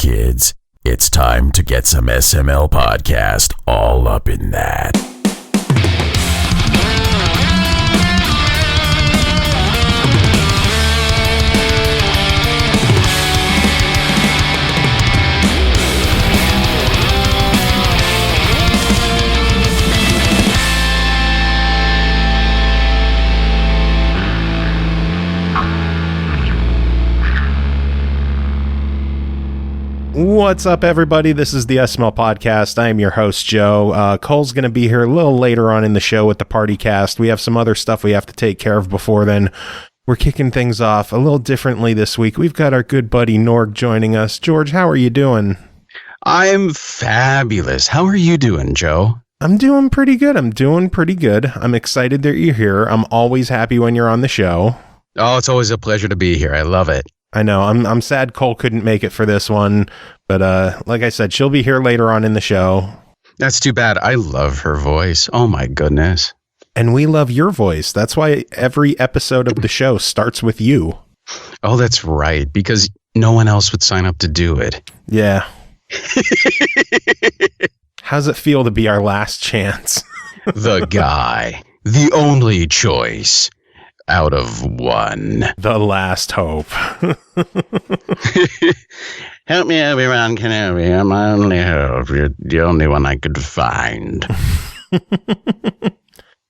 kids. It's time to get some SML podcast all up in that. What's up, everybody? This is the SML podcast. I am your host, Joe. Cole's going to be here a little later on in the show with the party cast. We have some other stuff we have to take care of before then. We're kicking things off a little differently this week. We've got our good buddy Norg joining us. George, how are you doing? I'm fabulous. How are you doing, Joe? I'm doing pretty good. I'm excited that you're here. I'm always happy when you're on the show. Oh, it's always a pleasure to be here. I love it. I know. I'm sad Cole couldn't make it for this one, but like I said, she'll be here later on in the show. That's too bad. I love her voice. Oh my goodness. And we love your voice. That's why every episode of the show starts with you. Oh, that's right. Because no one else would sign up to do it. Yeah. How's it feel to be our last chance? The guy. The only choice. Out of one. The last hope. Help me, everyone, Canary. I'm my only hope. You're the only one I could find.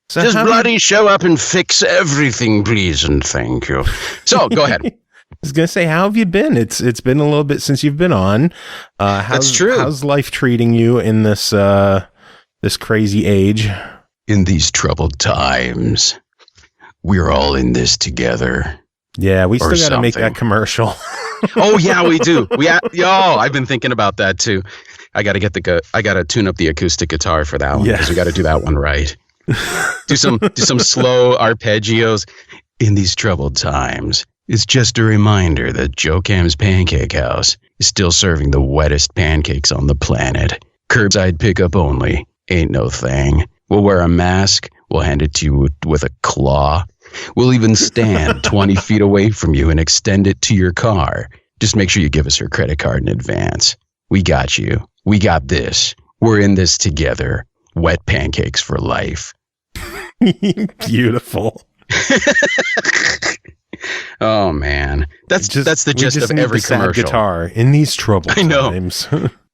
So just bloody show up and fix everything, please, and thank you. So, go ahead. I was going to say, how have you been? It's been a little bit since you've been on. That's true. How's life treating you in this this crazy age? In these troubled times. We're all in this together. Yeah, we still got to make that commercial. Oh yeah, we do. I've been thinking about that too. I got to tune up the acoustic guitar for that one because we got to do that one right. do some slow arpeggios. In these troubled times, it's just a reminder that Joe Cam's Pancake House is still serving the wettest pancakes on the planet. Curbside pickup only. Ain't no thing. We'll wear a mask. We'll hand it to you with a claw. We'll even stand 20 feet away from you and extend it to your car. Just make sure you give us your credit card in advance. We got you. We got this. We're in this together. Wet pancakes for life. Beautiful. Oh, man. That's the gist of every commercial. Guitar in these troubled times.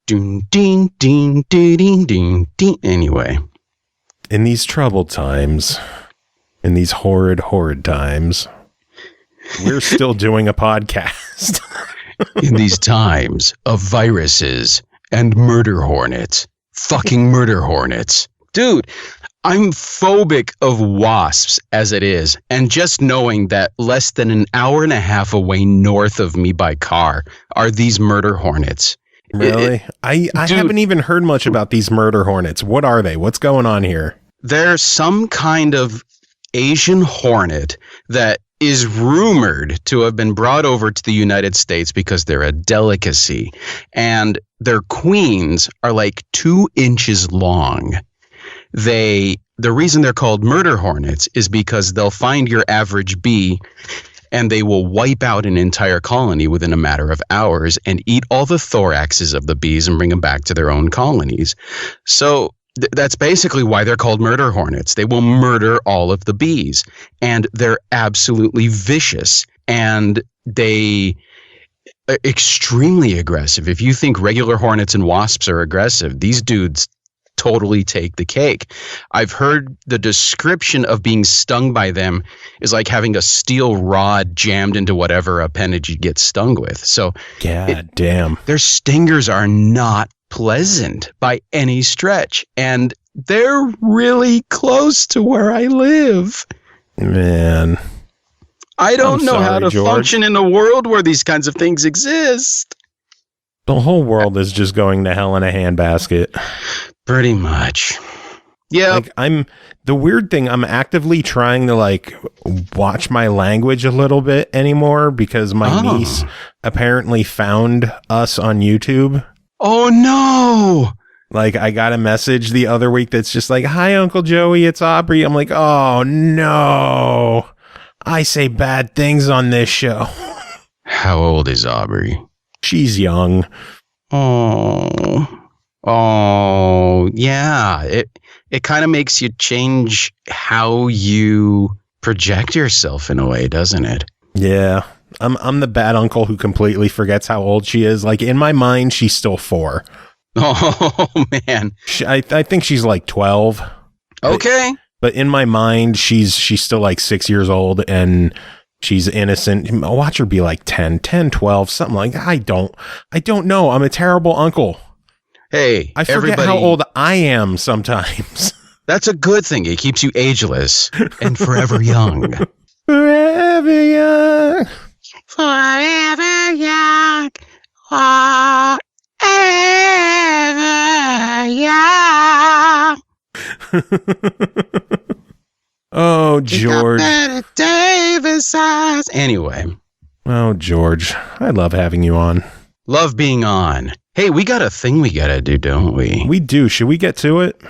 Ding, ding, ding, ding, ding, ding. Anyway. In these troubled times, in these horrid times, we're still doing a podcast. In these times of viruses and murder hornets, fucking murder hornets. Dude, I'm phobic of wasps as it is. And just knowing that less than an hour and a half away north of me by car are these murder hornets. Really? I haven't even heard much about these murder hornets. What are they? What's going on here? They're some kind of Asian hornet that is rumored to have been brought over to the United States because they're a delicacy. And their queens are like 2 inches long. The reason they're called murder hornets is because they'll find your average bee and they will wipe out an entire colony within a matter of hours and eat all the thoraxes of the bees and bring them back to their own colonies. So that's basically why they're called murder hornets. They will murder all of the bees, and they're absolutely vicious, and they are extremely aggressive. If you think regular hornets and wasps are aggressive, these dudes totally take the cake. I've heard the description of being stung by them is like having a steel rod jammed into whatever appendage you get stung with. So, God damn. Their stingers are not pleasant by any stretch, and they're really close to where I live. Man, I don't know how to function in a world where these kinds of things exist. The whole world is just going to hell in a handbasket. Pretty much. Yeah. Like the weird thing, I'm actively trying to watch my language a little bit anymore because my niece apparently found us on YouTube. Oh no. Like I got a message the other week that's just like, "Hi Uncle Joey, it's Aubrey." I'm like, "Oh no. I say bad things on this show." How old is Aubrey? She's young. Oh, yeah. It kind of makes you change how you project yourself in a way, doesn't it? Yeah. I'm the bad uncle who completely forgets how old she is. Like, in my mind, she's still 4. Oh, man. I think she's like 12. Okay. But in my mind, she's still like 6 years old and she's innocent. I'll watch her be like 10, 12, something like that. I don't know. I'm a terrible uncle. Hey, I forget how old I am sometimes. That's a good thing. It keeps you ageless and forever young. Forever young. Forever young. Forever young. Oh, George. Davis eyes. Anyway. Oh, George. I love having you on. Love being on. Hey, we got a thing we got to do, don't we? We do. Should we get to it?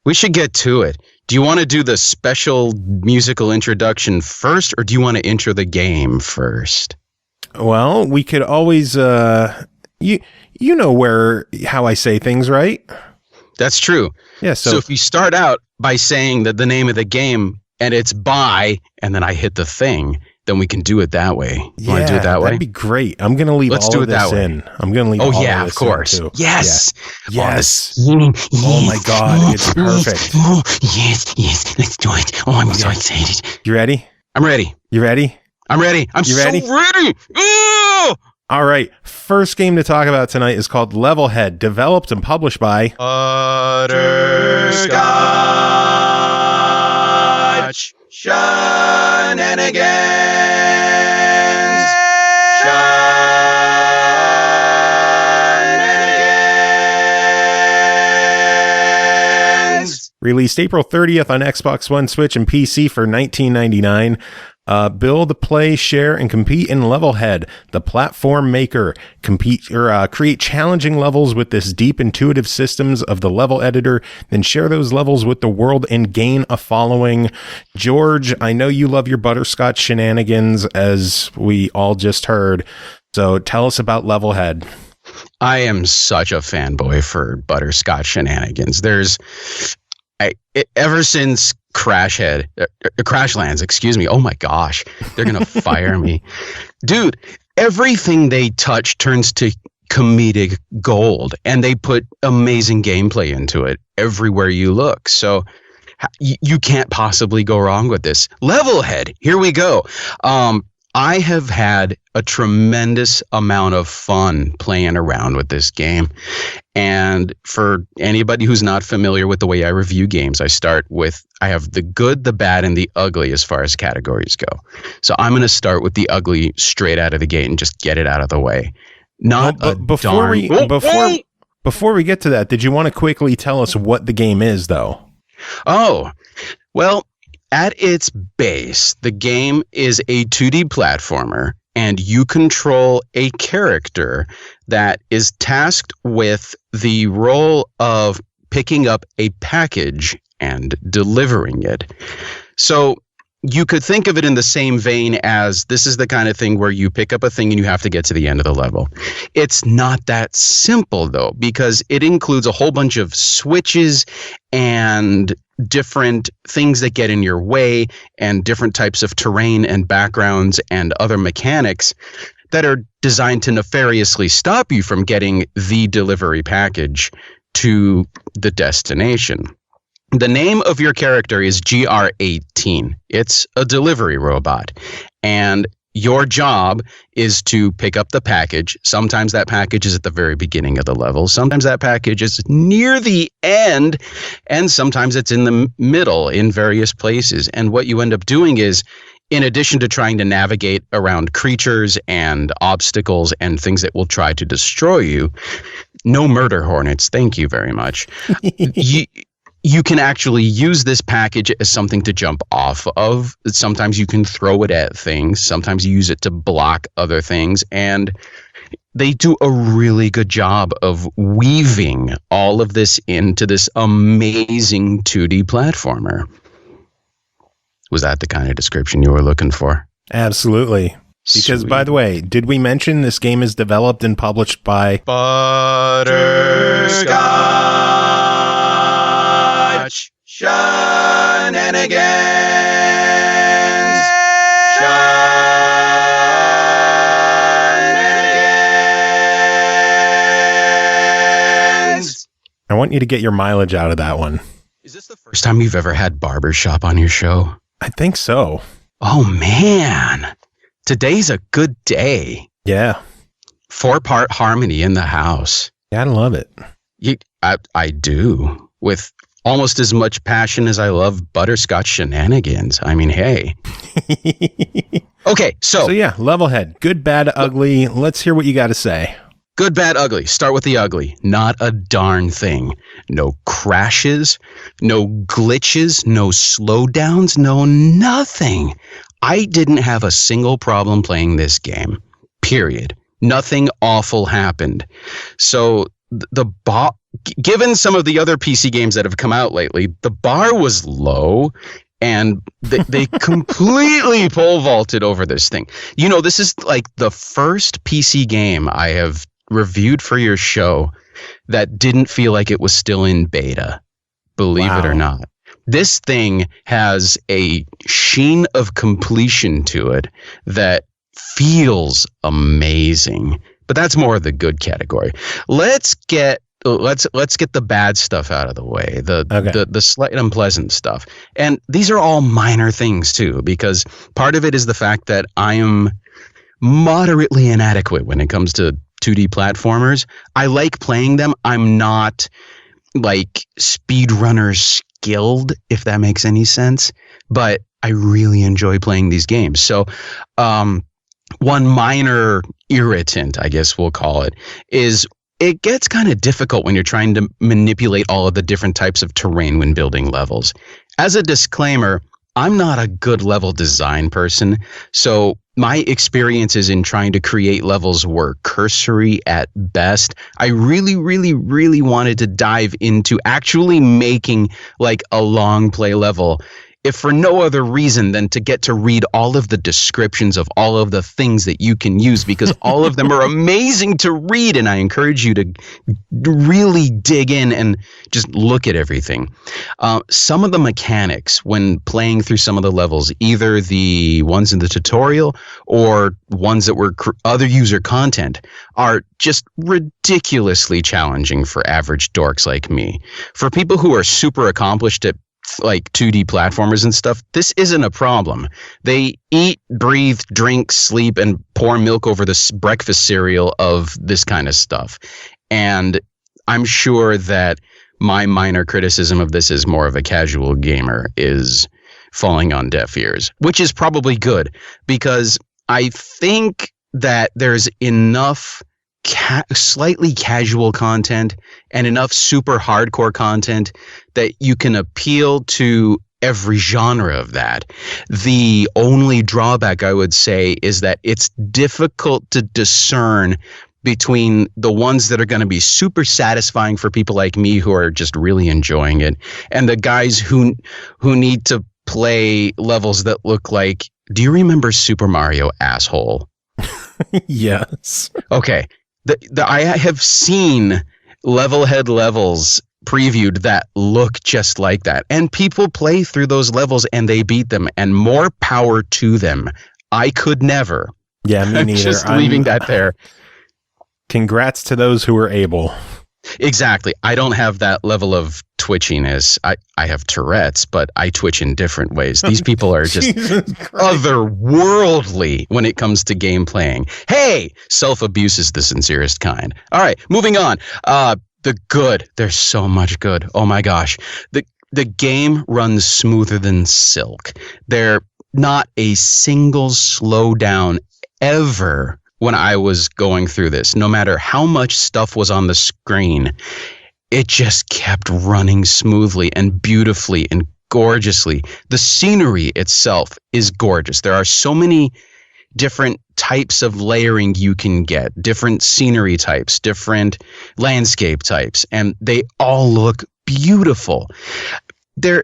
We should get to it. Do you want to do the special musical introduction first, or do you want to intro the game first? Well, we could always, you know how I say things, right? That's true. Yeah. So if you start out by saying that the name of the game and it's by, and then I hit the thing, then we can do it that way. You want to do it that way? That'd be great. I'm going to leave all of this in. I'm going to leave all of this in. Oh, yeah, of course. Yes. Yeah. Yes. Oh, my God. It's perfect. Oh, yes. Let's do it. Oh, I'm so excited. You ready? I'm ready. You ready? I'm ready. I'm so ready. Oh! All right. First game to talk about tonight is called Levelhead, developed and published by Butterscotch Shenanigans. Released April 30th on Xbox One, Switch, and PC for $19.99. Build, play, share, and compete in Levelhead, the platform maker. Create challenging levels with this deep, intuitive systems of the level editor, then share those levels with the world and gain a following. George, I know you love your Butterscotch Shenanigans, as we all just heard. So tell us about Levelhead. I am such a fanboy for Butterscotch Shenanigans. Ever since Crashlands, excuse me. Oh my gosh, they're gonna fire me, dude. Everything they touch turns to comedic gold, and they put amazing gameplay into it everywhere you look. So you can't possibly go wrong with this. Levelhead, here we go. I have had a tremendous amount of fun playing around with this game. And for anybody who's not familiar with the way I review games, I have the good, the bad, and the ugly as far as categories go. So I'm going to start with the ugly straight out of the gate and just get it out of the way. Before we get to that, did you want to quickly tell us what the game is, though? Oh, well, at its base, the game is a 2D platformer, and you control a character that is tasked with the role of picking up a package and delivering it. So you could think of it in the same vein as this is the kind of thing where you pick up a thing and you have to get to the end of the level. It's not that simple, though, because it includes a whole bunch of switches and different things that get in your way and different types of terrain and backgrounds and other mechanics that are designed to nefariously stop you from getting the delivery package to the destination. The name of your character is GR18. It's a delivery robot, and your job is to pick up the package. Sometimes that package is at the very beginning of the level. Sometimes that package is near the end, and sometimes it's in the middle in various places. And what you end up doing is, in addition to trying to navigate around creatures and obstacles and things that will try to destroy you, no murder hornets, thank you very much. You can actually use this package as something to jump off of. Sometimes you can throw it at things. Sometimes you use it to block other things. And they do a really good job of weaving all of this into this amazing 2D platformer. Was that the kind of description you were looking for? Absolutely. Because, by the way, did we mention this game is developed and published by Butterscotch Shenanigans? I want you to get your mileage out of that one. Is this the first time you've ever had barbershop on your show? I think so. Oh, man. Today's a good day. Yeah. 4-part harmony in the house. Gotta love it. I do. With almost as much passion as I love Butterscotch Shenanigans. I mean, hey. Okay, so yeah, Levelhead. Good, bad, ugly. Let's hear what you got to say. Good, bad, ugly. Start with the ugly. Not a darn thing. No crashes, no glitches, no slowdowns, no nothing. I didn't have a single problem playing this game. Period. Nothing awful happened. So given some of the other PC games that have come out lately, the bar was low. And they completely pole vaulted over this thing. You know, this is like the first PC game I have reviewed for your show that didn't feel like it was still in beta. Believe it or not. This thing has a sheen of completion to it that feels amazing. But that's more of the good category. Let's get the bad stuff out of the way, the slight unpleasant stuff. And these are all minor things too, because part of it is the fact that I am moderately inadequate when it comes to 2D platformers. I like playing them. I'm not like speedrunner skilled, if that makes any sense, but I really enjoy playing these games. So one minor irritant, I guess we'll call it, is it gets kind of difficult when you're trying to manipulate all of the different types of terrain when building levels. As a disclaimer, I'm not a good level design person, so my experiences in trying to create levels were cursory at best. I really, really, really wanted to dive into actually making like a long play level, if for no other reason than to get to read all of the descriptions of all of the things that you can use, because all of them are amazing to read, and I encourage you to really dig in and just look at everything. Some of the mechanics when playing through some of the levels, either the ones in the tutorial or ones that were other user content, are just ridiculously challenging for average dorks like me. For people who are super accomplished at like 2D platformers and stuff, this isn't a problem. They eat, breathe, drink, sleep, and pour milk over the breakfast cereal of this kind of stuff. And I'm sure that my minor criticism of this as more of a casual gamer is falling on deaf ears, which is probably good, because I think that there's enough slightly casual content and enough super hardcore content that you can appeal to every genre of that. The only drawback, I would say, is that it's difficult to discern between the ones that are going to be super satisfying for people like me who are just really enjoying it, and the guys who need to play levels that look like, do you remember Super Mario Asshole? Yes. Okay. I have seen Levelhead levels previewed that look just like that. And people play through those levels and they beat them, and more power to them. I could never. Yeah, me neither. Just leaving that there. Congrats to those who are able. Exactly. I don't have that level of twitchiness. I have Tourette's, but I twitch in different ways. These people are just otherworldly when it comes to game playing. Hey, self-abuse is the sincerest kind. All right, moving on. The good. There's so much good. Oh my gosh. The game runs smoother than silk. There not a single slowdown ever when I was going through this. No matter how much stuff was on the screen, it just kept running smoothly and beautifully and gorgeously. The scenery itself is gorgeous. There are so many different types of layering you can get, different scenery types, different landscape types, and they all look beautiful. The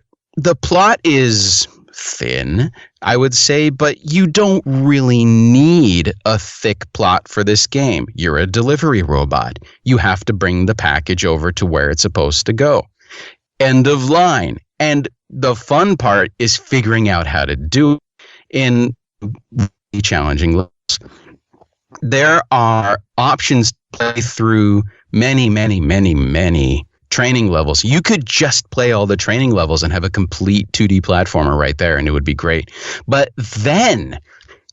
plot is thin. I would say, but you don't really need a thick plot for this game. You're a delivery robot. You have to bring the package over to where it's supposed to go. End of line. And the fun part is figuring out how to do it in really challenging levels. There are options to play through many, many, many, many training levels. You could just play all the training levels and have a complete 2D platformer right there, and it would be great. But then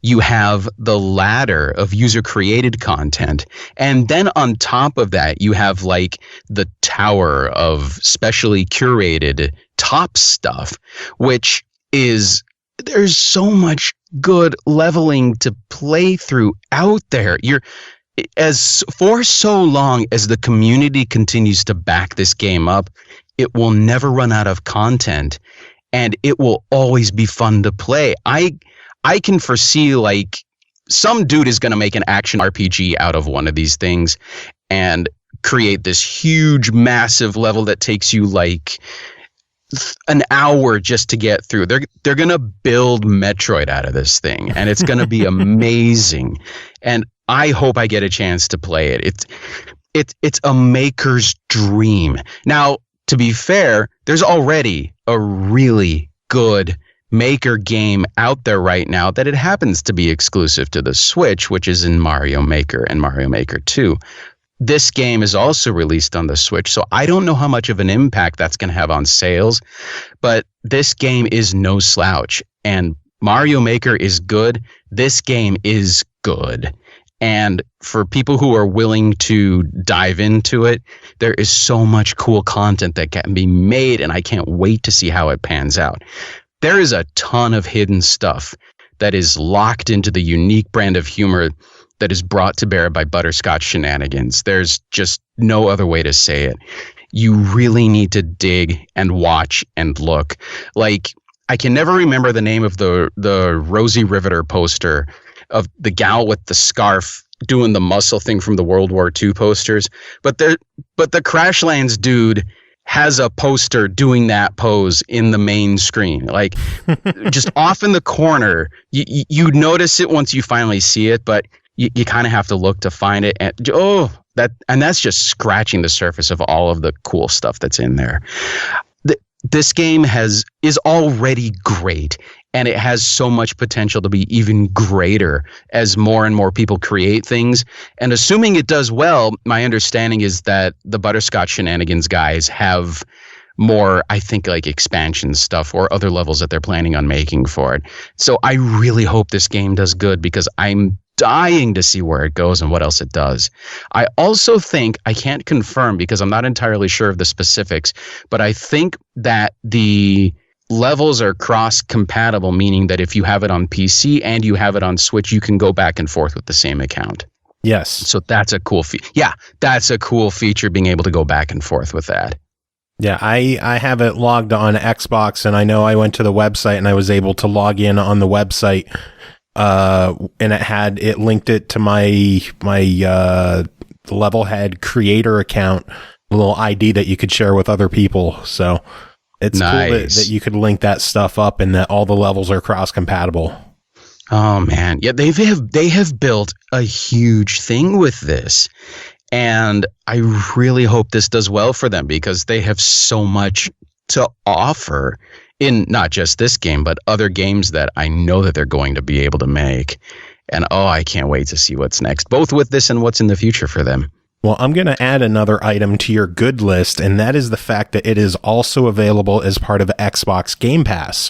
you have the ladder of user-created content, and then on top of that, you have like the tower of specially curated top stuff, which is, there's so much good leveling to play through out there. As for so long as the community continues to back this game up, it will never run out of content, and it will always be fun to play. I can foresee like some dude is going to make an action RPG out of one of these things and create this huge, massive level that takes you like an hour just to get through. They're going to build Metroid out of this thing, and it's going to be amazing. And I hope I get a chance to play it. It's a maker's dream. Now, to be fair, there's already a really good maker game out there right now that it happens to be exclusive to the Switch, which is in Mario Maker and Mario Maker 2. This game is also released on the Switch, so I don't know how much of an impact that's going to have on sales, but this game is no slouch, and Mario Maker is good. This game is good. And for people who are willing to dive into it, there is so much cool content that can be made, and I can't wait to see how it pans out. There is a ton of hidden stuff that is locked into the unique brand of humor that is brought to bear by Butterscotch Shenanigans. There's just no other way to say it. You really need to dig and watch and look. Like, I can never remember the name of the Rosie Riveter poster of the gal with the scarf doing the muscle thing from the World War II posters. But the Crashlands dude has a poster doing that pose in the main screen, like just off in the corner. You notice it once you finally see it, but you kind of have to look to find it. And that's just scratching the surface of all of the cool stuff that's in there. This game is already great, and it has so much potential to be even greater as more and more people create things. And assuming it does well, my understanding is that the Butterscotch Shenanigans guys have more, I think, like expansion stuff or other levels that they're planning on making for it. So I really hope this game does good, because I'm dying to see where it goes and what else it does. I also think, I can't confirm because I'm not entirely sure of the specifics, but I think that the levels are cross-compatible, meaning that if you have it on PC and you have it on Switch, you can go back and forth with the same account. Yes. So that's a cool that's a cool feature, being able to go back and forth with that. Yeah, I have it logged on Xbox, and I know I went to the website and I was able to log in on the website, and it linked it to my Levelhead creator account, a little ID that you could share with other people. So it's nice. Cool that you could link that stuff up and that all the levels are cross-compatible. Oh man, yeah, they have built a huge thing with this, and I really hope this does well for them, because they have so much to offer in not just this game, but other games that I know that they're going to be able to make. And I can't wait to see what's next, both with this and what's in the future for them. Well, I'm going to add another item to your good list, and that is the fact that it is also available as part of Xbox Game Pass.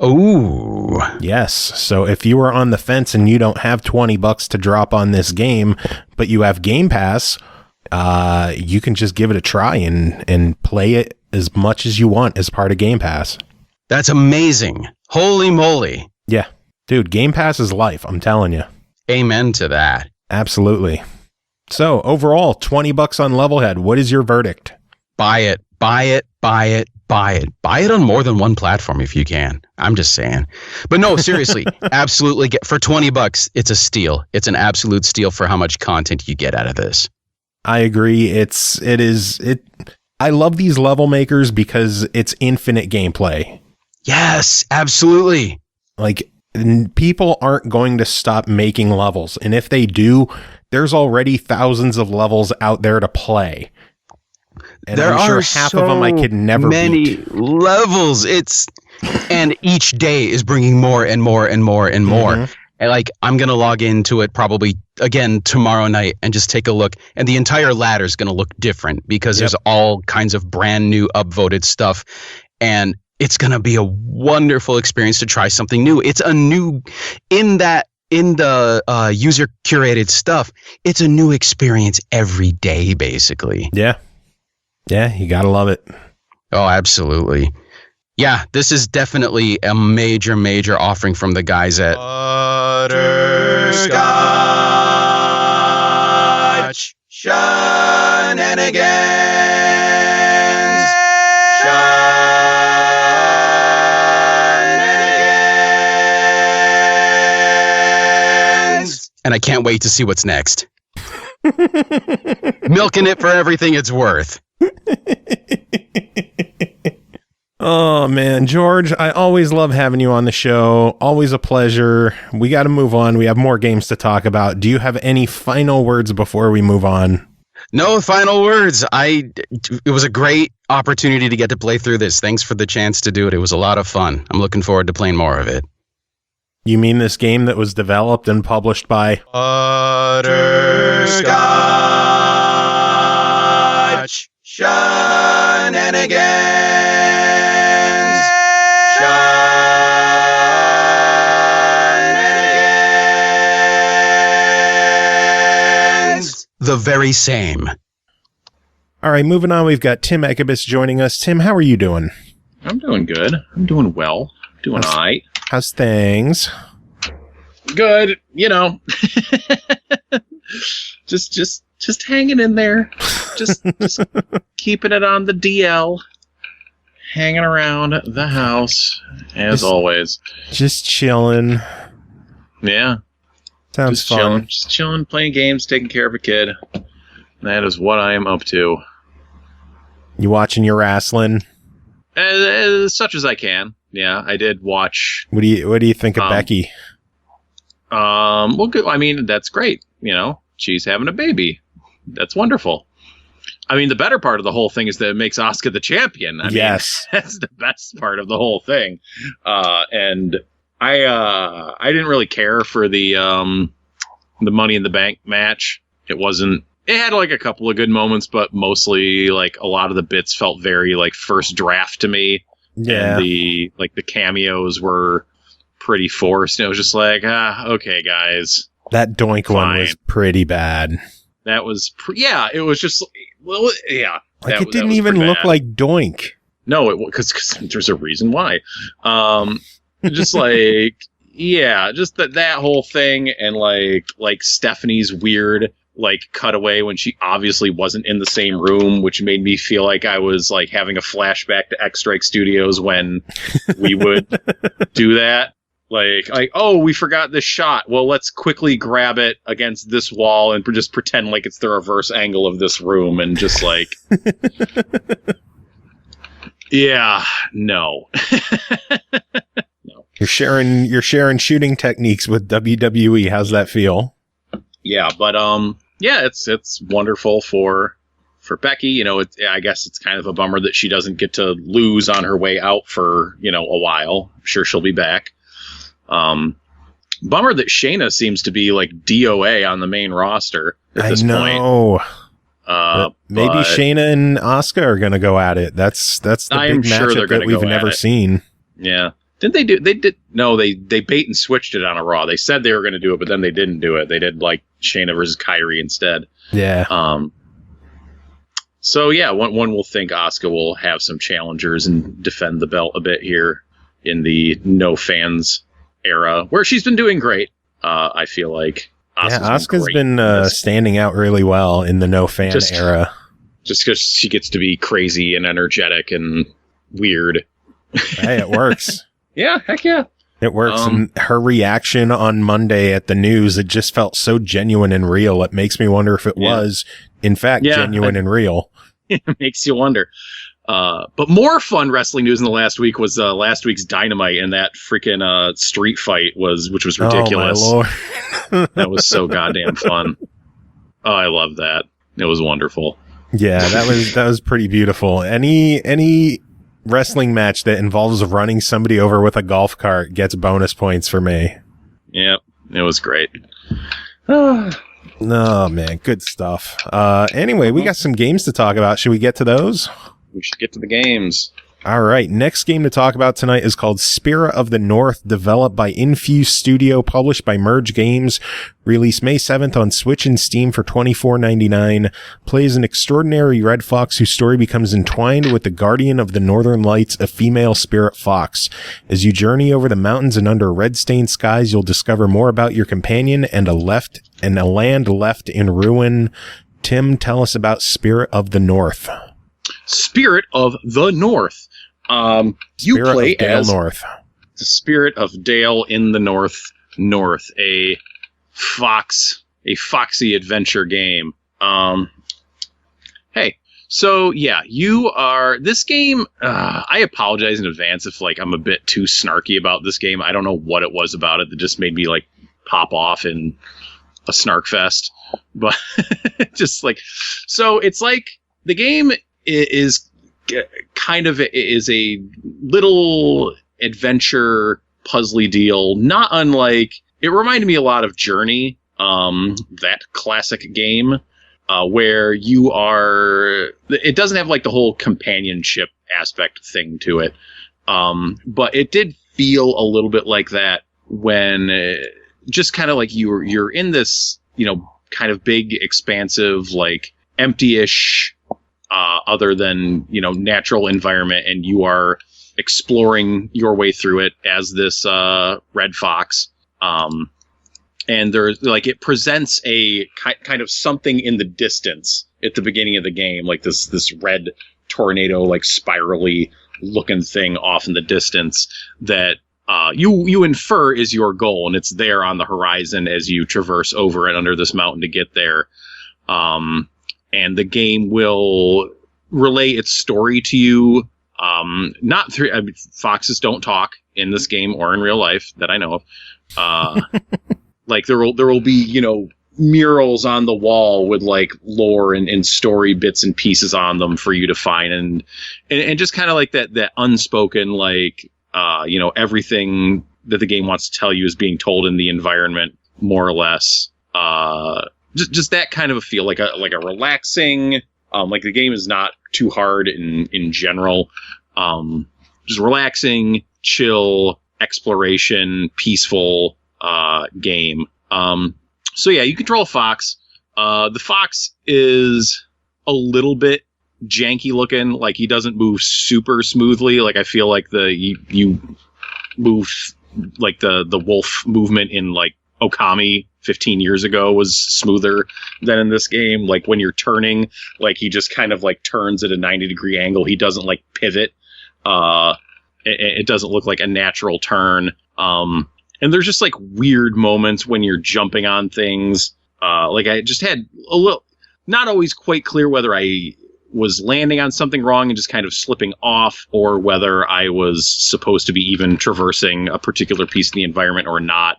Oh, yes. So if you are on the fence and you don't have $20 to drop on this game, but you have Game Pass, you can just give it a try and play it as much as you want as part of Game Pass. That's amazing. Holy moly. Yeah. Dude, Game Pass is life, I'm telling you. Amen to that. Absolutely. So overall, $20 on Levelhead. What is your verdict? Buy it. Buy it. Buy it. Buy it. Buy it on more than one platform if you can. I'm just saying. But no, seriously, absolutely for $20, it's a steal. It's an absolute steal for how much content you get out of this. I agree. I love these level makers because it's infinite gameplay. Yes, absolutely. Like, people aren't going to stop making levels. And if they do, there's already thousands of levels out there to play. And there I'm sure are half so of them I could never many beat. levels. And each day is bringing more and more and more and more. Mhm. And like, I'm going to log into it probably again tomorrow night and just take a look. And the entire ladder is going to look different because there's all kinds of brand new upvoted stuff. And it's going to be a wonderful experience to try something new. It's a new in the user curated stuff. It's a new experience every day, basically. Yeah. Yeah, you got to love it. Oh, absolutely. Yeah, this is definitely a major, major offering from the guys at Butterscotch Shenanigans. And I can't wait to see what's next. Milking it for everything it's worth. Oh, man. George, I always love having you on the show. Always a pleasure. We got to move on. We have more games to talk about. Do you have any final words before we move on? No final words. It was a great opportunity to get to play through this. Thanks for the chance to do it. It was a lot of fun. I'm looking forward to playing more of it. You mean this game that was developed and published by Butterscotch Shenanigans. Shenanigans. The very same. All right, moving on. We've got Tim Ekkebus joining us. Tim, how are you doing? I'm doing good. I'm doing well. Doing all right. How's things? Good. You know, just hanging in there. Just keeping it on the DL. Hanging around the house as always. Just chilling. Yeah. Sounds fun. Just chilling, playing games, taking care of a kid. That is what I am up to. You watching your wrestling? As such as I can. Yeah, I did watch. What do you think of Becky? Well, good. I mean, that's great. You know, she's having a baby. That's wonderful. I mean, the better part of the whole thing is that it makes Asuka the champion. I mean, that's the best part of the whole thing. And I didn't really care for the Money in the Bank match. It had like a couple of good moments, but mostly like a lot of the bits felt very like first draft to me. Yeah. And the cameos were pretty forced. And it was just like, okay, guys. That Doink one was pretty bad. That was, it was just, well, yeah. Like it didn't even look like Doink. No, because there's a reason why. Just like, yeah, just that whole thing, and like Stephanie's weird like cutaway when she obviously wasn't in the same room, which made me feel like I was like having a flashback to X-Strike Studios when we would do that. Like, oh, we forgot this shot. Well, let's quickly grab it against this wall and just pretend like it's the reverse angle of this room, and just like, yeah, no. No. You're sharing shooting techniques with WWE. How's that feel? Yeah, but yeah, it's wonderful for Becky. You know, I guess it's kind of a bummer that she doesn't get to lose on her way out for, you know, a while. I'm sure she'll be back. Bummer that Shayna seems to be like DOA on the main roster at this point. Maybe Shayna and Asuka are going to go at it. That's the big matchup that we've never seen. Yeah. Didn't they do? They did. No, they bait and switched it on a Raw. They said they were going to do it, but then they didn't do it. They did like Shayna versus Kairi instead. Yeah. So yeah, one will think Asuka will have some challengers and defend the belt a bit here in the no fans era, where she's been doing great. I feel like Asuka's been standing out really well in the no fan era. Just because she gets to be crazy and energetic and weird. Hey, it works. Yeah, heck yeah. It works. And her reaction on Monday at the news, it just felt so genuine and real. It makes me wonder if it was, in fact, genuine and real. It makes you wonder. But more fun wrestling news in the last week was last week's Dynamite, and that freaking street fight which was ridiculous. Oh, my Lord. That was so goddamn fun. Oh, I love that. It was wonderful. Yeah, that was pretty beautiful. Any wrestling match that involves running somebody over with a golf cart gets bonus points for me. Yep, it was great. Oh, man, good stuff. Anyway, we got some games to talk about. Should we get to those? We should get to the games. All right, next game to talk about tonight is called Spirit of the North, developed by Infuse Studio, published by Merge Games, released May 7th on Switch and Steam for $24.99. Plays an extraordinary red fox whose story becomes entwined with the guardian of the Northern Lights, a female spirit fox. As you journey over the mountains and under red-stained skies, you'll discover more about your companion and a land left in ruin. Tim, tell us about Spirit of the North. Spirit of the North. You play as North. The Spirit of Dale in the North, a foxy adventure game. Hey, so yeah, you are this game. I apologize in advance if I'm a bit too snarky about this game. I don't know what it was about it that just made me pop off in a snark fest, but just so it's the game is kind of is a little adventure puzzly deal, not unlike it reminded me a lot of Journey, that classic game, where you are. It doesn't have the whole companionship aspect thing to it, but it did feel a little bit like that when just kind of you're in this kind of big, expansive, empty-ish. Other than natural environment, and you are exploring your way through it as this red fox, and there's it presents a kind of something in the distance at the beginning of the game, this red tornado, spirally looking thing off in the distance that you infer is your goal, and it's there on the horizon as you traverse over and under this mountain to get there. And the game will relay its story to you. Not through foxes don't talk in this game or in real life that I know of. There will be murals on the wall with lore and story bits and pieces on them for you to find, and just kind of that unspoken everything that the game wants to tell you is being told in the environment, more or less. Just that kind of a feel, like a relaxing, the game is not too hard in general. Just relaxing, chill, exploration, peaceful game. So yeah, you control a fox. The fox is a little bit janky looking, he doesn't move super smoothly. I feel you move the wolf movement in Okami 15 years ago was smoother than in this game. When you're turning, he just kind of turns at a 90-degree angle. He doesn't pivot. It doesn't look like a natural turn. And there's just weird moments when you're jumping on things. I just had a little, not always quite clear whether I was landing on something wrong and just kind of slipping off, or whether I was supposed to be even traversing a particular piece of the environment or not.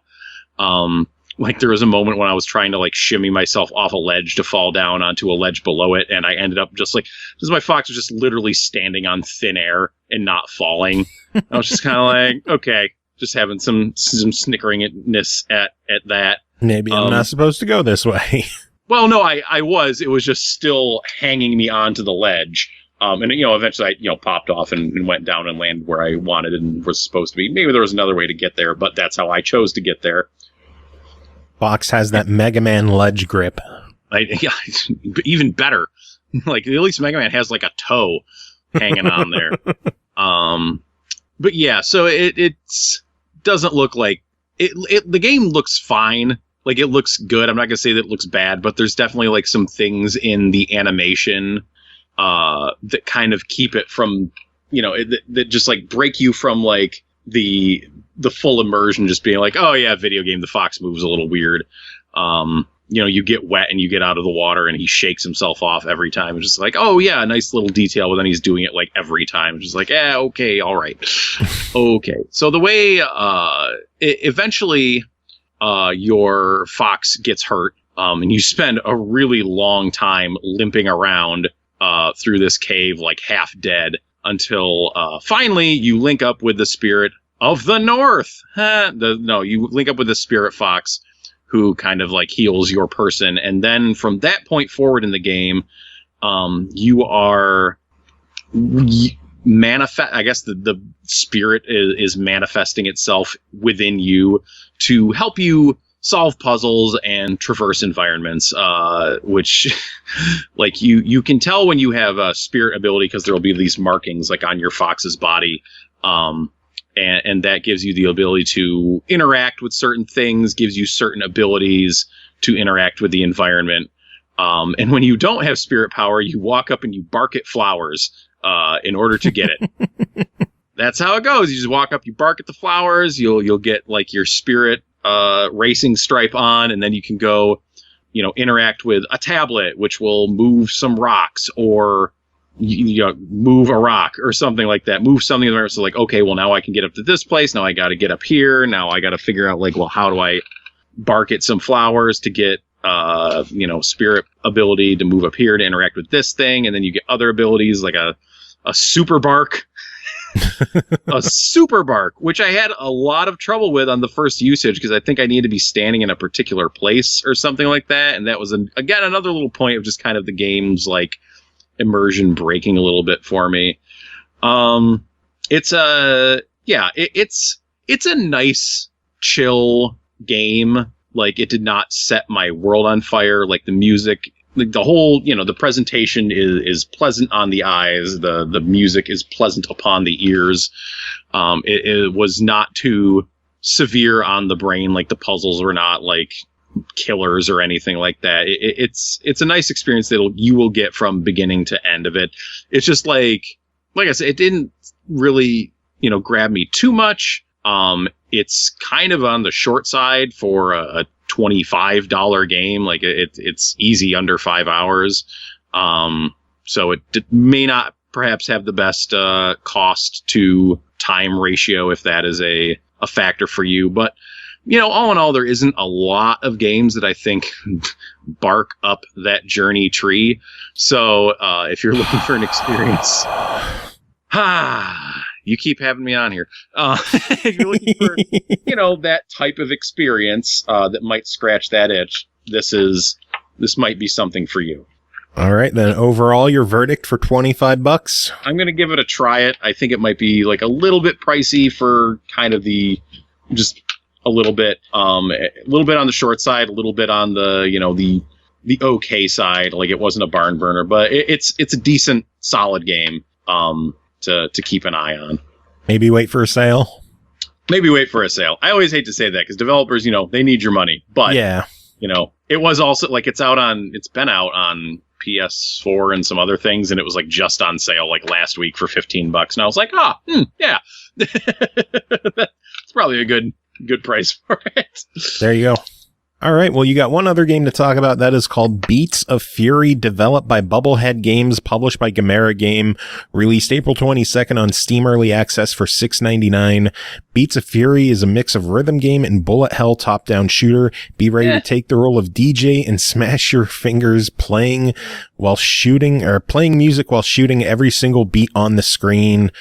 There was a moment when I was trying to shimmy myself off a ledge to fall down onto a ledge below it, and I ended up just because my fox was just literally standing on thin air and not falling. I was just kind of okay, just having some snickeringness at that. Maybe I'm not supposed to go this way. Well, no, I was. It was just still hanging me onto the ledge. And eventually I popped off and went down and landed where I wanted and was supposed to be. Maybe there was another way to get there, but that's how I chose to get there. Fox has that Mega Man ledge grip. Yeah, even better. At least Mega Man has a toe hanging on there. But yeah, so it doesn't look like it. The game looks fine. It looks good. I'm not gonna say that it looks bad, but there's definitely some things in the animation that kind of keep it from that just break you from the full immersion, just being oh yeah, video game, the fox moves a little weird. you get wet and you get out of the water and he shakes himself off every time. It's just like, oh yeah, a nice little detail, but then he's doing it like every time. It's just like, okay, all right. Okay. So the way eventually your fox gets hurt, and you spend a really long time limping around through this cave like half dead until finally you link up with the spirit of the north. You link up with the spirit fox who kind of like heals your person. And then from that point forward in the game, you are I guess the spirit is manifesting itself within you to help you solve puzzles and traverse environments, which like you can tell when you have a spirit ability because there will be these markings like on your fox's body. And that gives you the ability to interact with certain things, gives you certain abilities to interact with the environment. And when you don't have spirit power, you walk up and you bark at flowers in order to get it. That's how it goes. You just walk up, you bark at the flowers, you'll get like your spirit racing stripe on, and then you can go, interact with a tablet, which will move some rocks, or move a rock or something like that. Move something there. So like, okay, well now I can get up to this place. Now I got to get up here. Now I got to figure out like, well, how do I bark at some flowers to get, spirit ability to move up here to interact with this thing. And then you get other abilities like a super bark, a super bark, which I had a lot of trouble with on the first usage because I think I needed to be standing in a particular place or something like that. And that was again, another little point of just kind of the game's like immersion breaking a little bit for me. It's a nice chill game. Like it did not set my world on fire. Like the music, like the whole, the presentation is pleasant on the eyes. The music is pleasant upon the ears. It was not too severe on the brain. Like the puzzles were not like killers or anything like that. It's a nice experience that you will get from beginning to end of it. It's just like I said, it didn't really grab me too much. It's kind of on the short side for a $25 game. Like it's easy under 5 hours. So it may not perhaps have the best cost to time ratio if that is a factor for you, but all in all, there isn't a lot of games that I think bark up that journey tree. So if you're looking for an experience, you keep having me on here. If you're looking for, that type of experience that might scratch that itch, this might be something for you. All right, then overall, your verdict for $25? I'm going to give it a try it. I think it might be like a little bit pricey for kind of just a little bit on the short side, a little bit on the, the okay side. Like it wasn't a barn burner, but it's a decent, solid game, to keep an eye on. Maybe wait for a sale. I always hate to say that because developers, they need your money, but yeah, it was also like, it's been out on PS4 and some other things. And it was like just on sale like last week for $15. And I was like, yeah, it's probably a good price for it. There you go. All right. Well, you got one other game to talk about. That is called Beats of Fury, developed by Bubblehead Games, published by Gamera Game, released April 22nd on Steam Early Access for $6.99. Beats of Fury is a mix of rhythm game and bullet hell top-down shooter. Be ready to take the role of DJ and smash your fingers playing music while shooting every single beat on the screen.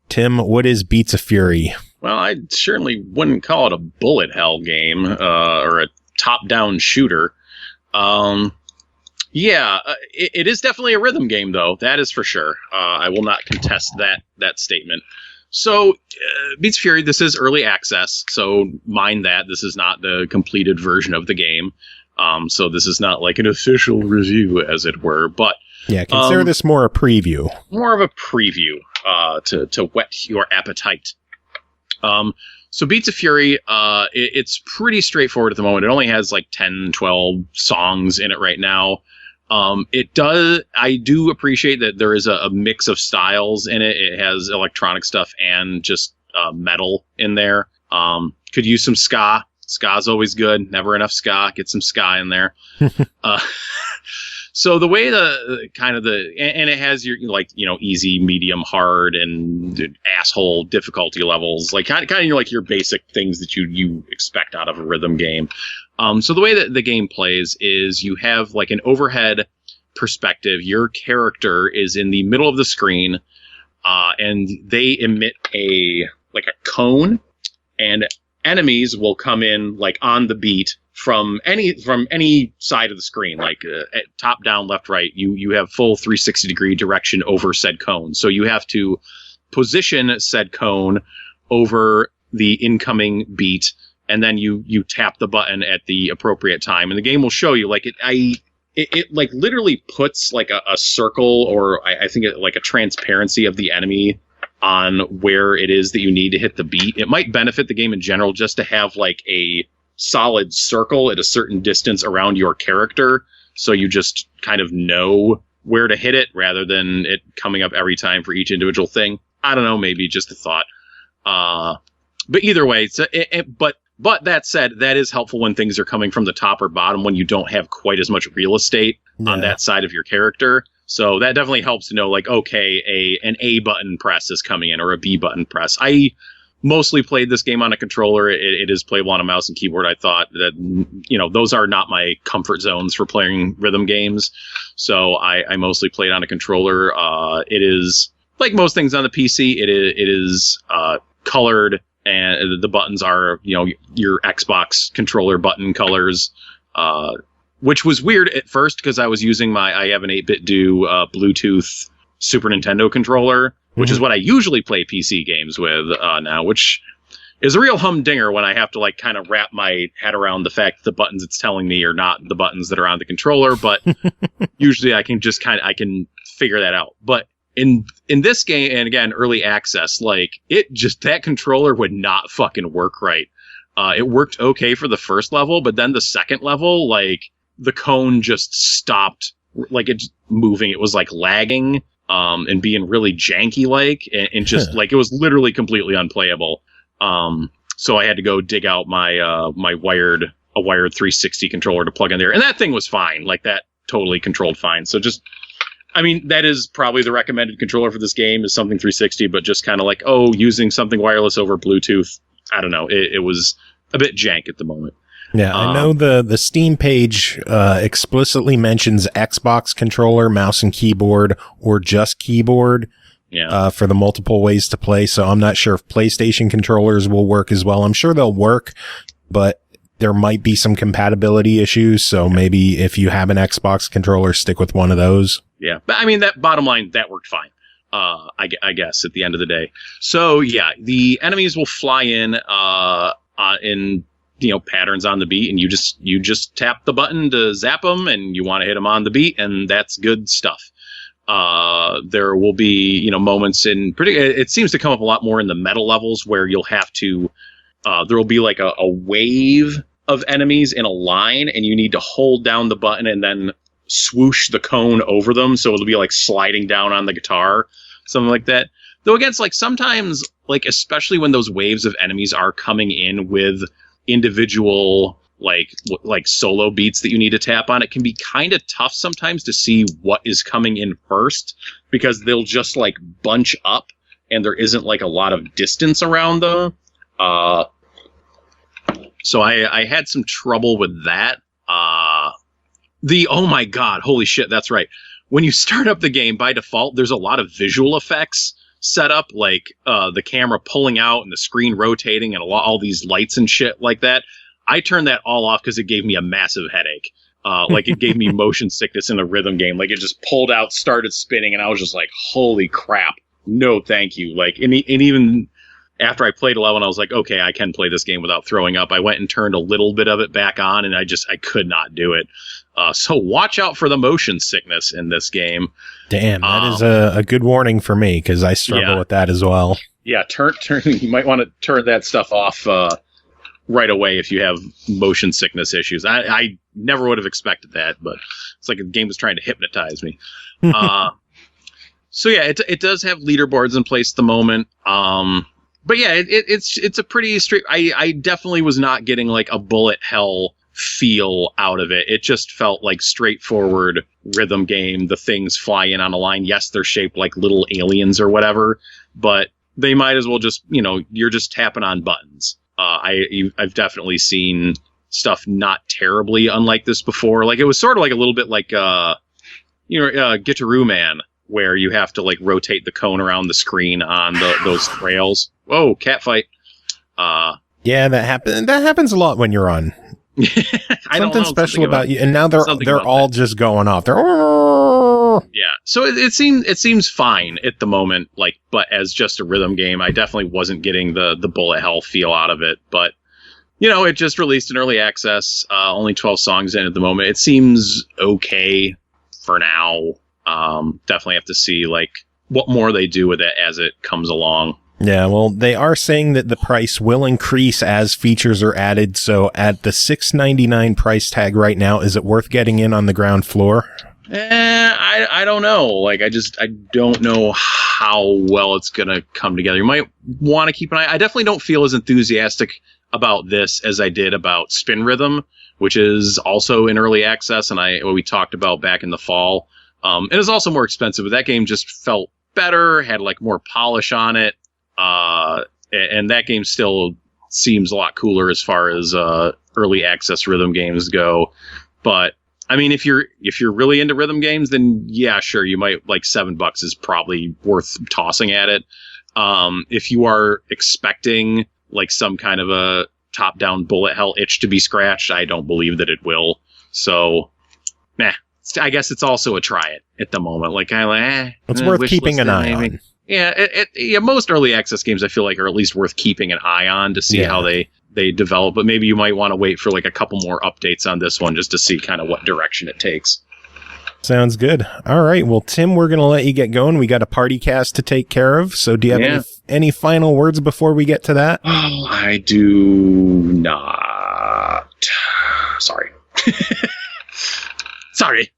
Tim, what is Beats of Fury? Well, I certainly wouldn't call it a bullet hell game, or a top-down shooter. It is definitely a rhythm game, though. That is for sure. I will not contest that statement. So, Beats of Fury, this is early access, so mind that. This is not the completed version of the game. So this is not like an official review, as it were. But yeah, consider this more a preview. More of a preview to whet your appetite. So Beats of Fury, it's pretty straightforward at the moment. It only has like 10, 12 songs in it right now. I do appreciate that there is a mix of styles in it. It has electronic stuff and just metal in there. Could use some ska Ska's always good. Never enough ska. Get some ska in there. So the way and it has your easy, medium, hard, and asshole difficulty levels, like kind of your basic things that you expect out of a rhythm game. So the way that the game plays is you have like an overhead perspective. Your character is in the middle of the screen, and they emit a cone, and enemies will come in like on the beat from any side of the screen, like top, down, left, right. You have full 360-degree direction over said cone. So you have to position said cone over the incoming beat, and then you tap the button at the appropriate time, and the game will show you it like literally puts like a circle, or I think like a transparency of the enemy on where it is that you need to hit the beat. It might benefit the game in general just to have like a solid circle at a certain distance around your character, so you just kind of know where to hit it rather than it coming up every time for each individual thing. I don't know, maybe just a thought. But either way, but that said, that is helpful when things are coming from the top or bottom, when you don't have quite as much real estate on that side of your character. So that definitely helps to know, like, okay, an A button press is coming in, or a B button press. I mostly played this game on a controller. It is playable on a mouse and keyboard. I thought that, those are not my comfort zones for playing rhythm games. So I mostly played on a controller. It is, like most things on the PC, it is colored, and the buttons are, your Xbox controller button colors, which was weird at first because I was using I have an 8-bit do Bluetooth Super Nintendo controller, which is what I usually play PC games with now, which is a real humdinger when I have to like kind of wrap my head around the fact that the buttons it's telling me are not the buttons that are on the controller. But usually I can just I can figure that out. But in this game, and again, early access, like that controller would not fucking work right. It worked okay for the first level, but then the second level, like the cone just stopped, like it moving. It was like lagging. And being really janky and just like it was literally completely unplayable. So I had to go dig out my wired 360 controller to plug in there, and that thing was fine. Like that totally controlled fine. So that is probably the recommended controller for this game is something 360, but just kind of like, using something wireless over Bluetooth. I don't know. It was a bit jank at the moment. Yeah, I know the Steam page explicitly mentions Xbox controller, mouse and keyboard, or just keyboard for the multiple ways to play. So I'm not sure if PlayStation controllers will work as well. I'm sure they'll work, but there might be some compatibility issues. So maybe if you have an Xbox controller, stick with one of those. Yeah, but that bottom line, that worked fine. I guess at the end of the day. So yeah, the enemies will fly in patterns on the beat, and you just tap the button to zap them, and you want to hit them on the beat, and that's good stuff. There will be, moments it seems to come up a lot more in the metal levels where you'll have to, there will be like a wave of enemies in a line, and you need to hold down the button and then swoosh the cone over them. So it'll be like sliding down on the guitar, something like that. Though again, it's like sometimes, like, especially when those waves of enemies are coming in with individual like solo beats that you need to tap on, it can be kind of tough sometimes to see what is coming in first, because they'll just like bunch up and there isn't like a lot of distance around them. So I had some trouble with that. Oh my god, holy shit, that's right. When you start up the game, by default, there's a lot of visual effects set up, like the camera pulling out and the screen rotating and all these lights and shit like that. I turned that all off because it gave me a massive headache. Like it gave me motion sickness in a rhythm game. Like it just pulled out, started spinning, and I was just like, holy crap, no thank you. Like, and even after I played a level, I was like, okay, I can play this game without throwing up. I went and turned a little bit of it back on, and I could not do it. So watch out for the motion sickness in this game. Damn, that is a good warning for me, because I struggle with that as well. Yeah, you might want to turn that stuff off right away if you have motion sickness issues. I never would have expected that, but it's like the game was trying to hypnotize me. So yeah, it does have leaderboards in place at the moment. But yeah, it's a pretty straight. I definitely was not getting like a bullet hell feel out of it. It just felt like straightforward rhythm game. The things fly in on a line. Yes, they're shaped like little aliens or whatever, but they might as well just, you're just tapping on buttons. I've definitely seen stuff not terribly unlike this before. Like it was sort of like a little bit like Guitaroo Man, where you have to like rotate the cone around the screen on those trails. Whoa, cat fight. Yeah, that happens a lot when you're on. Something special about you, and now they're all just going off. Yeah, so it seems fine at the moment, but as just a rhythm game, I definitely wasn't getting the bullet hell feel out of it. But it just released in early access, only 12 songs in at the moment. It seems okay for now. Definitely have to see what more they do with it as it comes along. Yeah, well, they are saying that the price will increase as features are added. So at the $6.99 price tag right now, is it worth getting in on the ground floor? I don't know. I don't know how well it's going to come together. You might want to keep an eye. I definitely don't feel as enthusiastic about this as I did about Spin Rhythm, which is also in early access, and what we talked about back in the fall. It is also more expensive, but that game just felt better, had more polish on it. And that game still seems a lot cooler as far as early access rhythm games go. But I mean, if you're really into rhythm games, then yeah, sure, you might $7 is probably worth tossing at it. If you are expecting some kind of a top-down bullet hell itch to be scratched, I don't believe that it will. So, I guess it's also a try it at the moment. It's worth keeping an eye on. Yeah, most early access games I feel are at least worth keeping an eye on to see how they develop. But maybe you might want to wait for a couple more updates on this one just to see kind of what direction it takes. Sounds good. All right. Well, Tim, we're going to let you get going. We got a party cast to take care of. So do you have any final words before we get to that? Oh, I do not. Sorry. Sorry.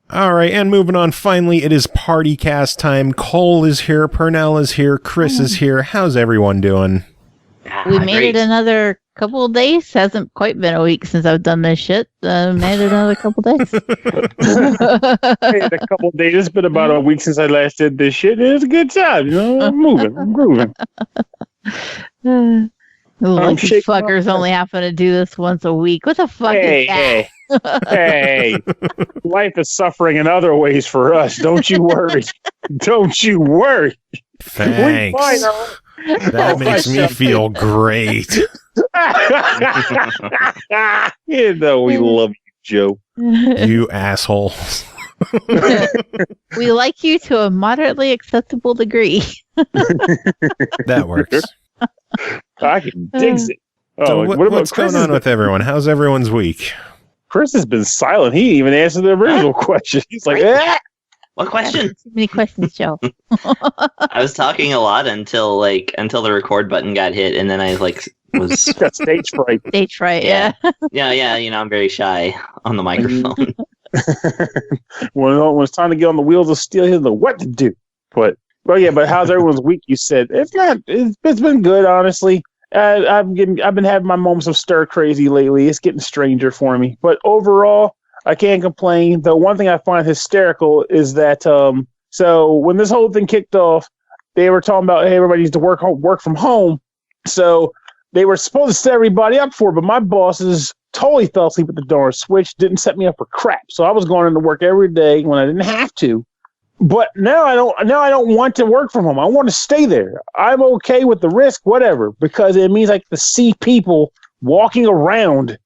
All right, and moving on, finally, it is party cast time. Cole is here, Pernell is here, Chris is here. How's everyone doing? We made it another couple of days. Hasn't quite been a week since I've done this shit. Made it another couple of days. A couple of days. It's been about a week since I last did this shit. It's a good time, I'm moving, I'm grooving. Lucky fuckers only happen to do this once a week. What the fuck is that? Hey, life is suffering in other ways for us. Don't you worry. Don't you worry. Thanks. That makes me feel great. We love you, Joe. You assholes. We like you to a moderately acceptable degree. That works. I can dig it. So what's going on with everyone? How's everyone's week? Chris has been silent. He didn't even answered the original question. He's like, What question? Too many questions, Joe. I was talking a lot until the record button got hit, and then I was got stage fright. Stage fright, yeah. Yeah. I'm very shy on the microphone. When it's time to get on the wheels of steel, he doesn't know what to do. But how's everyone's week? You said it's been good, honestly. I've been having my moments of stir crazy lately. It's getting stranger for me, but overall, I can't complain. The one thing I find hysterical is that so when this whole thing kicked off, they were talking about, hey, everybody needs to work from home. So they were supposed to set everybody up for it, but my bosses totally fell asleep at the darn switch, didn't set me up for crap. So I was going into work every day when I didn't have to. But now I don't want to work from home. I want to stay there. I'm okay with the risk, whatever, because it means I get to see people walking around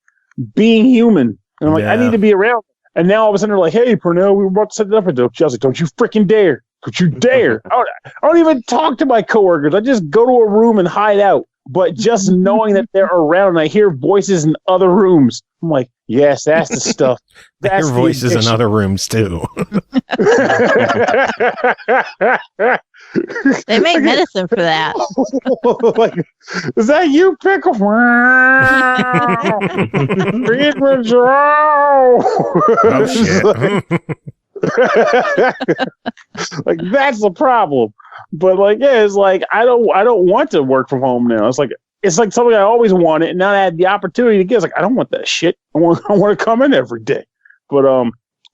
being human. And I'm like, I need to be around. And now all of a sudden they're like, hey, Pernell, we were about to set it up. I was like, don't you freaking dare. Don't you dare. I don't even talk to my coworkers. I just go to a room and hide out. But just knowing that they're around and I hear voices in other rooms, I'm like, yes, that's the stuff. That's your voices in other rooms, too. They make medicine for that. Like, is that you, Pickle? Read my Joe. Oh, shit. Like, that's the problem. But like, yeah, it's like I don't want to work from home now. It's like something I always wanted, and now I had the opportunity to get. It's like I don't want that shit. I want to come in every day. But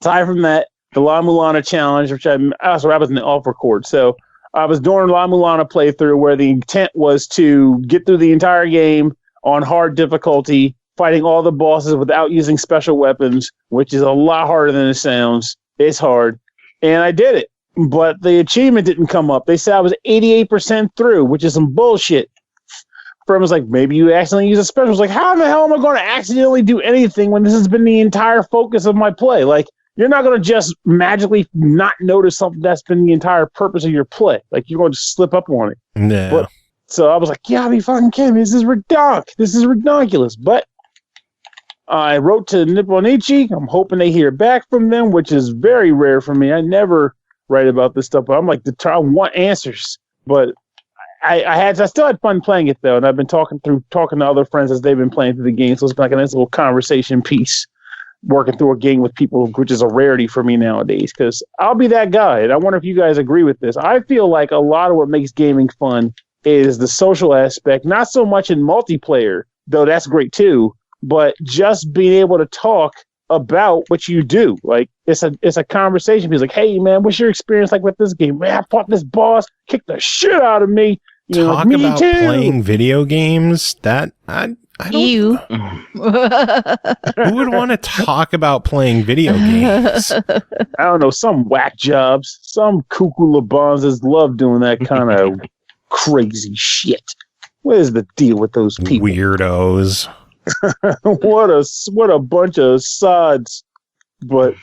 aside from that, the La Mulana challenge, which I was in the off record, so I was doing La Mulana playthrough where the intent was to get through the entire game on hard difficulty, fighting all the bosses without using special weapons, which is a lot harder than it sounds. It's hard, and I did it. But the achievement didn't come up. They said I was 88% through, which is some bullshit. Firm was like, maybe you accidentally use a special. I was like, how the hell am I going to accidentally do anything when this has been the entire focus of my play? Like, you're not going to just magically not notice something that's been the entire purpose of your play. Like, you're going to slip up on it. No. But, so I was like, yeah, be fucking kidding me. This is ridiculous. But I wrote to Nipponichi. I'm hoping they hear back from them, which is very rare for me. I never write about this stuff, but I'm like, I want answers. But I still had fun playing it though, and I've been talking to other friends as they've been playing through the game. So it's been like a nice little conversation piece, working through a game with people, which is a rarity for me nowadays. Because I'll be that guy, and I wonder if you guys agree with this. I feel like a lot of what makes gaming fun is the social aspect, not so much in multiplayer, though that's great too, but just being able to talk about what you do. Like it's a conversation. He's like, hey man, what's your experience like with this game? Man, I fought this boss, kicked the shit out of me. Talk like, about playing video games. That I don't. You. Who would want to talk about playing video games? I don't know. Some whack jobs, some cuckoo labonzas love doing that kind of crazy shit. What is the deal with those people? Weirdos. What a bunch of sods. But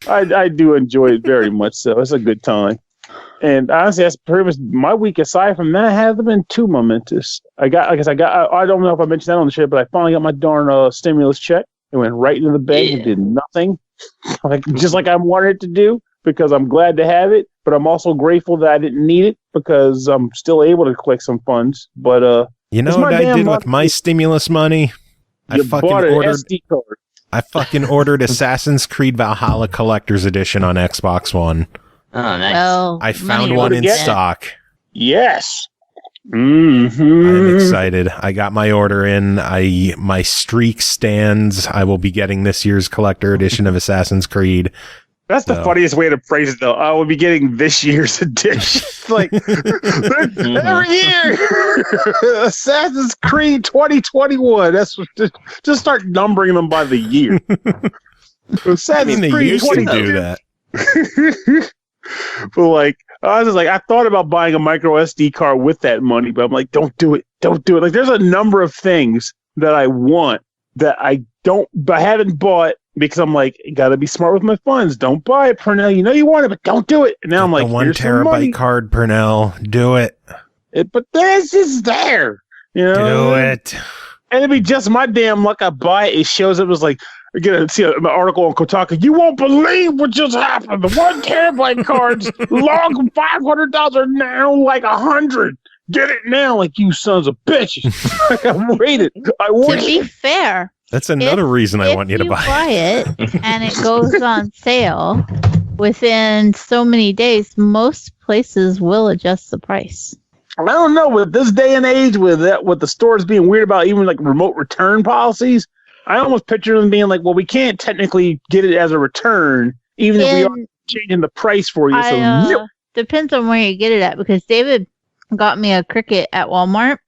I do enjoy it very much. So it's a good time. And honestly, that's pretty much my week. Aside from that, hasn't been too momentous. I don't know if I mentioned that on the show, but I finally got my darn stimulus check. It went right into the bank and did nothing, just like I wanted it to do, because I'm glad to have it. But I'm also grateful that I didn't need it because I'm still able to collect some funds. But you know what I did with my stimulus money? I fucking ordered SD card. I fucking ordered Assassin's Creed Valhalla Collector's Edition on Xbox One. Oh, nice. Well, I found one in stock. Yes. I'm excited. I got my order in. My streak stands. I will be getting this year's collector edition of Assassin's Creed. That's the funniest way to phrase it, though. I will be getting this year's edition. Like, every year! Assassin's Creed 2021. That's what, just start numbering them by the year. Assassin's they Creed used to do that. But like, I was just like, I thought about buying a micro SD card with that money, but I'm like, don't do it. Like, there's a number of things that I want that I haven't bought because I'm like, gotta be smart with my funds. Don't buy it, Pernell. You know you want it, but don't do it. And now I'm like, the 1 terabyte card, Pernell. Do it. But this is there. You know? Do it. And it'd be just my damn luck. I buy it. It shows up as like, again, see an article on Kotaku. You won't believe what just happened. The 1 terabyte cards, long $500 are now like $100. Get it now, like you sons of bitches. Like, I'm rated. I want to be fair, that's another reason I want you to buy it. And it goes on sale within so many days. Most places will adjust the price. I don't know, with this day and age, with the stores being weird about even like remote return policies, I almost picture them being like, well, we can't technically get it as a return, even if we are changing the price for you. Depends on where you get it at, because David got me a Cricut at Walmart,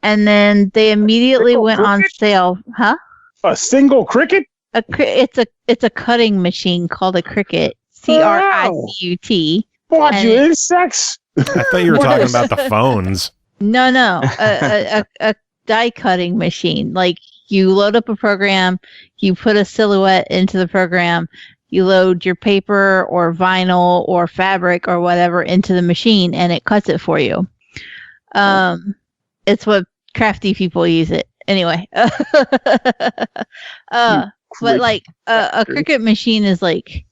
and then they immediately went on sale. Huh? A single Cricut? It's a cutting machine called a Cricut. CRICUT. What, you insects? I thought you were talking about the phones. No. A die cutting machine. Like, you load up a program, you put a silhouette into the program, you load your paper or vinyl or fabric or whatever into the machine, and it cuts it for you. It's what crafty people use it. Anyway. But like a Cricut machine is like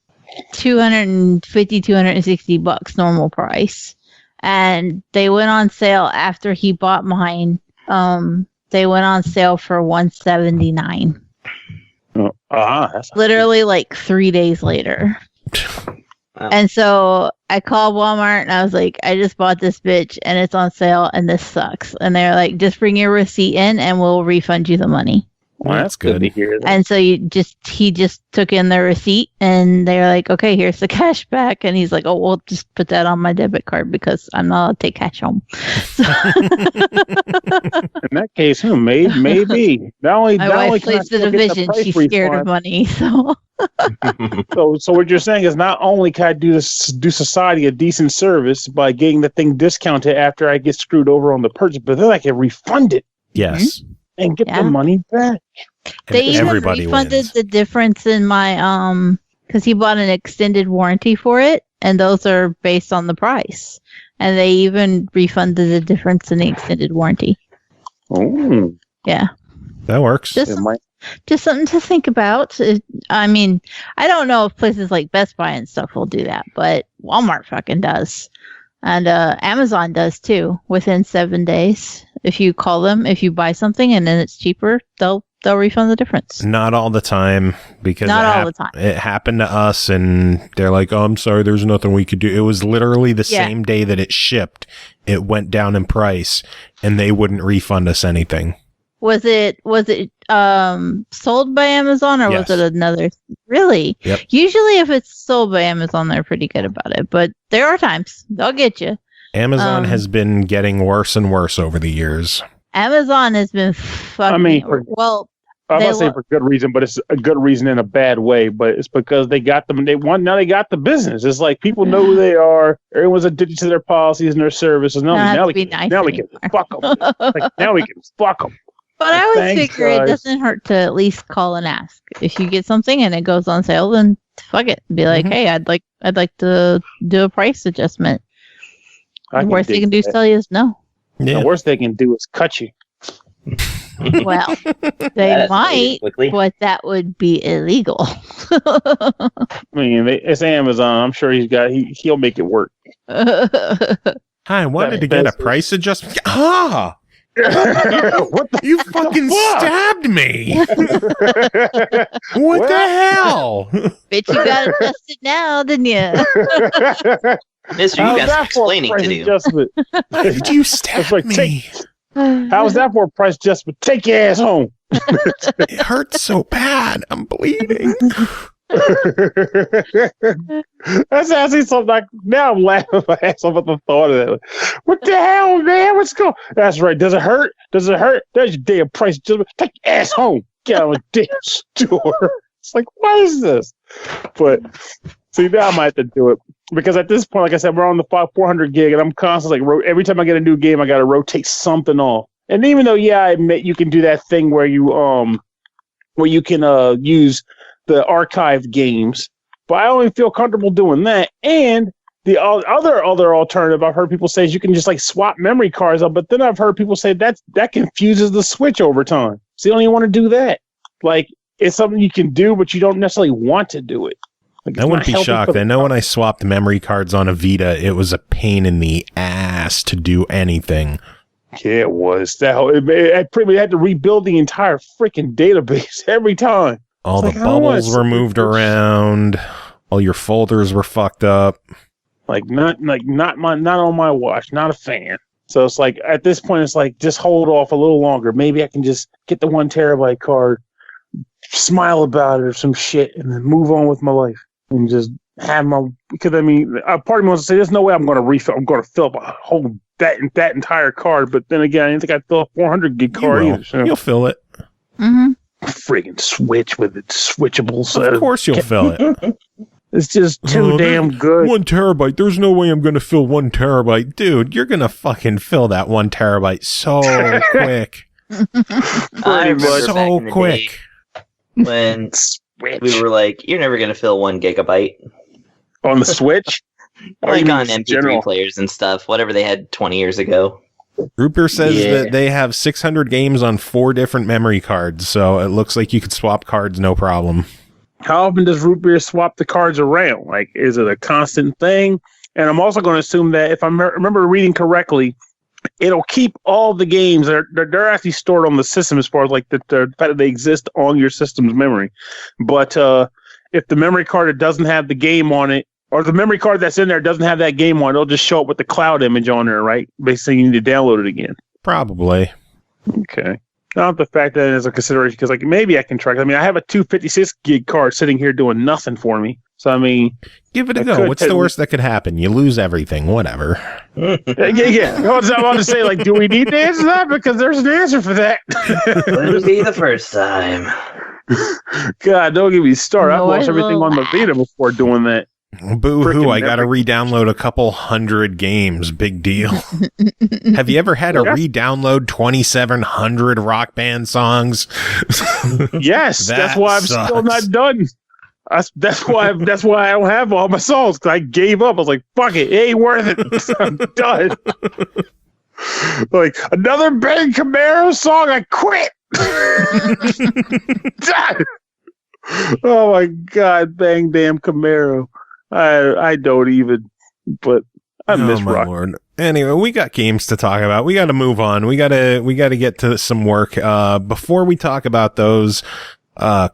$250, $260 normal price. And they went on sale after he bought mine. They went on sale for $179. That's literally like 3 days later. And so I called Walmart and I was like, I just bought this bitch and it's on sale and this sucks. And they're like, just bring your receipt in and we'll refund you the money. Well, that's good to hear. And so he just took in the receipt and they're like, okay, here's the cash back. And he's like, oh, we'll just put that on my debit card because I'm not allowed to take cash home. So in that case, maybe. My wife plays the division. She's scared of money. So. So what you're saying is not only can I do society a decent service by getting the thing discounted after I get screwed over on the purchase, but then I can refund it. Yes. And get the money back. They even refunded the difference in my because he bought an extended warranty for it, and those are based on the price. And they even refunded the difference in the extended warranty. Oh, yeah, that works. Just something to think about. I mean, I don't know if places like Best Buy and stuff will do that, but Walmart fucking does, and Amazon does too. Within 7 days. If you call them, if you buy something and then it's cheaper, they'll refund the difference. Not all the time, because all the time. It happened to us, and they're like, "Oh, I'm sorry, there's nothing we could do." It was literally the same day that it shipped. It went down in price, and they wouldn't refund us anything. Was it sold by Amazon or was it another? Really? Yep. Usually, if it's sold by Amazon, they're pretty good about it. But there are times they'll get you. Amazon has been getting worse and worse over the years. Amazon has been fucking... I'm not saying for good reason, but it's a good reason in a bad way. But it's because they got them. Now they got the business. It's like people know who they are. Everyone's addicted to their policies and their services. Now we can fuck them. Now we can fuck them. But I always figure it doesn't hurt to at least call and ask. If you get something and it goes on sale, then fuck it. Be like, hey, I'd like to do a price adjustment. The worst they can do is tell you is no. Yeah. The worst they can do is cut you. Well, they might, but that would be illegal. I mean, it's Amazon. I'm sure he'll make it work. Hi, I wanted to get a price adjustment. Ah! You fucking stabbed me! What the hell? Bitch, you got adjusted now, didn't you? Mister, you got some explaining to do. Why did you stab me? How's that for a price adjustment? Take your ass home. It hurts so bad. I'm bleeding. That's actually something like, now I'm laughing my ass off at the thought of that. What the hell, man? What's going on? That's right. Does it hurt? There's your damn price adjustment. Take your ass home. Get out of the damn store. It's like, what is this? But see, now I might have to do it. Because at this point, like I said, we're on the 400 gig, and I'm constantly like, every time I get a new game, I got to rotate something off. And even though, I admit you can do that thing where you can use the archived games, but I only feel comfortable doing that. And the other alternative I've heard people say is you can just like swap memory cards up. But then I've heard people say that confuses the Switch over time. So you don't even want to do that. Like, it's something you can do, but you don't necessarily want to do it. Like, I wouldn't be shocked. I know when I swapped memory cards on a Vita, it was a pain in the ass to do anything. Yeah, it was. I pretty much had to rebuild the entire freaking database every time. All the bubbles were moved around. All your folders were fucked up. Not on my watch. Not a fan. So it's like, at this point, it's like, just hold off a little longer. Maybe I can just get the 1 terabyte card, smile about it or some shit, and then move on with my life. And just have because I mean, a part of me wants to say, there's no way I'm going to refill. I'm going to fill up a whole that entire card. But then again, I didn't think I'd fill a 400 gig card either. So. You'll fill it. Mm-hmm. Friggin' Switch with its switchable. Of course you'll fill it. It's just too damn good. 1 terabyte. There's no way I'm going to fill 1 terabyte. Dude, you're going to fucking fill that 1 terabyte so quick. I remember so quick. When we were like, you're never going to fill 1 gigabyte. On the Switch? Like on MP3 players and stuff, whatever they had 20 years ago. Rupert says that they have 600 games on 4 different memory cards, so it looks like you could swap cards no problem. How often does Root Beer swap the cards around? Like, is it a constant thing? And I'm also going to assume that if I remember reading correctly, it'll keep all the games. They're actually stored on the system as far as like the fact that they exist on your system's memory. But if the memory card doesn't have the game on it, Or the memory card that's in there doesn't have that game on. It'll just show up with the cloud image on there, right? Basically, you need to download it again. Probably. Okay. Not the fact that it is a consideration, because like maybe I can track. I mean, I have a 256 gig card sitting here doing nothing for me. So I mean, give it a go. What's the worst that could happen? You lose everything. Whatever. Yeah. I was about to say, like, do we need to answer that? Because there's an answer for that. Wouldn't be the first time. God, don't get me started. I've lost everything on the Vita before doing that. Boo-hoo, I got to re-download a couple hundred games. Big deal. Have you ever had to re-download 2,700 Rock Band songs? Yes, that's why I'm still not done. That's why I don't have all my songs, because I gave up. I was like, fuck it ain't worth it. I'm done. Like, another Bang Gamera song, I quit. Oh my God, Bang Damn Camaro. I don't even, but I miss Rock. Lord. Anyway, we got games to talk about. We got to move on. We got to get to some work. Before we talk about those,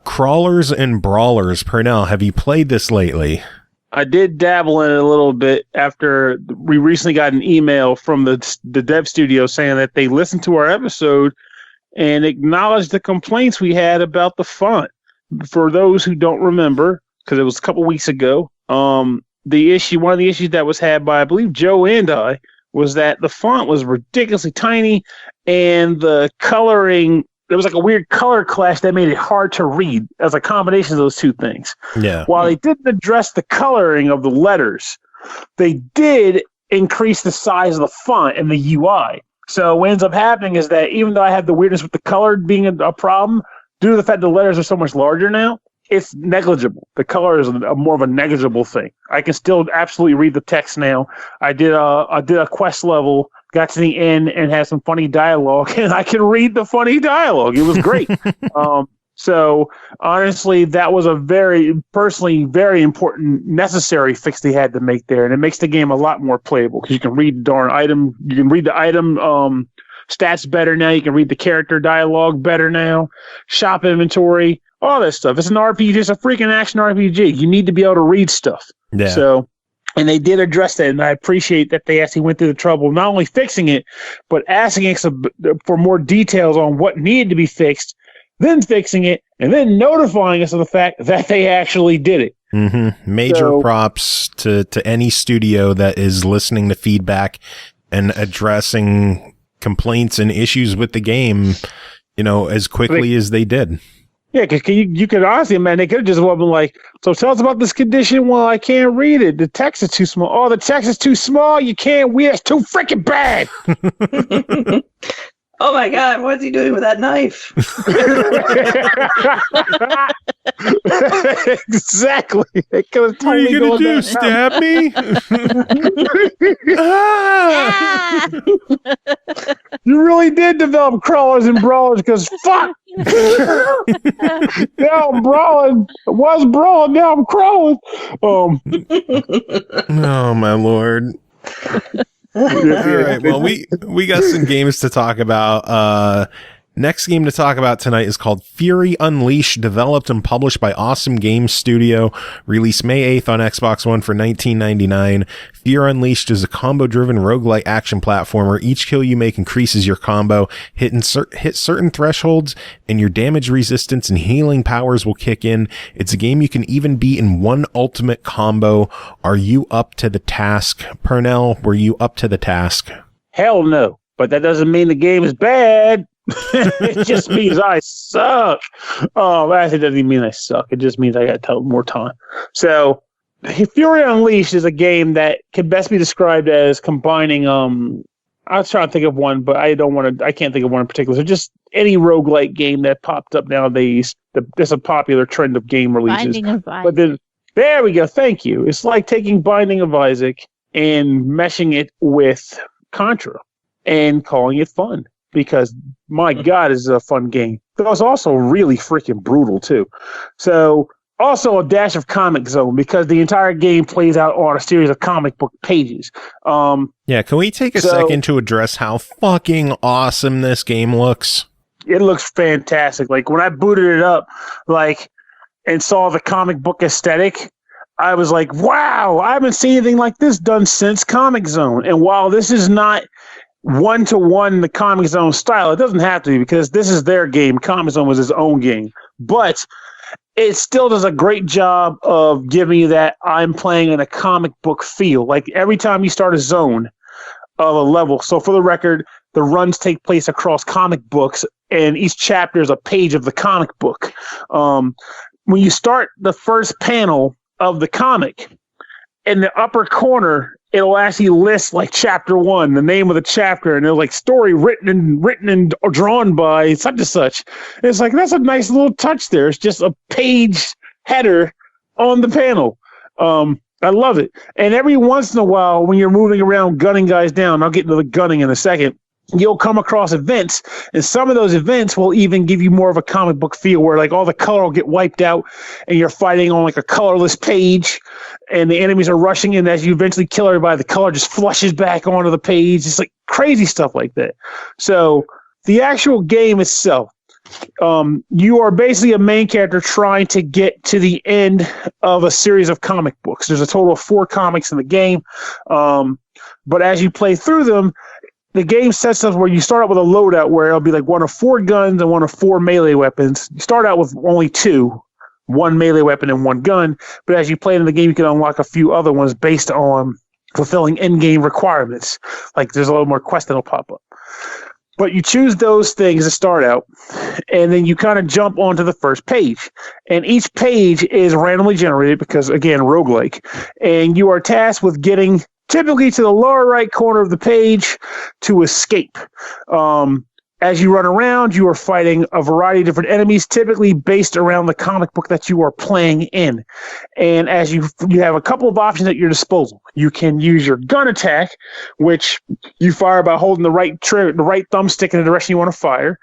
Crawlers and Brawlers. Pernell, have you played this lately? I did dabble in it a little bit after we recently got an email from the dev studio saying that they listened to our episode and acknowledged the complaints we had about the font. For those who don't remember, because it was a couple weeks ago, one of the issues that was had by, I believe, Joe and I, was that the font was ridiculously tiny and the coloring, there was like a weird color clash that made it hard to read as a combination of those two things. Yeah. While they didn't address the coloring of the letters, they did increase the size of the font and the UI. So what ends up happening is that even though I had the weirdness with the color being a problem, due to the fact the letters are so much larger now, it's negligible. The color is more of a negligible thing. I can still absolutely read the text now. I did a quest level, got to the end, and had some funny dialogue, and I can read the funny dialogue. It was great. So honestly, that was a very important, necessary fix they had to make there, and it makes the game a lot more playable because you can read the darn item. You can read the item stats better now. You can read the character dialogue better now. Shop inventory, all that stuff. It's an RPG. It's a freaking action RPG. You need to be able to read stuff. Yeah. So, and they did address that, and I appreciate that they actually went through the trouble of not only fixing it, but asking us for more details on what needed to be fixed, then fixing it, and then notifying us of the fact that they actually did it. Mm-hmm. Major props to any studio that is listening to feedback and addressing complaints and issues with the game, as quickly as they did. Yeah, because you could honestly, man, they could have just been like, so tell us about this condition. Well, I can't read it. The text is too small. Oh, the text is too small. You can't read it. It's too freaking bad. Oh my God, what's he doing with that knife? Exactly. What are you going to do, stab me? Ah! You really did develop Crawlers and Brawlers because fuck. Now I'm brawling. I was brawling, now I'm crawling. Oh, my Lord. All right. Well, we got some games to talk about. Next game to talk about tonight is called Fury Unleashed, developed and published by Awesome Games Studio, released May 8th on Xbox One for $19.99. Fury Unleashed is a combo-driven roguelike action platformer. Each kill you make increases your combo, hit certain thresholds, and your damage resistance and healing powers will kick in. It's a game you can even beat in one ultimate combo. Are you up to the task? Pernell, were you up to the task? Hell no, but that doesn't mean the game is bad. It just means I suck. Actually, it doesn't even mean I suck. It just means I got to tell more time. So, Fury Unleashed is a game that can best be described as combining. I was trying to think of one, but I can't think of one in particular. So, just any roguelike game that popped up nowadays. There's a popular trend of game releases. Binding of Isaac. But then, there we go. Thank you. It's like taking Binding of Isaac and meshing it with Contra and calling it fun. Because, my God, it's a fun game. But it's also really freaking brutal, too. So, also a dash of Comic Zone, because the entire game plays out on a series of comic book pages. Yeah, can we take a second to address how fucking awesome this game looks? It looks fantastic. Like, when I booted it up, and saw the comic book aesthetic, I was like, wow, I haven't seen anything like this done since Comic Zone. And while this is not one-to-one the Comic Zone style, it doesn't have to be because this is their game. Comic Zone was his own game. But it still does a great job of giving you that I'm playing in a comic book feel. Like every time you start a zone of a level, so for the record, the runs take place across comic books, and each chapter is a page of the comic book. When you start the first panel of the comic, in the upper corner, it'll actually list like chapter 1, the name of the chapter, and it'll like story written and drawn by such and such. And it's like, that's a nice little touch there. It's just a page header on the panel. I love it. And every once in a while, when you're moving around gunning guys down, I'll get into the gunning in a second, you'll come across events, and some of those events will even give you more of a comic book feel where like all the color will get wiped out and you're fighting on like a colorless page and the enemies are rushing in. As you eventually kill everybody, the color just flushes back onto the page. It's like crazy stuff like that. So the actual game itself, you are basically a main character trying to get to the end of a series of comic books. There's a total of 4 comics in the game. But as you play through them, the game sets up where you start out with a loadout where it'll be like one of 4 guns and one of 4 melee weapons. You start out with only 2, 1 melee weapon and 1 gun. But as you play in the game, you can unlock a few other ones based on fulfilling in-game requirements. Like there's a little more quest that'll pop up. But you choose those things to start out, and then you kind of jump onto the first page. And each page is randomly generated because, again, roguelike. And you are tasked with getting typically to the lower right corner of the page to escape. As you run around, you are fighting a variety of different enemies, typically based around the comic book that you are playing in. And as you have a couple of options at your disposal. You can use your gun attack, which you fire by holding the right thumbstick in the direction you want to fire.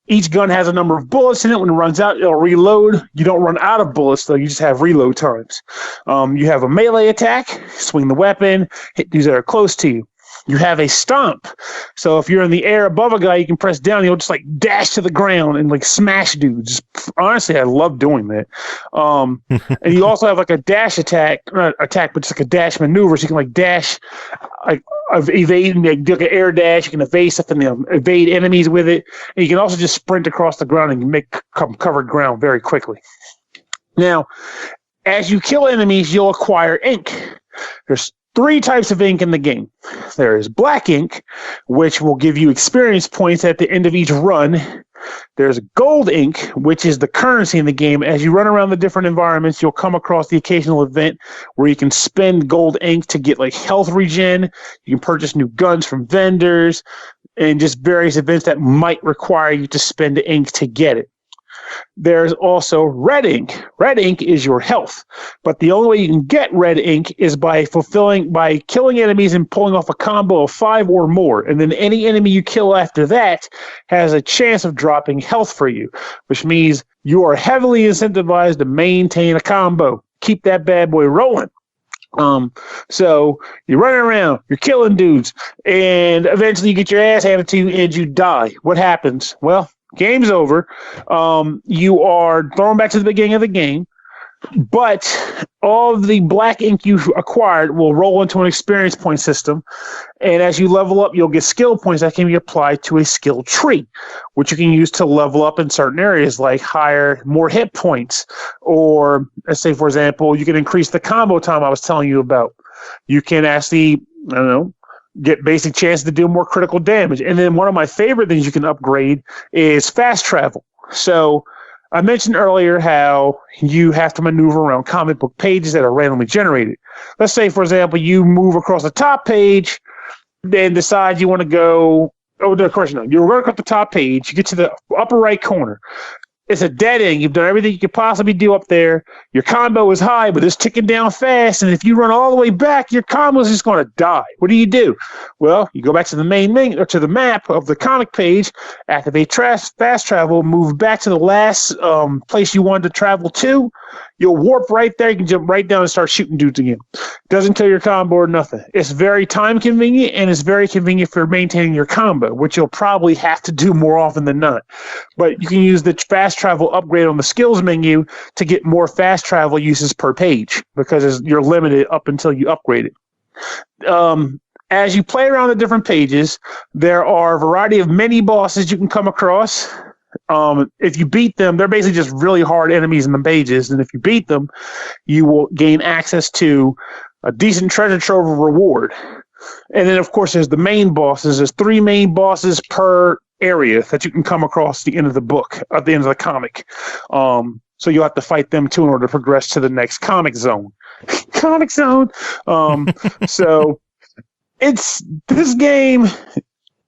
Each gun has a number of bullets in it. When it runs out, it'll reload. You don't run out of bullets, though. You just have reload times. You have a melee attack, swing the weapon, hit dudes that are close to you. You have a stomp. So if you're in the air above a guy, you can press down. He'll just like dash to the ground and like smash dudes. Honestly, I love doing that. And you also have like a dash attack, not attack, but just like a dash maneuver. So you can like dash, like evade, like do like an air dash. You can evade stuff and evade enemies with it. And you can also just sprint across the ground and make covered ground very quickly. Now, as you kill enemies, you'll acquire ink. There's 3 types of ink in the game. There is black ink, which will give you experience points at the end of each run. There's gold ink, which is the currency in the game. As you run around the different environments, you'll come across the occasional event where you can spend gold ink to get like health regen. You can purchase new guns from vendors and just various events that might require you to spend ink to get it. There's also red ink. Red ink is your health, but the only way you can get red ink is by killing enemies and pulling off a combo of 5 or more, and then any enemy you kill after that has a chance of dropping health for you, which means you are heavily incentivized to maintain a combo. Keep that bad boy rolling. So you're running around, you're killing dudes, and eventually you get your ass handed to you and you die. What happens? Well, game's over. You are thrown back to the beginning of the game, but all of the black ink you acquired will roll into an experience point system, and as you level up, you'll get skill points that can be applied to a skill tree, which you can use to level up in certain areas, like more hit points, or let's say, for example, you can increase the combo time I was telling you about. You can actually, get basic chance to do more critical damage. And then one of my favorite things you can upgrade is fast travel. So I mentioned earlier how you have to maneuver around comic book pages that are randomly generated. Let's say, for example, you move across the top page, then decide you want to go, you're going across the top page, you get to the upper right corner. It's a dead end. You've done everything you could possibly do up there. Your combo is high, but it's ticking down fast. And if you run all the way back, your combo is just going to die. What do? Well, you go back to the or to the map of the comic page, activate fast travel, move back to the last place you wanted to travel to. You'll warp right there. You can jump right down and start shooting dudes again. Doesn't kill your combo or nothing. It's very time convenient, and it's very convenient for maintaining your combo, which you'll probably have to do more often than not. But you can use the fast travel upgrade on the skills menu to get more fast travel uses per page because you're limited up until you upgrade it. As you play around the different pages, there are a variety of mini bosses you can come across. If you beat them, they're basically just really hard enemies in the pages, and if you beat them, you will gain access to a decent treasure trove of reward. And then, of course, there's the main bosses. There's 3 main bosses per area that you can come across at the end of the book, at the end of the comic. So you'll have to fight them too in order to progress to the next comic zone. Comic zone. So this game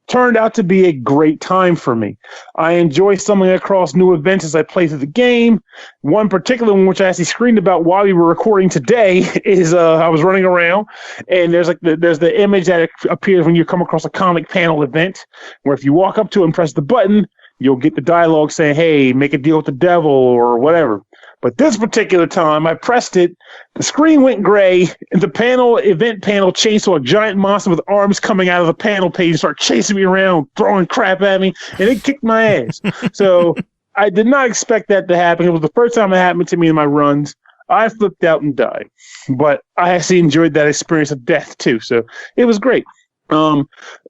turned out to be a great time for me. I enjoy stumbling across new events as I play through the game. One particular one, which I actually screened about while we were recording today, is I was running around, and there's the image that appears when you come across a comic panel event, where if you walk up to it and press the button, you'll get the dialogue saying, "Hey, make a deal with the devil," or whatever. But this particular time, I pressed it, the screen went gray, and the event panel changed to a giant monster with arms coming out of the panel page and started chasing me around, throwing crap at me, and it kicked my ass. So I did not expect that to happen. It was the first time it happened to me in my runs. I flipped out and died. But I actually enjoyed that experience of death, too. So it was great.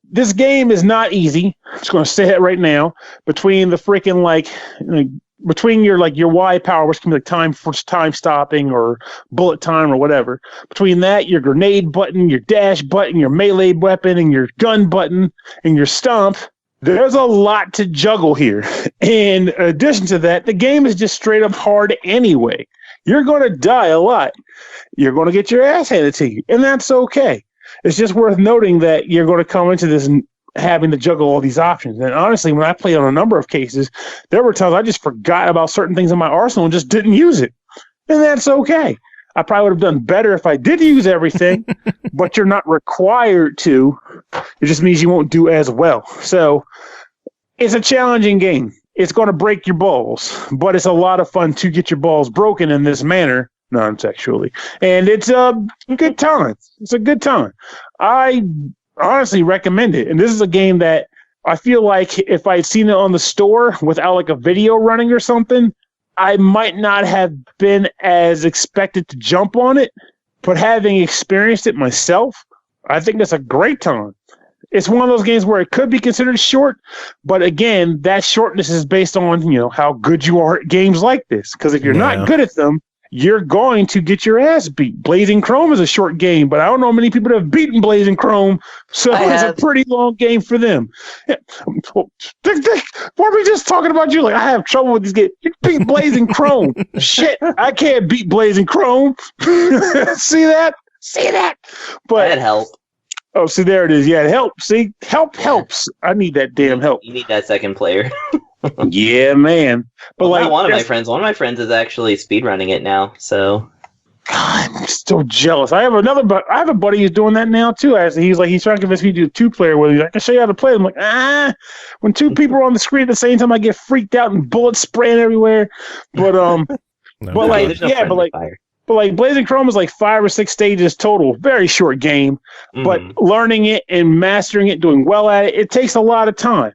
This game is not easy. I'm just going to say it right now. Between the freaking, between your Y power, which can be like time stopping or bullet time or whatever. Between that, your grenade button, your dash button, your melee weapon, and your gun button, and your stomp, there's a lot to juggle here. In addition to that, the game is just straight up hard anyway. You're going to die a lot. You're going to get your ass handed to you, and that's okay. It's just worth noting that you're going to come into this having to juggle all these options. And honestly, when I played on a number of cases, there were times I just forgot about certain things in my arsenal and just didn't use it. And that's okay. I probably would have done better if I did use everything, but you're not required to. It just means you won't do as well. So it's a challenging game. It's going to break your balls, but it's a lot of fun to get your balls broken in this manner, non-sexually. And it's a good time. It's a good time. I honestly recommend it. And this is a game that I feel like if I'd seen it on the store without like a video running or something, I might not have been as expected to jump on it. But having experienced it myself, I think that's a great time. It's one of those games where it could be considered short, but again, that shortness is based on, how good you are at games like this. Because if you're not good at them, you're going to get your ass beat. Blazing Chrome is a short game, but I don't know many people that have beaten Blazing Chrome, so it's a pretty long game for them. Yeah. What are we just talking about you? Like, I have trouble with these games. You beat Blazing Chrome. Shit, I can't beat Blazing Chrome. See that? But that help. Oh, see, there it is. Yeah, help. See, help helps. I need that damn help. You need that second player. Yeah, man. But one of my friends is actually speedrunning it now. So God, I'm so jealous. I have a buddy who's doing that now too. Actually, he's trying to convince me to do 2-player with me. I can show you how to play. I'm like, when 2 people are on the screen at the same time, I get freaked out and bullets spraying everywhere. But But Blazing Chrome is like 5 or 6 stages total. Very short game. Mm-hmm. But learning it and mastering it, doing well at it, it takes a lot of time.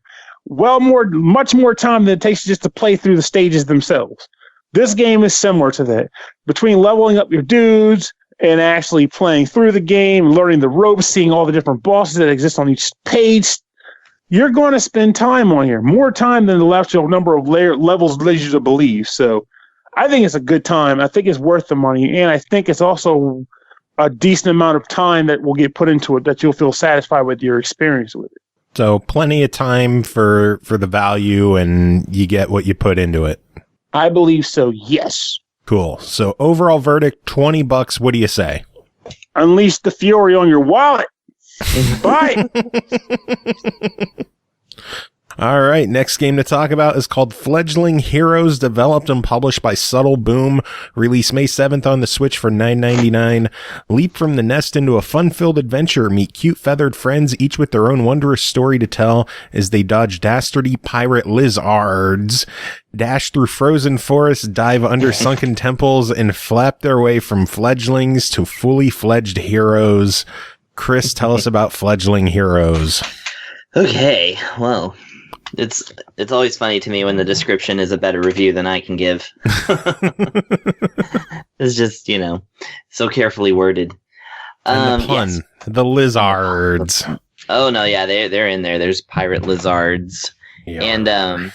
Much more time than it takes just to play through the stages themselves. This game is similar to that. Between leveling up your dudes and actually playing through the game, learning the ropes, seeing all the different bosses that exist on each page, you're going to spend time on here. More time than the actual number of levels leads you to believe. So I think it's a good time. I think it's worth the money. And I think it's also a decent amount of time that will get put into it that you'll feel satisfied with your experience with it. So plenty of time for the value, and you get what you put into it. I believe so, yes. Cool. So overall verdict, $20. What do you say? Unleash the fury on your wallet. Bye. All right, next game to talk about is called Fledgling Heroes, developed and published by Subtle Boom. Released May 7th on the Switch for $9.99. Leap from the nest into a fun-filled adventure. Meet cute feathered friends, each with their own wondrous story to tell as they dodge dastardly pirate lizARRRDs, dash through frozen forests, dive under sunken temples, and flap their way from fledglings to fully fledged heroes. Chris, tell us about Fledgling Heroes. Okay, well, it's always funny to me when the description is a better review than I can give. It's just, so carefully worded. And the pun, yes. the lizARRRDs. Oh no, yeah, they're in there. There's pirate lizARRRDs, and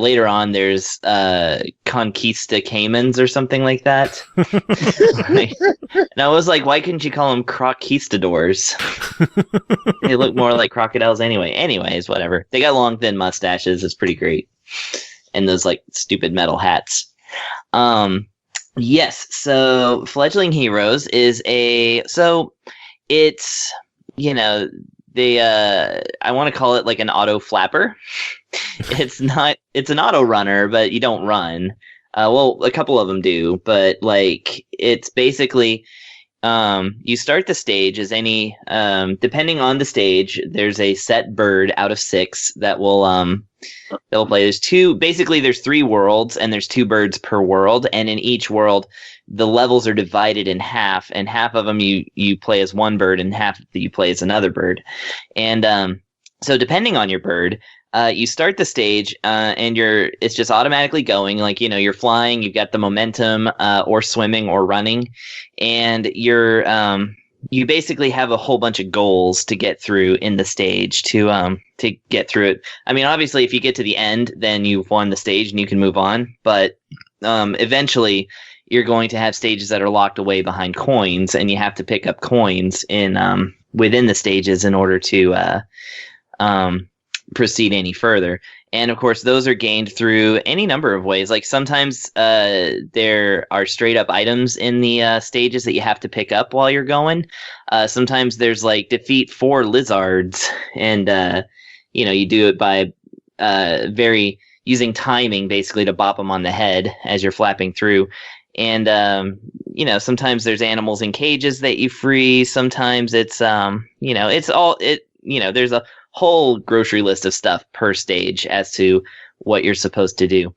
later on there's Conquista Caimans or something like that. And I was like, why couldn't you call them Crocquistadors? They look more like crocodiles anyway. Anyways, whatever. They got long, thin mustaches. It's pretty great, and those like stupid metal hats. Yes. So Fledgling Heroes is it's I want to call it like an auto flapper. It's an auto runner, but you don't run. Well, a couple of them do, but like it's basically you start the stage as any depending on the stage, there's a set bird out of 6 that will play. There's 3 worlds and there's 2 birds per world, and in each world the levels are divided in half, and half of them you play as one bird and half you play as another bird. And so depending on your bird, you start the stage and it's just automatically going, like, you're flying, you've got the momentum, or swimming or running, and you basically have a whole bunch of goals to get through in the stage to get through it. I mean, obviously if you get to the end, then you've won the stage and you can move on, but eventually you're going to have stages that are locked away behind coins, and you have to pick up coins in within the stages in order to proceed any further. And of course, those are gained through any number of ways. Like sometimes there are straight up items in the stages that you have to pick up while you're going. Sometimes there's like defeat 4 lizARRRDs, and you do it by using timing basically to bop them on the head as you're flapping through. And sometimes there's animals in cages that you free. Sometimes it's there's a whole grocery list of stuff per stage as to what you're supposed to do.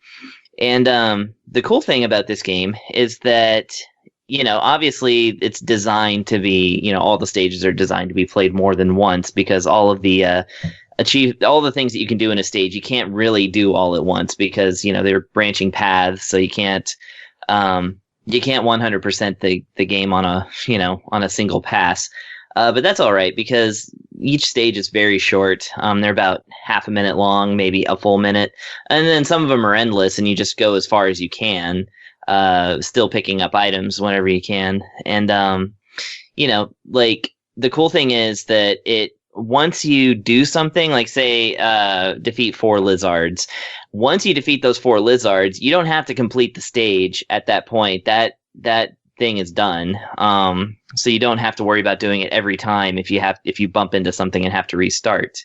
And the cool thing about this game is that obviously it's designed to be, all the stages are designed to be played more than once, because all of the all the things that you can do in a stage you can't really do all at once, because they're branching paths, so you can't 100% the game on a single pass. But that's all right, because each stage is very short. They're about half a minute long, maybe a full minute. And then some of them are endless, and you just go as far as you can, still picking up items whenever you can. And, like the cool thing is that once you do something, like say, defeat 4 lizARRRDs, once you defeat those 4 lizARRRDs, you don't have to complete the stage at that point. That thing is done. So you don't have to worry about doing it every time if you bump into something and have to restart.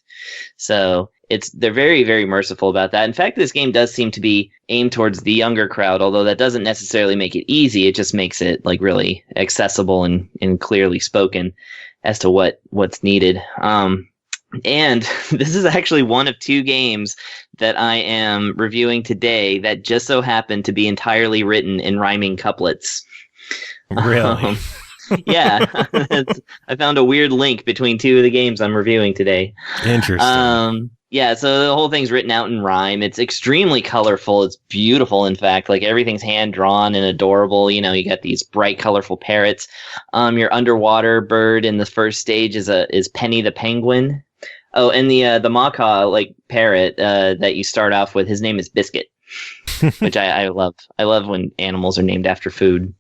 So they're very, very merciful about that. In fact, this game does seem to be aimed towards the younger crowd, although that doesn't necessarily make it easy. It just makes it like really accessible and clearly spoken as to what's needed. And this is actually one of 2 games that I am reviewing today that just so happen to be entirely written in rhyming couplets. Really? Yeah. I found a weird link between 2 of the games I'm reviewing today. Interesting. Yeah, so the whole thing's written out in rhyme. It's extremely colorful. It's beautiful, in fact. Like, everything's hand-drawn and adorable. You got these bright, colorful parrots. Your underwater bird in the first stage is Penny the Penguin. Oh, and the macaw, like, parrot that you start off with, his name is Biscuit, which I love. I love when animals are named after food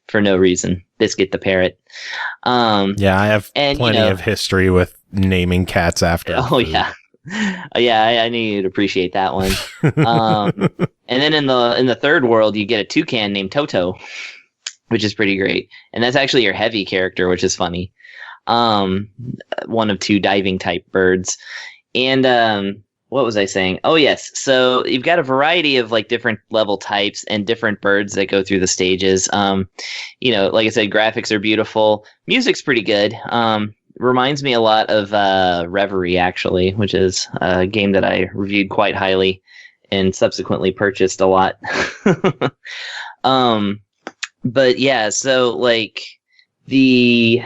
for no reason. Biscuit the parrot. Yeah, I have plenty of history with naming cats after food. Yeah. I knew you'd appreciate that one. And then in the third world, you get a toucan named Toto, which is pretty great. And that's actually your heavy character, which is funny. One of 2 diving type birds. And what was I saying? Oh, yes. So you've got a variety of like different level types and different birds that go through the stages. Like I said, graphics are beautiful. Music's pretty good. Reminds me a lot of Reverie, actually, which is a game that I reviewed quite highly and subsequently purchased a lot. But yeah, so like the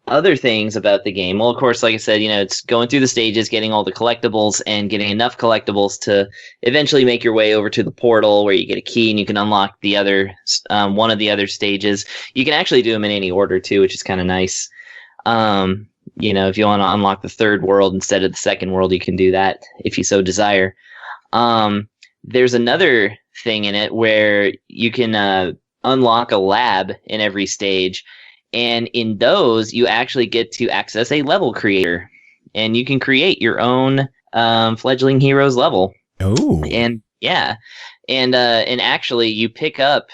other things about the game, well, of course, like I said, it's going through the stages, getting all the collectibles, and getting enough collectibles to eventually make your way over to the portal where you get a key and you can unlock the other one of the other stages. You can actually do them in any order too, which is kind of nice. If you want to unlock the third world instead of the second world, you can do that if you so desire. There's another thing in it where you can unlock a lab in every stage. And in those, you actually get to access a level creator, and you can create your own Fledgling Heroes level. Oh, and yeah, and actually, you pick up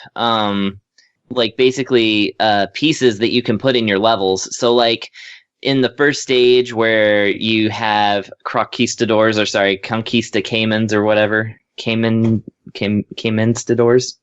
basically pieces that you can put in your levels. So like in the first stage where you have Conquista Caymans or whatever, Caymanstadors.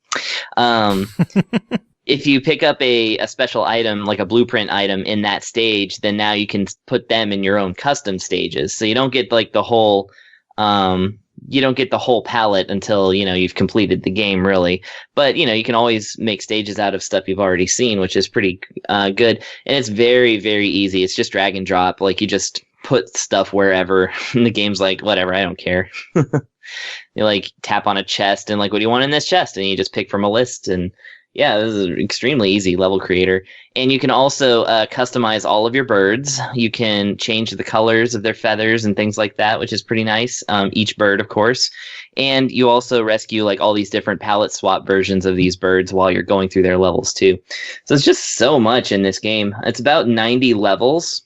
If you pick up a special item, like a blueprint item in that stage, then now you can put them in your own custom stages. So you don't get like the whole palette until, you've completed the game, really. But, you can always make stages out of stuff you've already seen, which is pretty good. And it's very, very easy. It's just drag and drop. Like, you just put stuff wherever. And the game's like, whatever, I don't care. You like tap on a chest and like, what do you want in this chest? And you just pick from a list. And yeah, this is an extremely easy level creator. And you can also customize all of your birds. You can change the colors of their feathers and things like that, which is pretty nice. Each bird, of course. And you also rescue like all these different palette swap versions of these birds while you're going through their levels too. So it's just so much in this game. It's about 90 levels.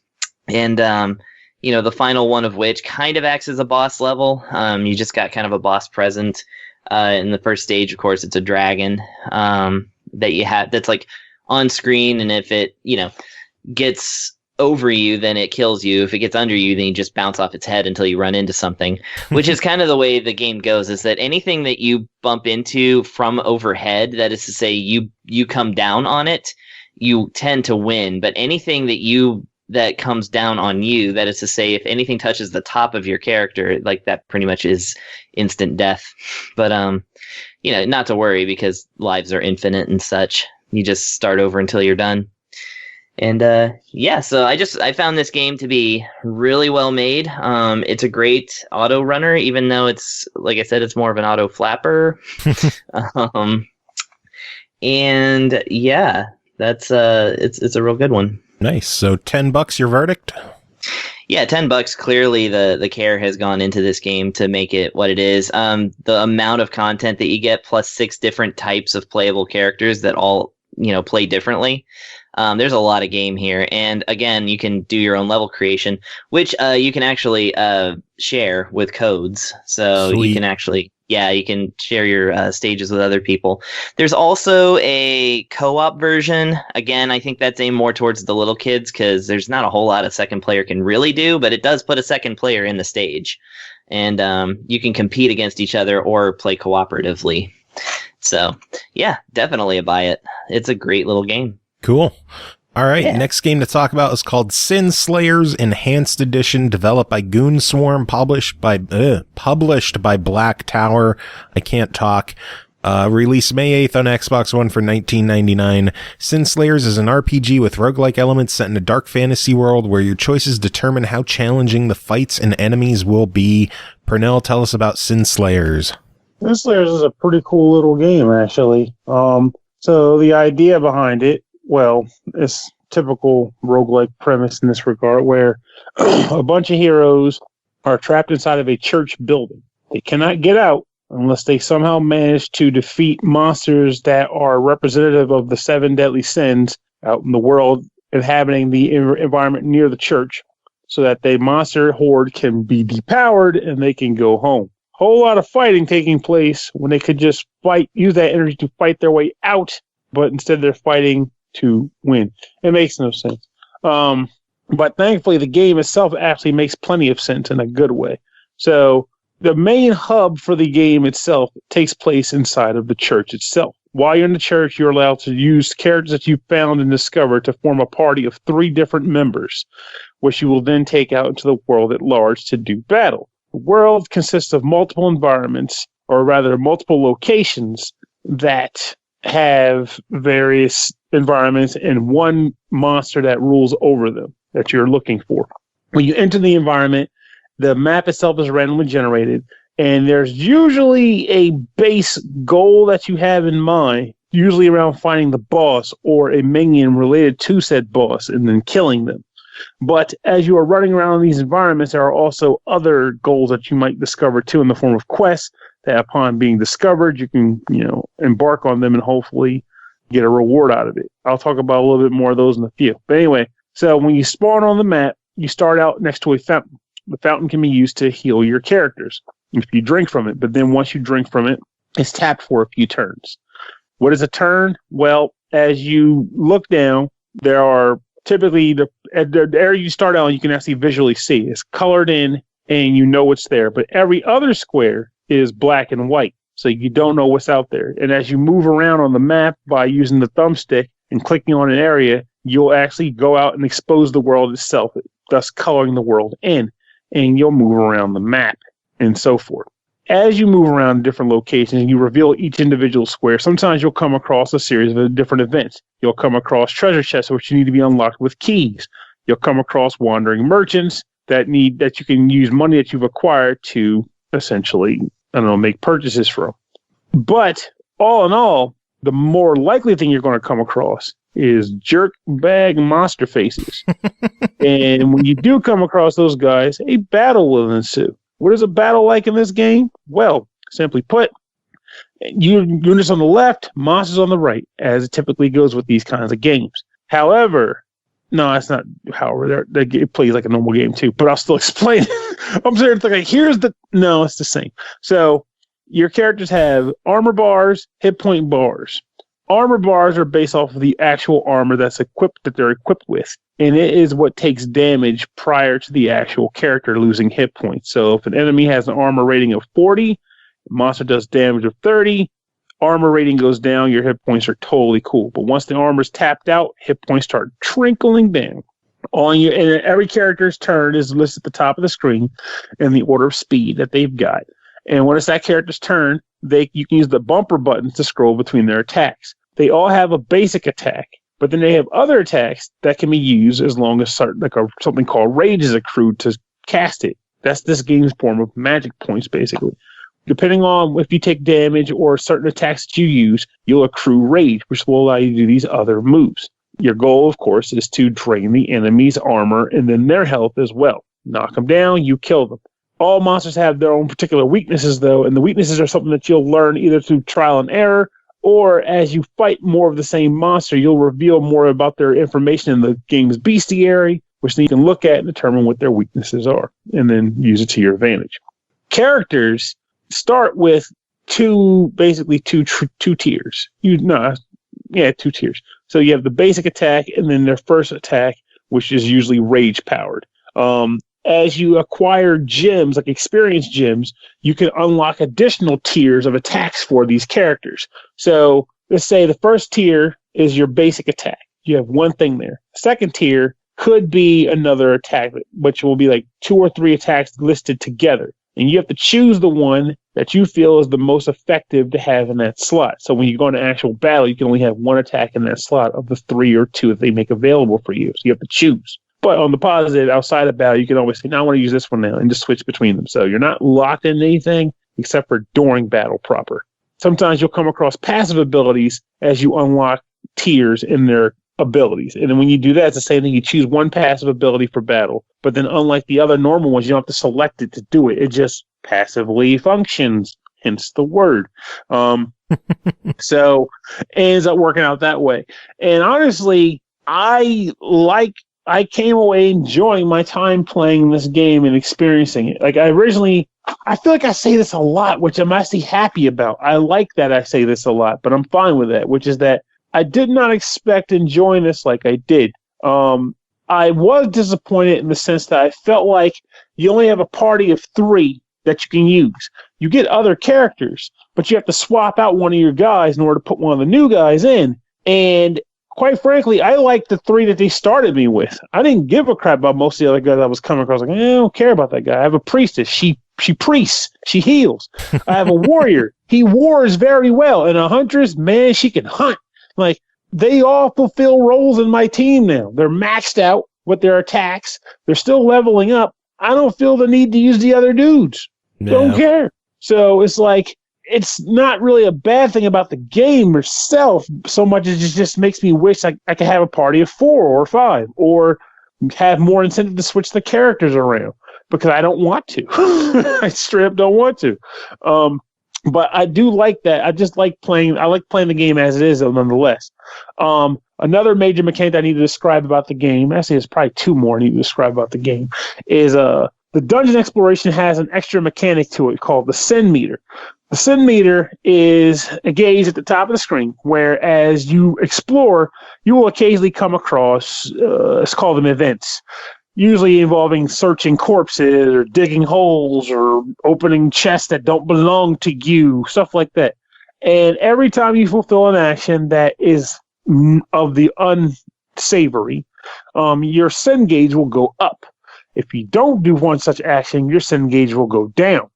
And the final one of which kind of acts as a boss level. You just got kind of a boss present. In the first stage, of course, it's a dragon that you have that's like on screen. And if it, gets over you, then it kills you. If it gets under you, then you just bounce off its head until you run into something, which is kind of the way the game goes, is that anything that you bump into from overhead, that is to say you come down on it, you tend to win. But anything that comes down on you, that is to say, if anything touches the top of your character, like that pretty much is instant death. But not to worry, because lives are infinite and such. You just start over until you're done. And so I found this game to be really well made. It's a great auto runner, even though it's, like I said, it's more of an auto flapper. And yeah, that's it's a real good one. Nice. So $10 your verdict? Yeah, $10. Clearly the care has gone into this game to make it what it is. The amount of content that you get, plus 6 different types of playable characters that all, play differently. There's a lot of game here. And again, you can do your own level creation, which you can actually share with codes. So Sweet. You can actually, you can share your stages with other people. There's also a co-op version. Again, I think that's aimed more towards the little kids, because there's not a whole lot a second player can really do, but it does put a second player in the stage. And you can compete against each other or play cooperatively. So, yeah, definitely a buy it. It's a great little game. Cool. All right, Yeah. Next game to talk about is called Sin Slayers Enhanced Edition, developed by Goonswarm, published by Black Tower. I can't talk. Released May 8th on Xbox One for $19.99. Sin Slayers is an RPG with roguelike elements set in a dark fantasy world where your choices determine how challenging the fights and enemies will be. Pernell, tell us about Sin Slayers. Sin Slayers is a pretty cool little game, actually. So the idea behind it, well, it's typical roguelike premise in this regard, where a bunch of heroes are trapped inside of a church building. They cannot get out unless they somehow manage to defeat monsters that are representative of the 7 deadly sins out in the world inhabiting the environment near the church, so that the monster horde can be depowered and they can go home. Whole lot of fighting taking place when they could just use that energy to fight their way out, but instead they're fighting to win. It makes no sense. But thankfully, the game itself actually makes plenty of sense in a good way. So the main hub for the game itself takes place inside of the church itself. While you're in the church, you're allowed to use characters that you found and discovered to form a party of 3 different members, which you will then take out into the world at large to do battle. The world consists of multiple environments, or rather multiple locations, that have various environments and one monster that rules over them that you're looking for. When you enter the environment, the map itself is randomly generated, and there's usually a base goal that you have in mind, usually around finding the boss or a minion related to said boss and then killing them. But as you are running around in these environments, there are also other goals that you might discover too in the form of quests that upon being discovered, you can, embark on them and hopefully get a reward out of it. I'll talk about a little bit more of those in a few. But anyway, so when you spawn on the map, you start out next to a fountain. The fountain can be used to heal your characters if you drink from it. But then once you drink from it, it's tapped for a few turns. What is a turn? Well, as you look down, there are typically the area you start out, you can actually visually see. It's colored in and you know it's there. But every other square is black and white, so you don't know what's out there. And as you move around on the map by using the thumbstick and clicking on an area, you'll actually go out and expose the world itself, thus coloring the world in. And you'll move around the map and so forth. As you move around different locations and you reveal each individual square, sometimes you'll come across a series of different events. You'll come across treasure chests which need to be unlocked with keys. You'll come across wandering merchants that you can use money that you've acquired to essentially, make purchases from. But all in all, the more likely thing you're going to come across is jerk bag monster faces. And when you do come across those guys, a battle will ensue. What is a battle like in this game? Well, simply put, units on the left, monsters on the right, as it typically goes with these kinds of games. However, no, that's not however. It plays like a normal game too, but I'll still explain it. I'm saying it's the same. So your characters have armor bars, hit point bars. Armor bars are based off of the actual armor that they're equipped with. And it is what takes damage prior to the actual character losing hit points. So if an enemy has an armor rating of 40, the monster does damage of 30, armor rating goes down, your hit points are totally cool. But once the armor's tapped out, hit points start trickling down. And every character's turn is listed at the top of the screen in the order of speed that they've got. And when it's that character's turn, you can use the bumper buttons to scroll between their attacks. They all have a basic attack, but then they have other attacks that can be used as long as something called rage is accrued to cast it. That's this game's form of magic points, basically. Depending on if you take damage or certain attacks that you use, you'll accrue rage, which will allow you to do these other moves. Your goal, of course, is to drain the enemy's armor and then their health as well. Knock them down, you kill them. All monsters have their own particular weaknesses, though, and the weaknesses are something that you'll learn either through trial and error, or as you fight more of the same monster, you'll reveal more about their information in the game's bestiary, which then you can look at and determine what their weaknesses are, and then use it to your advantage. Characters start with two tiers. Two tiers. So you have the basic attack, and then their first attack, which is usually rage powered. As you acquire gems, like experience gems, you can unlock additional tiers of attacks for these characters. So let's say the first tier is your basic attack. You have one thing there. Second tier could be another attack, which will be like 2 or 3 attacks listed together. And you have to choose the one that you feel is the most effective to have in that slot. So when you go into actual battle, you can only have 1 attack in that slot of the 3 or 2 that they make available for you. So you have to choose. But on the positive, outside of battle, you can always say, no, I want to use this one now, and just switch between them. So you're not locked into anything except for during battle proper. Sometimes you'll come across passive abilities as you unlock tiers in their abilities. And then when you do that, it's the same thing. You choose one passive ability for battle. But then unlike the other normal ones, you don't have to select it to do it. It just passively functions, hence the word. So it ends up working out that way. And honestly, I came away enjoying my time playing this game and experiencing it. Like I feel like I say this a lot, which I'm actually happy about. I like that I say this a lot, but I'm fine with that, which is that I did not expect enjoying this like I did. I was disappointed in the sense that I felt like you only have a party of 3 that you can use. You get other characters, but you have to swap out one of your guys in order to put one of the new guys in. And quite frankly, I liked the 3 that they started me with. I didn't give a crap about most of the other guys I was coming across. Like, I don't care about that guy. I have a priestess. She priests. She heals. I have a warrior. He wars very well. And a huntress, man, she can hunt. Like, they all fulfill roles in my team now. They're maxed out with their attacks. They're still leveling up. I don't feel the need to use the other dudes. Yeah. Don't care. So it's like, it's not really a bad thing about the game itself so much as it just makes me wish I could have a party of 4 or 5 or have more incentive to switch the characters around because I don't want to. I straight up don't want to. But I do like that. I just like playing. I like playing the game as it is, nonetheless. Another major mechanic I need to describe about the game, actually, there's probably 2 more I need to describe about the game, is the dungeon exploration has an extra mechanic to it called the sin meter. The sin meter is a gauge at the top of the screen, where as you explore, you will occasionally come across, let's call them events, usually involving searching corpses or digging holes or opening chests that don't belong to you, stuff like that. And every time you fulfill an action that is of the unsavory, your sin gauge will go up. If you don't do one such action, your sin gauge will go down.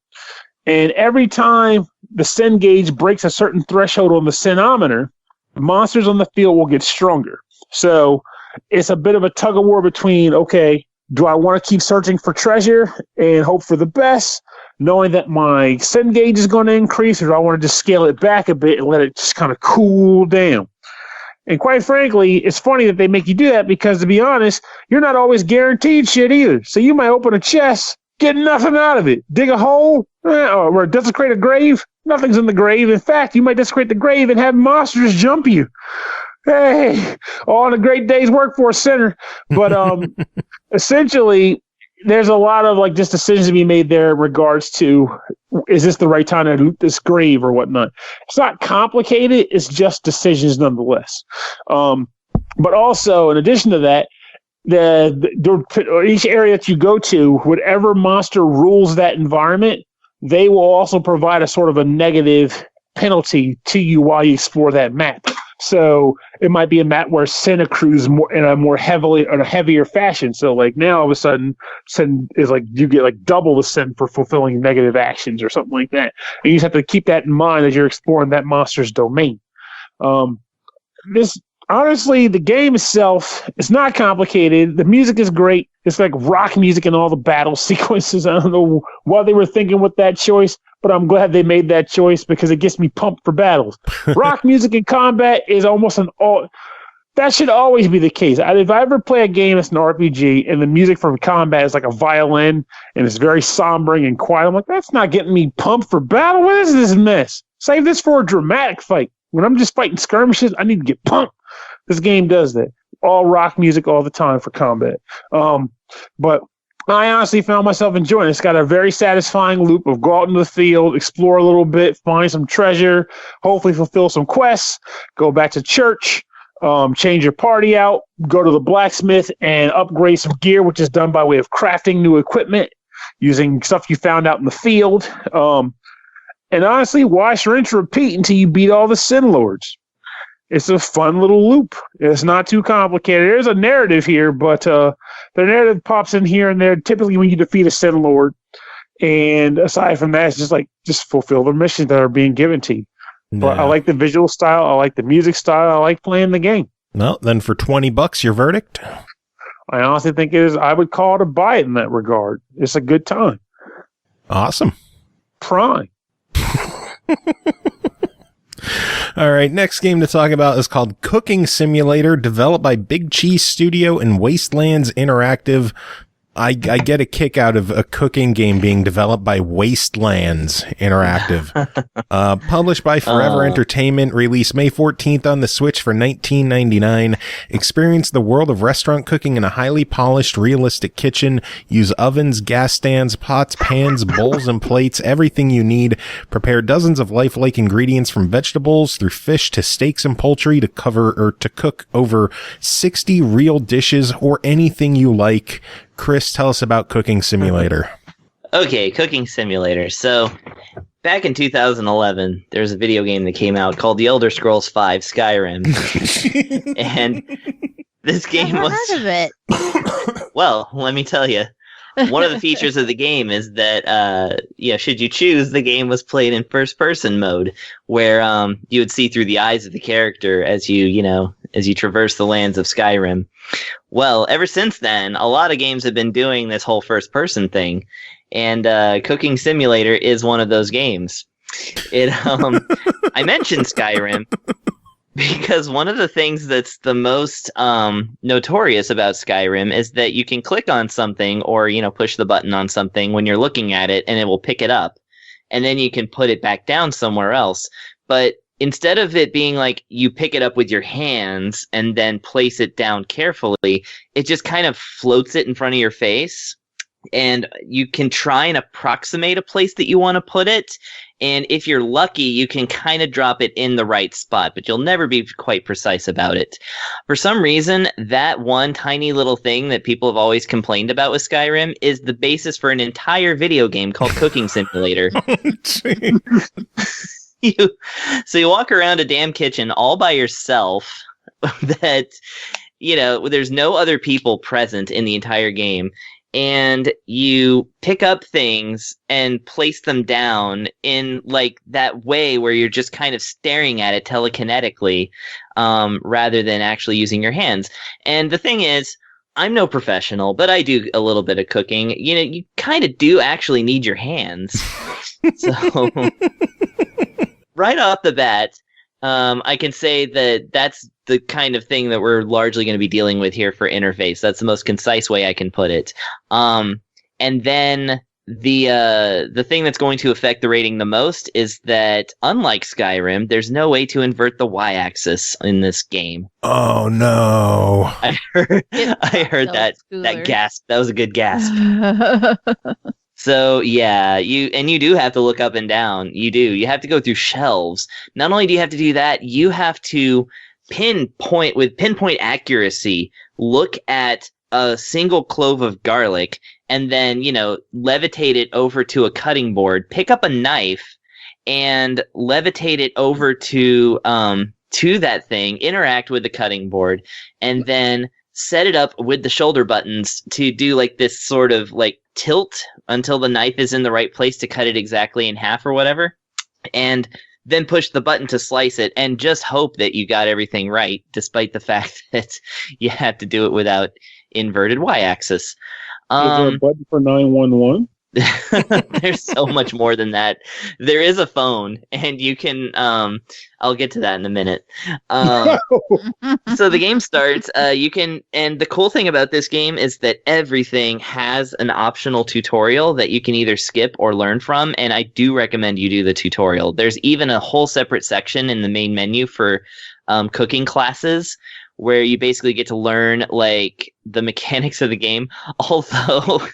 And every time the sin gauge breaks a certain threshold on the sinometer, monsters on the field will get stronger. So it's a bit of a tug of war between, okay, do I want to keep searching for treasure and hope for the best, knowing that my sin gauge is going to increase, or do I want to just scale it back a bit and let it just kind of cool down? And quite frankly, it's funny that they make you do that because, to be honest, you're not always guaranteed shit either. So you might open a chest, get nothing out of it. Dig a hole, or desecrate a grave, nothing's in the grave. In fact, you might desecrate the grave and have monsters jump you. Hey, all in a great day's work for a sinner. But essentially, there's a lot of like just decisions to be made there in regards to, is this the right time to loot this grave or whatnot? It's not complicated. It's just decisions nonetheless. But also, in addition to that, each area that you go to, whatever monster rules that environment, they will also provide a sort of a negative penalty to you while you explore that map. So it might be a map where sin accrues more in a heavier fashion. So like now all of a sudden sin is like you get like double the sin for fulfilling negative actions or something like that. And you just have to keep that in mind as you're exploring that monster's domain. Honestly, the game itself is not complicated. The music is great. It's like rock music in all the battle sequences. I don't know what they were thinking with that choice, but I'm glad they made that choice because it gets me pumped for battles. Rock music in combat is almost that should always be the case. If I ever play a game that's an RPG and the music from combat is like a violin and it's very sombering and quiet, I'm like, that's not getting me pumped for battle. What is this mess? Save this for a dramatic fight. When I'm just fighting skirmishes, I need to get pumped. This game does that. All rock music all the time for combat. But I honestly found myself enjoying it. It's got a very satisfying loop of go out into the field, explore a little bit, find some treasure, hopefully fulfill some quests, go back to church, change your party out, go to the blacksmith and upgrade some gear, which is done by way of crafting new equipment using stuff you found out in the field. And honestly, wash, rinse, repeat until you beat all the sin lords. It's a fun little loop. It's not too complicated. There's a narrative here, but the narrative pops in here and there typically when you defeat a sin lord. And aside from that, it's just fulfill the missions that are being given to you. Yeah. But I like the visual style. I like the music style. I like playing the game. Well, then for $20, your verdict? I honestly think it is. I would call it a buy it in that regard. It's a good time. Awesome. Prime. All right, next game to talk about is called Cooking Simulator, developed by Big Cheese Studio and Wastelands Interactive. I get a kick out of a cooking game being developed by Wastelands Interactive. Published by Forever Entertainment, released May 14th on the Switch for $19.99. Experience the world of restaurant cooking in a highly polished, realistic kitchen. Use ovens, gas stands, pots, pans, bowls, and plates, everything you need. Prepare dozens of lifelike ingredients from vegetables through fish to steaks and poultry to cook over 60 real dishes or anything you like. Chris, tell us about Cooking Simulator. Okay, Cooking Simulator. So, back in 2011, there's a video game that came out called The Elder Scrolls V Skyrim. And this game Never was... heard of it. Well, let me tell you. One of the features of the game is that, should you choose, the game was played in first-person mode, where you would see through the eyes of the character as you traverse the lands of Skyrim. Well, ever since then, a lot of games have been doing this whole first-person thing, and Cooking Simulator is one of those games. I mentioned Skyrim because one of the things that's the most notorious about Skyrim is that you can click on something or, push the button on something when you're looking at it and it will pick it up. And then you can put it back down somewhere else. But instead of it being like you pick it up with your hands and then place it down carefully, it just kind of floats it in front of your face. And you can try and approximate a place that you want to put it. And if you're lucky, you can kind of drop it in the right spot, but you'll never be quite precise about it. For some reason, that one tiny little thing that people have always complained about with Skyrim is the basis for an entire video game called Cooking Simulator. So you walk around a damn kitchen all by yourself that, there's no other people present in the entire game. And you pick up things and place them down in like that way where you're just kind of staring at it telekinetically, rather than actually using your hands. And the thing is, I'm no professional, but I do a little bit of cooking. You kind of do actually need your hands. So right off the bat, I can say that that's the kind of thing that we're largely going to be dealing with here for interface. That's the most concise way I can put it. And then the thing that's going to affect the rating the most is that, unlike Skyrim, there's no way to invert the y-axis in this game. Oh no! I heard that gasp. That was a good gasp. So yeah, you do have to look up and down. You do. You have to go through shelves. Not only do you have to do that, you have to pinpoint accuracy, look at a single clove of garlic, and then, levitate it over to a cutting board, pick up a knife, and levitate it over to that thing, interact with the cutting board, and then set it up with the shoulder buttons to do like this sort of like tilt until the knife is in the right place to cut it exactly in half or whatever. And then push the button to slice it and just hope that you got everything right, despite the fact that you have to do it without inverted y-axis. Is there a button for 911? There's so much more than that. There is a phone, and you can I'll get to that in a minute. So the game starts, and the cool thing about this game is that everything has an optional tutorial that you can either skip or learn from, and I do recommend you do the tutorial. There's even a whole separate section in the main menu for cooking classes, where you basically get to learn like the mechanics of the game. Although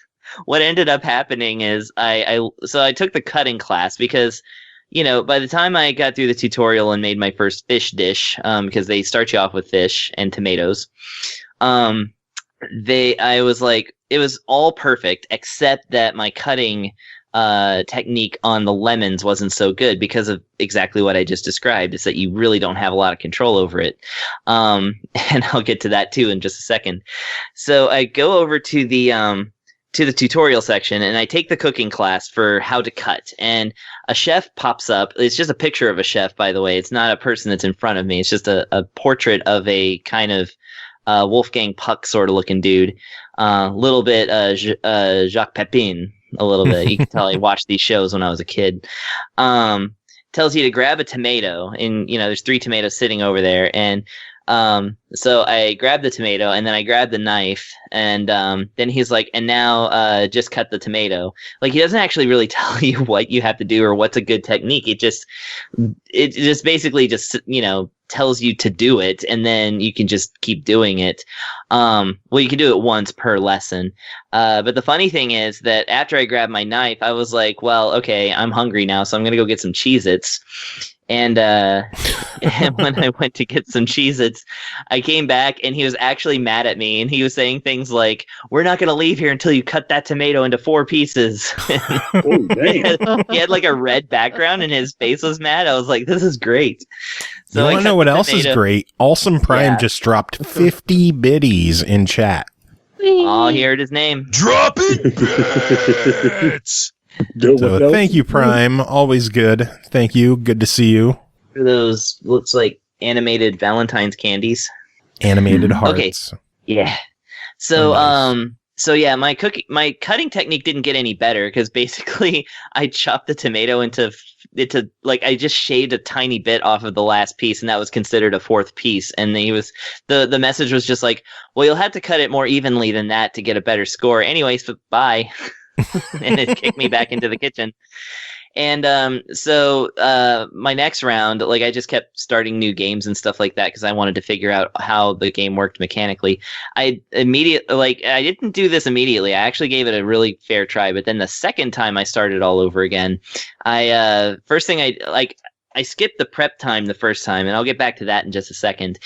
what ended up happening is I took the cutting class because, by the time I got through the tutorial and made my first fish dish, because they start you off with fish and tomatoes, I was like, it was all perfect except that my cutting technique on the lemons wasn't so good because of exactly what I just described. Is that you really don't have a lot of control over it. And I'll get to that too in just a second. So I go over to the tutorial section, and I take the cooking class for how to cut, and a chef pops up. It's just a picture of a chef, by the way. It's not a person that's in front of me. It's just a portrait of a kind of Wolfgang Puck sort of looking dude. Little bit Jacques Pepin, a little bit. You can tell I watched these shows when I was a kid. Tells you to grab a tomato, and there's 3 tomatoes sitting over there, and So I grabbed the tomato, and then I grabbed the knife, and then he's like, and now just cut the tomato. Like, he doesn't actually really tell you what you have to do or what's a good technique. It just basically just, tells you to do it, and then you can just keep doing it. Well, you can do it once per lesson. But the funny thing is that after I grabbed my knife, I was like, well, okay, I'm hungry now, so I'm going to go get some Cheez-Its. And when I went to get some Cheez-Its, I came back and he was actually mad at me, and he was saying things like, "We're not going to leave here until you cut that tomato into 4 pieces." Oh, damn. He had like a red background and his face was mad. I was like, this is great. So you I want to know cut what the else is tomato. great? Awesome Prime Yeah. just dropped 50 biddies in chat. Oh, he heard his name. Drop it, bits! So thank you, Prime. Always good. Thank you. Good to see you. Those looks like animated Valentine's candies. Animated hearts. Okay. Yeah. So, Oh, nice. So yeah, my cutting technique didn't get any better because basically I chopped the tomato into like, I just shaved a tiny bit off of the last piece, and that was considered a 4th piece. And the message was just like, well, you'll have to cut it more evenly than that to get a better score. Anyways, bye. And it kicked me back into the kitchen. And so my next round, like, I just kept starting new games and stuff like that because I wanted to figure out how the game worked mechanically. I didn't do this immediately. I actually gave it a really fair try. But then the second time I started all over again, I skipped the prep time the first time, and I'll get back to that in just a second.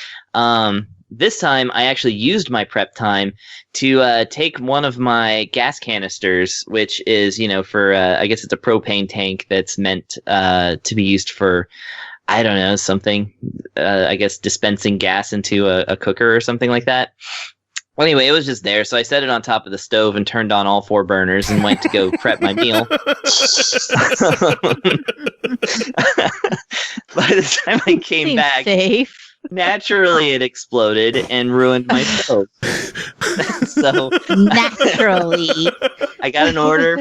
This time, I actually used my prep time to take one of my gas canisters, which is, for, I guess it's a propane tank that's meant to be used for, I don't know, something, I guess dispensing gas into a cooker or something like that. Well, anyway, it was just there, so I set it on top of the stove and turned on all 4 burners and went to go prep my meal. By the time I came Seems back, safe. naturally it exploded and ruined my stove. So Naturally. I got an order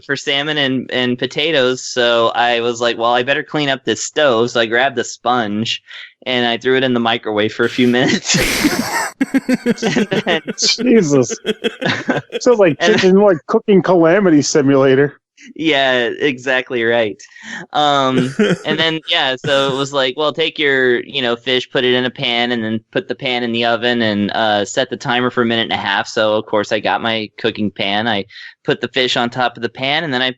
for salmon and potatoes, so I was like, well, I better clean up this stove. So I grabbed the sponge and I threw it in the microwave for a few minutes. And then, Jesus. Sounds like cooking calamity simulator. yeah, exactly right. And then, yeah, so it was like, well, take your, fish, put it in a pan, and then put the pan in the oven and set the timer for 1.5 minutes. So, of course, I got my cooking pan. I put the fish on top of the pan, and then I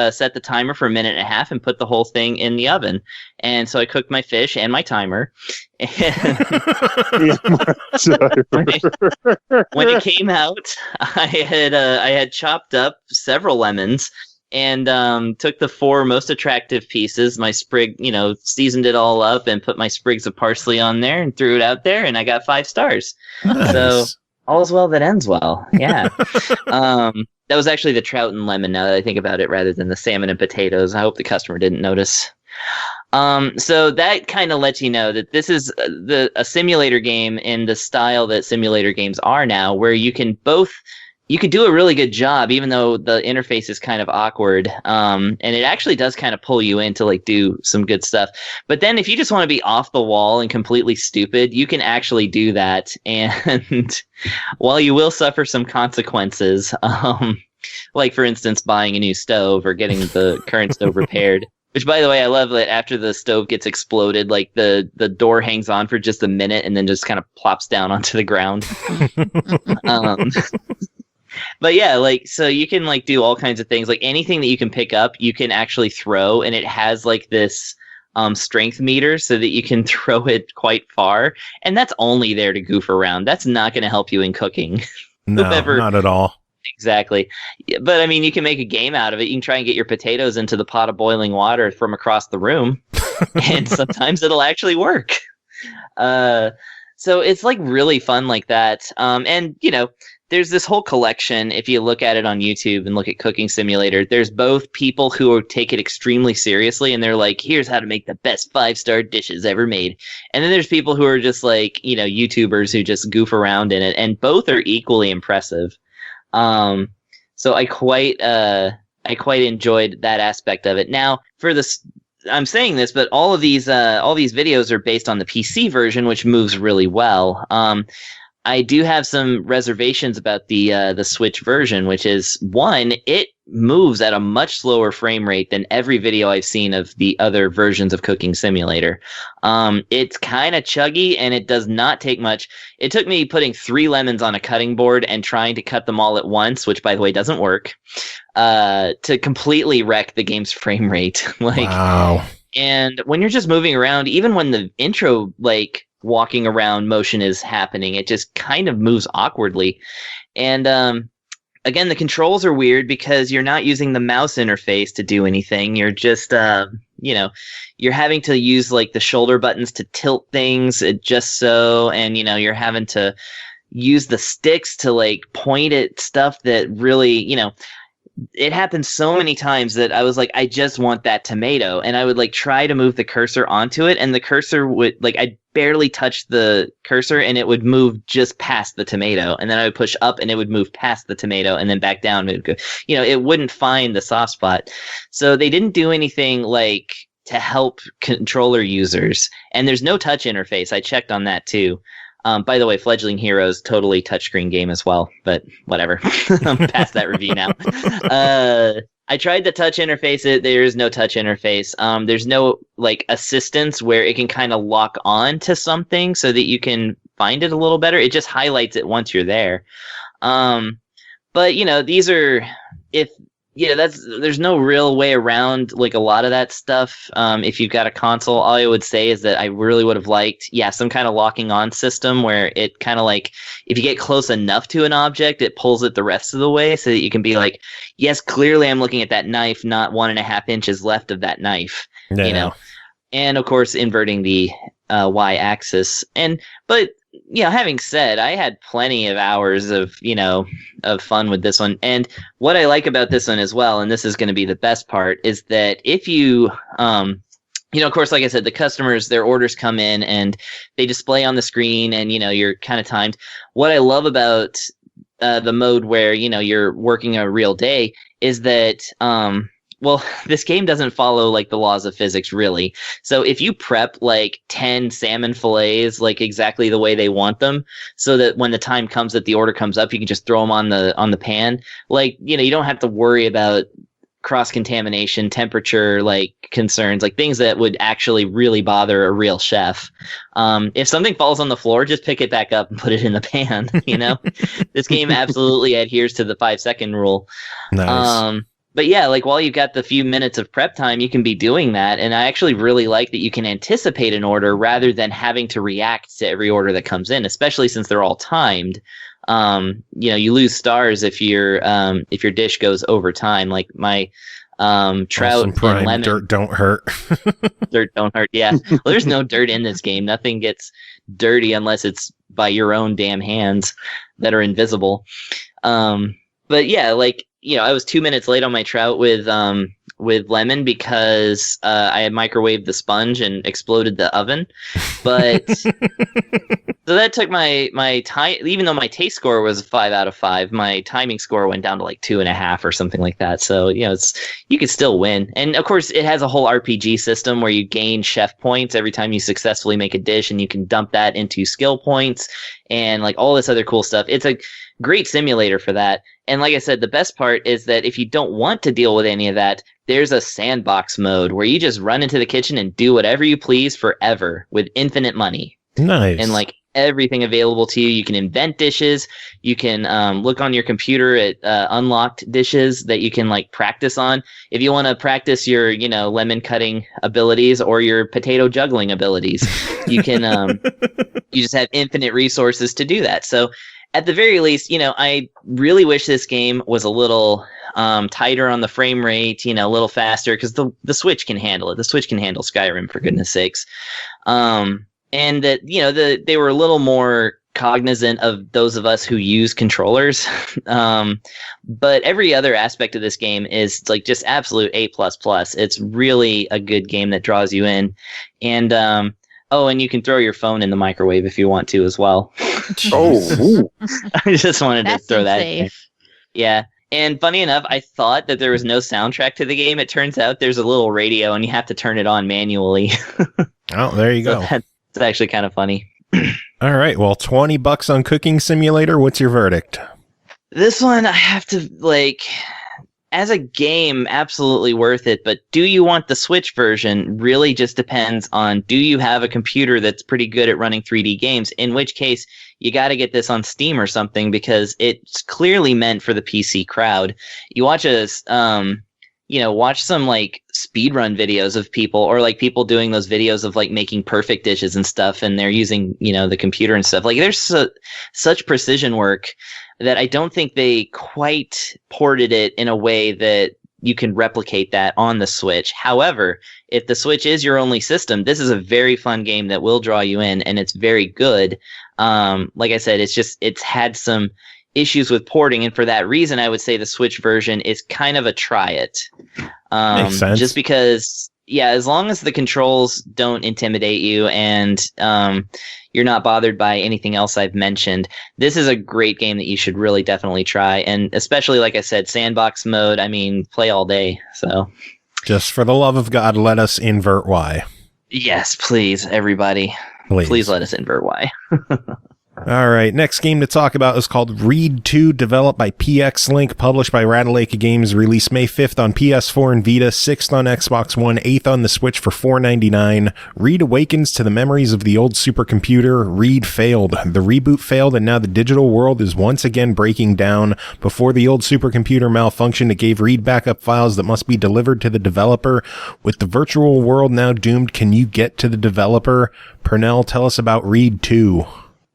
set the timer for 1.5 minutes and put the whole thing in the oven. And so I cooked my fish and my timer. And when it came out, I had chopped up several lemons and took the 4 most attractive pieces, my sprig, seasoned it all up and put my sprigs of parsley on there and threw it out there, and I got 5 stars. Nice. So all's well that ends well. Yeah. That was actually the trout and lemon, now that I think about it, rather than the salmon and potatoes. I hope the customer didn't notice. So that kind of lets you know that this is a simulator game in the style that simulator games are now, where you can do a really good job, even though the interface is kind of awkward. And it actually does kind of pull you in to like do some good stuff. But then if you just want to be off the wall and completely stupid, you can actually do that. And while you will suffer some consequences, like for instance, buying a new stove or getting the current stove repaired, which, by the way, I love that after the stove gets exploded, like the door hangs on for just a minute and then just kind of plops down onto the ground. But yeah, like, so you can like do all kinds of things, like anything that you can pick up, you can actually throw, and it has like this strength meter so that you can throw it quite far. And that's only there to goof around. That's not going to help you in cooking. No, Whoever- not at all. Exactly. Yeah, but I mean, you can make a game out of it. You can try and get your potatoes into the pot of boiling water from across the room, and sometimes it'll actually work. So it's like really fun like that. And there's this whole collection. If you look at it on YouTube and look at Cooking Simulator, there's both people who take it extremely seriously and they're like, here's how to make the best 5-star dishes ever made. And then there's people who are just like, YouTubers who just goof around in it, and both are equally impressive. So I quite enjoyed that aspect of it. Now, for the I'm saying this, but all these videos are based on the PC version, which moves really well. I do have some reservations about the Switch version, which is one, it moves at a much slower frame rate than every video I've seen of the other versions of Cooking Simulator. It's kind of chuggy, and it does not take much. It took me putting 3 lemons on a cutting board and trying to cut them all at once, which by the way doesn't work, to completely wreck the game's frame rate. Wow. And when you're just moving around, even when the intro walking around motion is happening, it just kind of moves awkwardly. And again, the controls are weird because you're not using the mouse interface to do anything. You're just you're having to use the shoulder buttons to tilt things just so, and you're having to use the sticks to point at stuff that really, it happened so many times that I was like, I just want that tomato. And I would try to move the cursor onto it, and the cursor would I'd barely touch the cursor and it would move just past the tomato. And then I would push up and it would move past the tomato and then back down. It would go, it wouldn't find the soft spot. So they didn't do anything to help controller users. And there's no touch interface. I checked on that too. By the way, Fledgling Heroes, totally touchscreen game as well, but whatever. I'm past that review now. I tried the touch interface. There is no touch interface. There's no assistance where it can kind of lock on to something so that you can find it a little better. It just highlights it once you're there. But these are there's no real way around a lot of that stuff. If you've got a console, all I would say is that I really would have liked, some kind of locking on system where it kind of if you get close enough to an object, it pulls it the rest of the way so that you can be yes, clearly I'm looking at that knife, not 1.5 inches left of that knife, and of course inverting the y-axis. But having said, I had plenty of hours of fun with this one. And what I like about this one as well, and this is going to be the best part, is that if you, of course, like I said, the customers, their orders come in and they display on the screen and, you're kind of timed. What I love about the mode where, you're working a real day is that, this game doesn't follow the laws of physics really. So if you prep 10 salmon fillets exactly the way they want them, so that when the time comes that the order comes up, you can just throw them on the pan. You don't have to worry about cross contamination, temperature concerns, things that would actually really bother a real chef. If something falls on the floor, just pick it back up and put it in the pan. This game absolutely adheres to the 5-second rule. Nice. But yeah, while you've got the few minutes of prep time, you can be doing that. And I actually really like that you can anticipate an order rather than having to react to every order that comes in, especially since they're all timed. You lose stars if your dish goes over time. My trout and lemon. Dirt don't hurt. Dirt don't hurt. Yeah. Well, there's no dirt in this game. Nothing gets dirty unless it's by your own damn hands that are invisible. But yeah, I was 2 minutes late on my trout with lemon because I had microwaved the sponge and exploded the oven. But so that took my time. Even though my taste score was a 5 out of 5, my timing score went down to 2.5 or something like that. So you could still win. And of course, it has a whole RPG system where you gain chef points every time you successfully make a dish, and you can dump that into skill points and all this other cool stuff. It's a great simulator for that. And like I said, the best part is that if you don't want to deal with any of that, there's a sandbox mode where you just run into the kitchen and do whatever you please forever with infinite money. Nice. And everything available to you. You can invent dishes. You can look on your computer at unlocked dishes that you can practice on. If you want to practice your, lemon cutting abilities or your potato juggling abilities, you can, you just have infinite resources to do that. So at the very least, I really wish this game was a little tighter on the frame rate, a little faster, because the Switch can handle it. The Switch can handle Skyrim, for goodness sakes. And that, they were a little more cognizant of those of us who use controllers. But every other aspect of this game is just absolute A++. It's really a good game that draws you in. And and you can throw your phone in the microwave if you want to as well. Oh, I just wanted to throw that in. Yeah. And funny enough, I thought that there was no soundtrack to the game. It turns out there's a little radio, and you have to turn it on manually. Oh, there you go. That's actually kind of funny. All right. Well, $20 on Cooking Simulator. What's your verdict? This one, I have to, like, as a game, absolutely worth it. But do you want the Switch version? Really just depends on, do you have a computer that's pretty good at running 3D games? In which case, you got to get this on Steam or something, because it's clearly meant for the PC crowd. You watch watch some like speedrun videos of people, or like people doing those videos of like making perfect dishes and stuff, and they're using, the computer and stuff. Like, there's such precision work that I don't think they quite ported it in a way that you can replicate that on the Switch. However, if the Switch is your only system, this is a very fun game that will draw you in, and it's very good. Like I said, it's had some issues with porting, and for that reason, I would say the Switch version is kind of a try it. Makes sense. Just because, as long as the controls don't intimidate you and you're not bothered by anything else I've mentioned, this is a great game that you should really definitely try. And especially, like I said, sandbox mode, I mean, play all day. So, just for the love of God, let us invert Y. Yes, please, everybody. Please let us invert Y. All right, next game to talk about is called Read 2, developed by PX Link, published by Ratalaika Games, released May 5th on PS4 and Vita, 6th on Xbox One, 8th on the Switch for $4.99. Read awakens to the memories of the old supercomputer. Read failed. The reboot failed, and now the digital world is once again breaking down. Before the old supercomputer malfunctioned, it gave Read backup files that must be delivered to the developer. With the virtual world now doomed, can you get to the developer? Pernell, tell us about Read 2.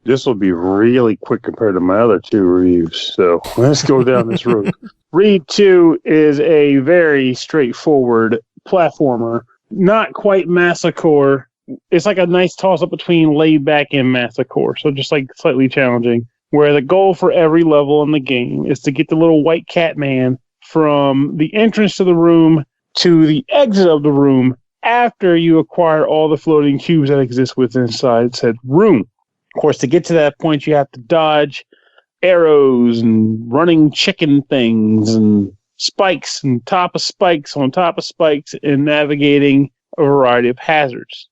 This will be really quick compared to my other two reviews, so let's go down this road. Read 2 is a very straightforward platformer, not quite Massacre. It's like a nice toss-up between laid back and Massacre, so just like slightly challenging, where the goal for every level in the game is to get the little white cat man from the entrance to the room to the exit of the room after you acquire all the floating cubes that exist within inside said room. Of course, to get to that point, you have to dodge arrows and running chicken things and spikes and top of spikes on top of spikes and navigating a variety of hazards.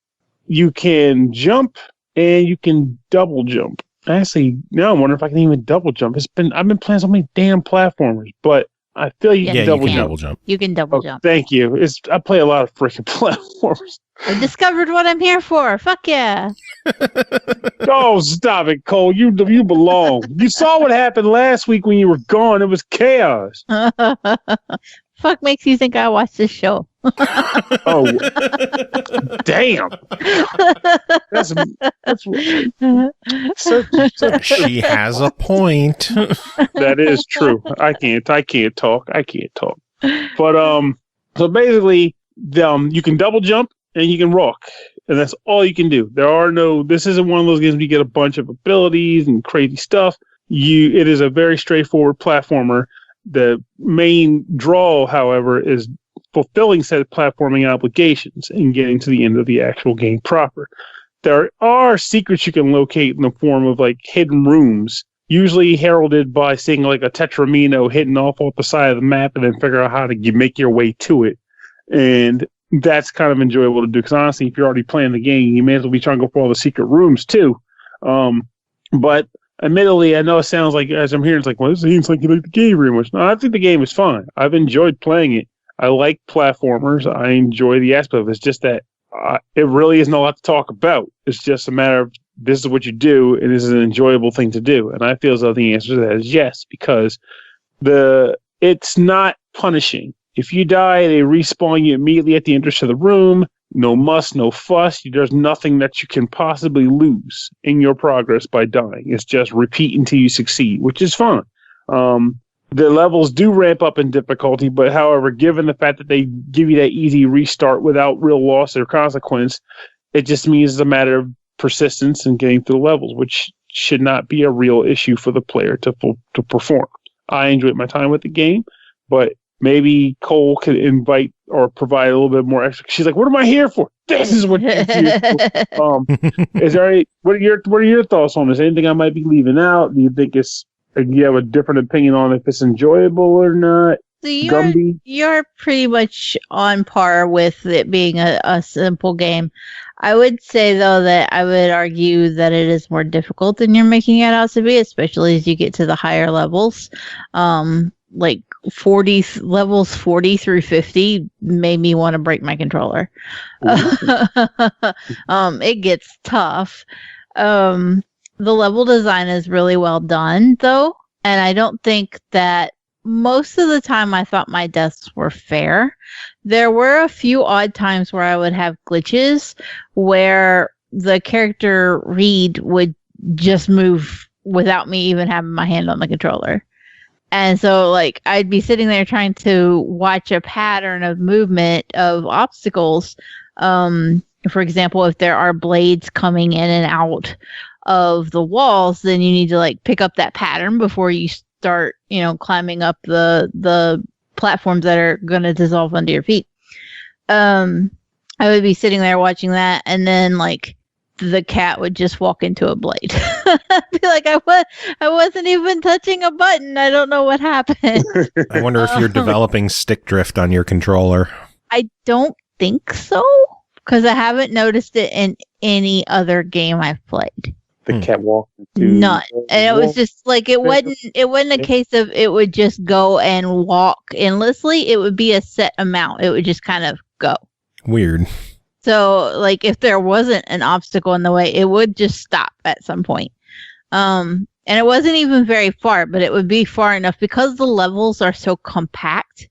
You can jump and you can double jump. Actually, now I'm wondering if I can even double jump. I've been playing so many damn platformers, but I feel you can double jump. You can double jump. Thank you. I play a lot of freaking platformers. I discovered what I'm here for. Fuck yeah. Oh, stop it, Cole. You belong. You saw what happened last week when you were gone. It was chaos. Fuck makes you think I watched this show? Oh, damn. That's She has a point. That is true. I can't talk. But so basically, you can double jump and you can rock, and that's all you can do. This isn't one of those games where you get a bunch of abilities and crazy stuff. It is a very straightforward platformer. The main draw, however, is fulfilling said platforming obligations and getting to the end of the actual game proper. There are secrets you can locate in the form of like hidden rooms, usually heralded by seeing like a tetramino hidden off the side of the map and then figure out how to make your way to it. And that's kind of enjoyable to do, because honestly, if you're already playing the game, you may as well be trying to go for all the secret rooms too. But admittedly, I know it sounds like, as I'm hearing, it's like, well, this seems like you like the game very much. No, I think the game is fun. I've enjoyed playing it. I like platformers. I enjoy the aspect of it. It's just that it really isn't a lot to talk about. It's just a matter of this is what you do, and this is an enjoyable thing to do. And I feel as though the answer to that is yes, because it's not punishing. If you die, they respawn you immediately at the entrance to the room. No muss, no fuss. There's nothing that you can possibly lose in your progress by dying. It's just repeat until you succeed, which is fun. The levels do ramp up in difficulty, but however, given the fact that they give you that easy restart without real loss or consequence, it just means it's a matter of persistence and getting through the levels, which should not be a real issue for the player to perform. I enjoyed my time with the game, but maybe Cole could invite or provide a little bit more extra. She's like, "What am I here for? This is what you're here for." What are your thoughts on this? Anything I might be leaving out? Do you think it's You have a different opinion on if it's enjoyable or not? So Gumby? you're pretty much on par with it being a simple game. I would say, though, that I would argue that it is more difficult than you're making it out to be, especially as you get to the higher levels. Like levels 40 through 50 made me want to break my controller. It gets tough. The level design is really well done, though, and I don't think that most of the time I thought my deaths were fair. There were a few odd times where I would have glitches where the character Reed would just move without me even having my hand on the controller. And so, like, I'd be sitting there trying to watch a pattern of movement of obstacles. For example, if there are blades coming in and out of the walls, then you need to, like, pick up that pattern before you start, climbing up the platforms that are going to dissolve under your feet. I would be sitting there watching that, and then, like, the cat would just walk into a blade. I'd be like, I wasn't even touching a button. I don't know what happened. I wonder if you're developing stick drift on your controller. I don't think so, because I haven't noticed it in any other game I've played. The cat walked into none. And it was just like it wasn't a case of it would just go and walk endlessly. It would be a set amount. It would just kind of go. Weird. So, like, if there wasn't an obstacle in the way, it would just stop at some point. And it wasn't even very far, but it would be far enough because the levels are so compact.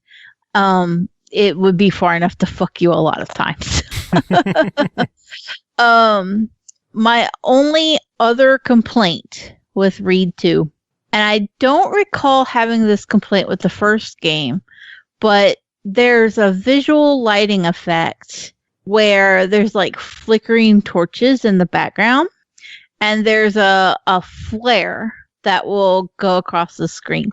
It would be far enough to fuck you a lot of times. My only other complaint with Reed 2, and I don't recall having this complaint with the first game, but there's a visual lighting effect where there's like flickering torches in the background, and there's a flare that will go across the screen.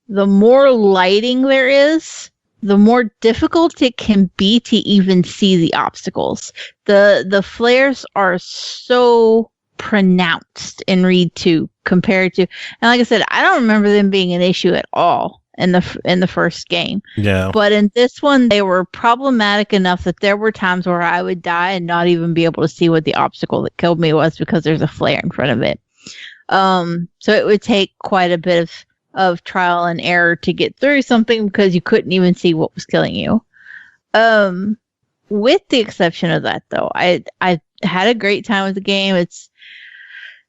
The more lighting there is, the more difficult it can be to even see the obstacles. The flares are so pronounced in Reed 2 compared to, and like I said, I don't remember them being an issue at all in the first game. Yeah. But in this one, they were problematic enough that there were times where I would die and not even be able to see what the obstacle that killed me was because there's a flare in front of it. So it would take quite a bit of trial and error to get through something because you couldn't even see what was killing you. With the exception of that, though, I had a great time with the game.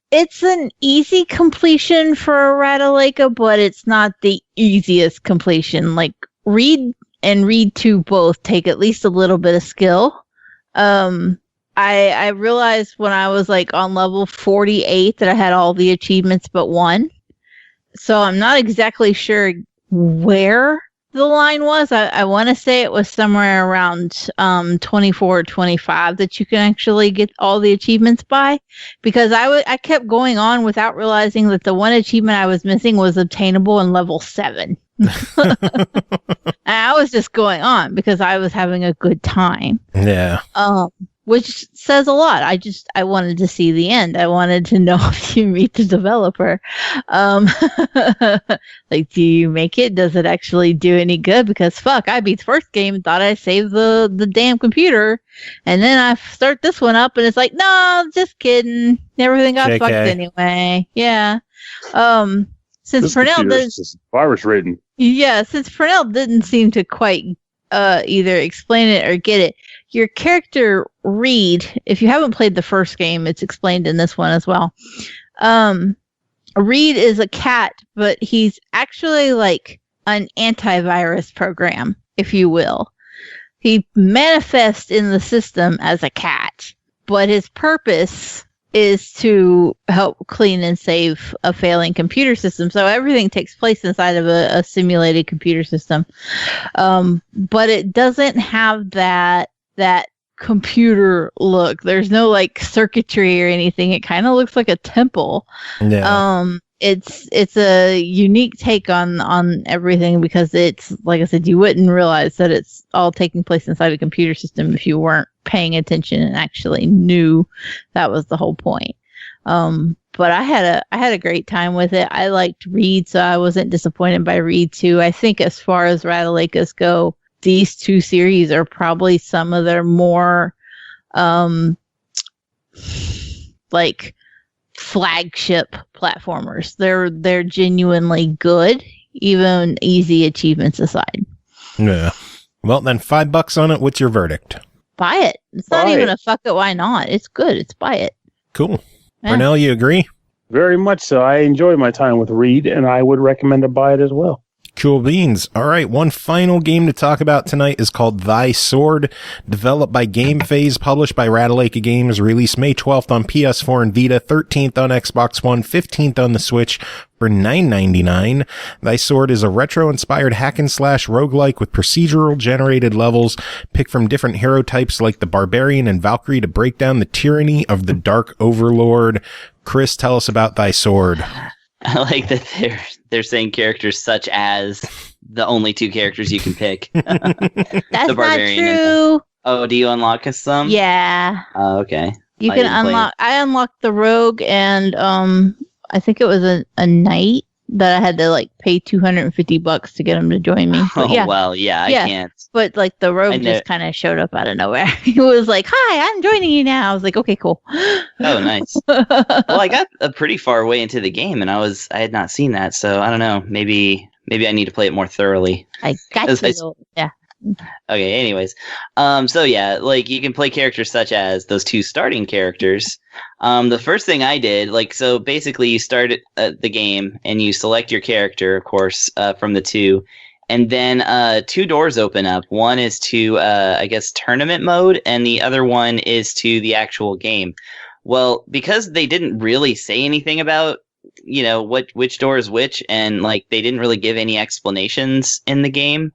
It's an easy completion for a Ratalaika, but it's not the easiest completion. Like, Reed and Reed 2 both take at least a little bit of skill. I realized when I was like on level 48 that I had all the achievements but one. So I'm not exactly sure where the line was. I want to say it was somewhere around 24 or 25 that you can actually get all the achievements by, because I kept going on without realizing that the one achievement I was missing was obtainable in level 7. And I was just going on because I was having a good time. Yeah. Which says a lot. I wanted to see the end. I wanted to know if you meet the developer. Like, do you make it? Does it actually do any good? Because fuck, I beat the first game and thought I saved the damn computer. And then I start this one up and it's like, no, just kidding. Everything got JK. fucked anyway. Yeah. Since This Pernell computer's just virus ridden. since Pernell didn't seem to quite either explain it or get it. Your character Reed, if you haven't played the first game, it's explained in this one as well. Reed is a cat, but he's actually like an antivirus program, if you will. He manifests in the system as a cat, but his purpose is to help clean and save a failing computer system. So everything takes place inside of a simulated computer system. But it doesn't have that computer look. There's no like circuitry or anything. It kind of looks like a temple. Yeah. It's a unique take on everything because it's, like I said, you wouldn't realize that it's all taking place inside a computer system if you weren't paying attention and actually knew that was the whole point. But but I had a great time with it. I liked Reed, so I wasn't disappointed by Reed too. I think as far as Ratalakas go, these two series are probably some of their more like flagship platformers. They're genuinely good, even easy achievements aside. Yeah. Well, then $5 on it. What's your verdict? Buy it. It's not even a fuck it, why not? It's good. It's buy it. Cool. Yeah. Pernell, you agree? Very much so. I enjoy my time with Reed, and I would recommend to buy it as well. Cool beans. All right, one final game to talk about tonight is called Thy Sword, developed by Game Phase, published by Ratalaika Games, released May 12th on PS4 and Vita, 13th on Xbox One, 15th on the Switch for $9.99. Thy Sword is a retro-inspired hack-and-slash roguelike with procedural generated levels. Pick from different hero types like the Barbarian and Valkyrie to break down the tyranny of the Dark Overlord. Chris, tell us about Thy Sword. I like that they're saying characters such as the only two characters you can pick. That's not true. Do you unlock some? Yeah. Okay. You can unlock. I unlocked the rogue, and I think it was a knight that I had to like pay $250 to get him to join me. But yeah. Well, yeah, I can't. But like the rogue just kind of showed up out of nowhere. He was like, "Hi, I'm joining you now." I was like, "Okay, cool." Oh, nice. Well, I got a pretty far way into the game, and I had not seen that, so I don't know. Maybe I need to play it more thoroughly. I got you. Yeah. Okay. Anyways, so yeah, like you can play characters such as those two starting characters. The first thing I did, so basically you start the game and you select your character, of course, from the two. And then two doors open up. One is to, I guess, tournament mode, and the other one is to the actual game. Well, because they didn't really say anything about, which door is which, and like they didn't really give any explanations in the game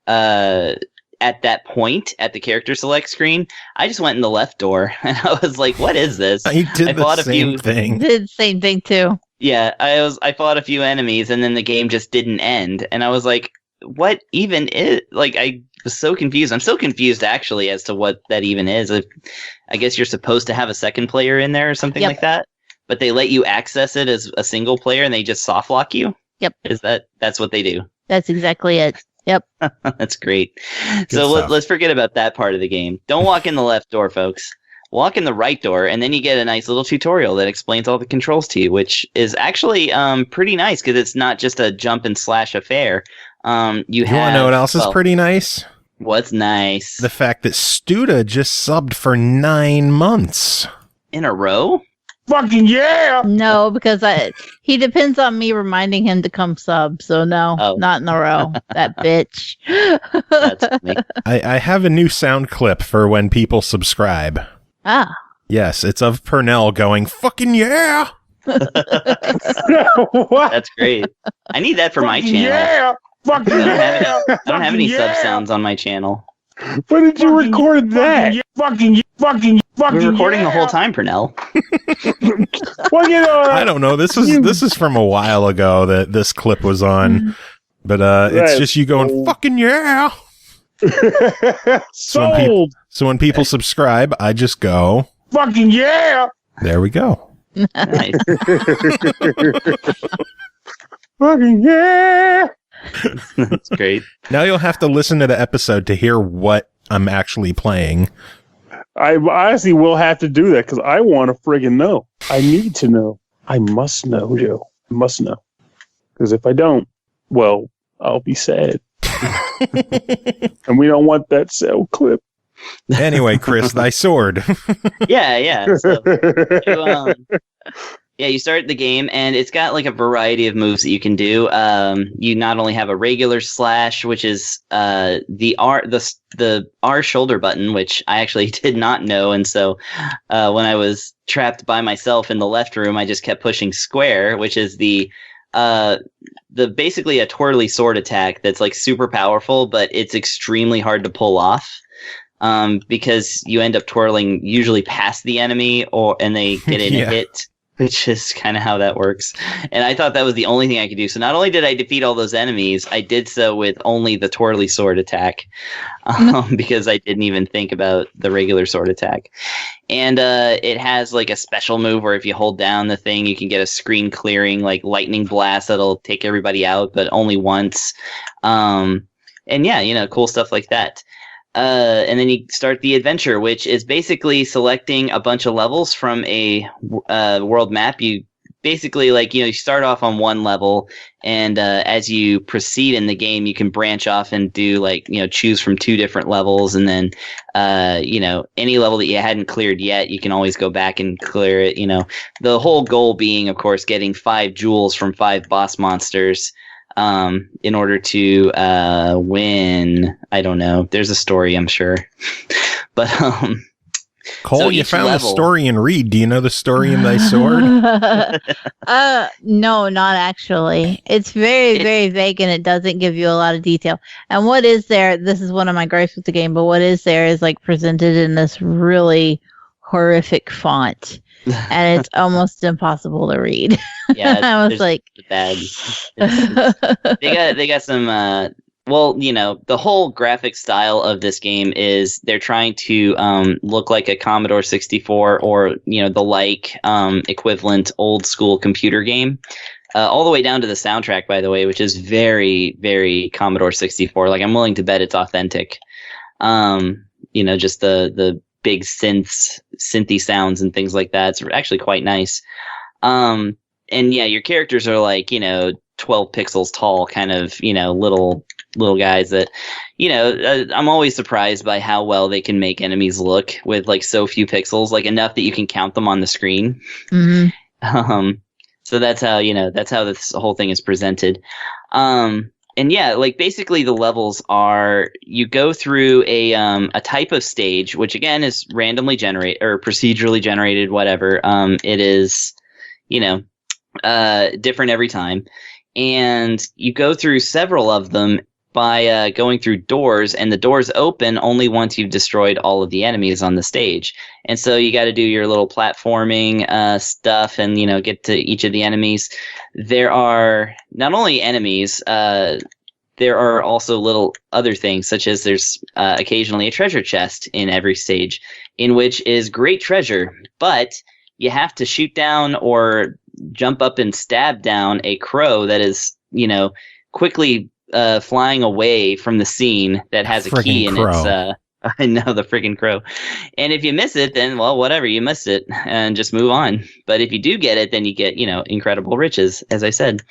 at that point at the character select screen, I just went in the left door, and I was like, "What is this?" I did the same thing. Did the same thing too. Yeah, I fought a few enemies, and then the game just didn't end, and I was like, what even is, I was so confused. I'm so confused actually as to what that even is. I guess you're supposed to have a second player in there or something like that, but they let you access it as a single player and they just soft lock you. Yep. That's what they do. That's exactly it. Yep. That's great. So let's forget about that part of the game. Don't walk in the left door, folks. Walk in the right door, and then you get a nice little tutorial that explains all the controls to you, which is actually pretty nice because it's not just a jump and slash affair. You want to know what else is pretty nice? What's nice? The fact that Studa just subbed for 9 months in a row. Fucking yeah! No, because he depends on me reminding him to come sub. So no, not in a row. That bitch. That's funny. I have a new sound clip for when people subscribe. Ah. Yes, it's of Pernell going, "Fucking yeah!" What? That's great. I need that for my channel. Yeah! Fucking I don't have any sub sounds on my channel. When did you record that? Fucking We're recording the whole time, Pernell. Well, I don't know. This is from a while ago that this clip was on, but it's just you going, "Fucking yeah!" Sold. So when people subscribe, I just go, "Fucking yeah!" There we go. Nice. Fucking yeah! That's great. Now you'll have to listen to the episode to hear what I'm actually playing. I honestly will have to do that because I want to friggin' know. I need to know. I must know, Joe. I must know. Because if I don't, well, I'll be sad. And we don't want that cell clip. Anyway, Chris, Thy Sword. Yeah. So, you start the game, and it's got like a variety of moves that you can do. You not only have a regular slash, which is the R shoulder button, which I actually did not know, and so when I was trapped by myself in the left room, I just kept pushing square, which is the basically a twirly sword attack that's like super powerful, but it's extremely hard to pull off. Because you end up twirling usually past the enemy, and they get in a hit which is kind of how that works. And I thought that was the only thing I could do. So not only did I defeat all those enemies, I did so with only the twirly sword attack, because I didn't even think about the regular sword attack. And it has like a special move where if you hold down the thing, you can get a screen clearing, like lightning blast that'll take everybody out, but only once. And yeah, cool stuff like that. And then you start the adventure, which is basically selecting a bunch of levels from a world map. You basically, you start off on one level, and as you proceed in the game, you can branch off and do choose from 2 different levels, and then any level that you hadn't cleared yet, you can always go back and clear it. The whole goal being, of course, getting 5 jewels from 5 boss monsters. In order to win. I don't know. There's a story, I'm sure. But Cole, so you found level, the story in Reed. Do you know the story in thy sword? No, not actually. It's very, very vague, and it doesn't give you a lot of detail. And what is there, this is one of my gripes with the game, but what is there is presented in this really horrific font. And it's almost impossible to read. Yeah, I was like, bad. They got some. The whole graphic style of this game is they're trying to look like a Commodore 64 or the equivalent old school computer game. All the way down to the soundtrack, by the way, which is very, very Commodore 64. I'm willing to bet it's authentic. Just the big synthy sounds and things like that. It's actually quite nice. And yeah, your characters are 12 pixels tall, kind of, little guys that, I'm always surprised by how well they can make enemies look with so few pixels, enough that you can count them on the screen. Mm-hmm. So that's how this whole thing is presented. And yeah, basically the levels are, you go through a type of stage, which again is randomly generated or procedurally generated, whatever. It is, different every time. And you go through several of them by going through doors, and the doors open only once you've destroyed all of the enemies on the stage. And so you got to do your little platforming stuff and, get to each of the enemies. There are not only enemies, there are also little other things, such as there's occasionally a treasure chest in every stage, in which is great treasure, but you have to shoot down or jump up and stab down a crow that is, quickly flying away from the scene that has a key in its. I know, the freaking crow. And if you miss it, then, well, whatever, you missed it, and just move on. But if you do get it, then you get, incredible riches, as I said.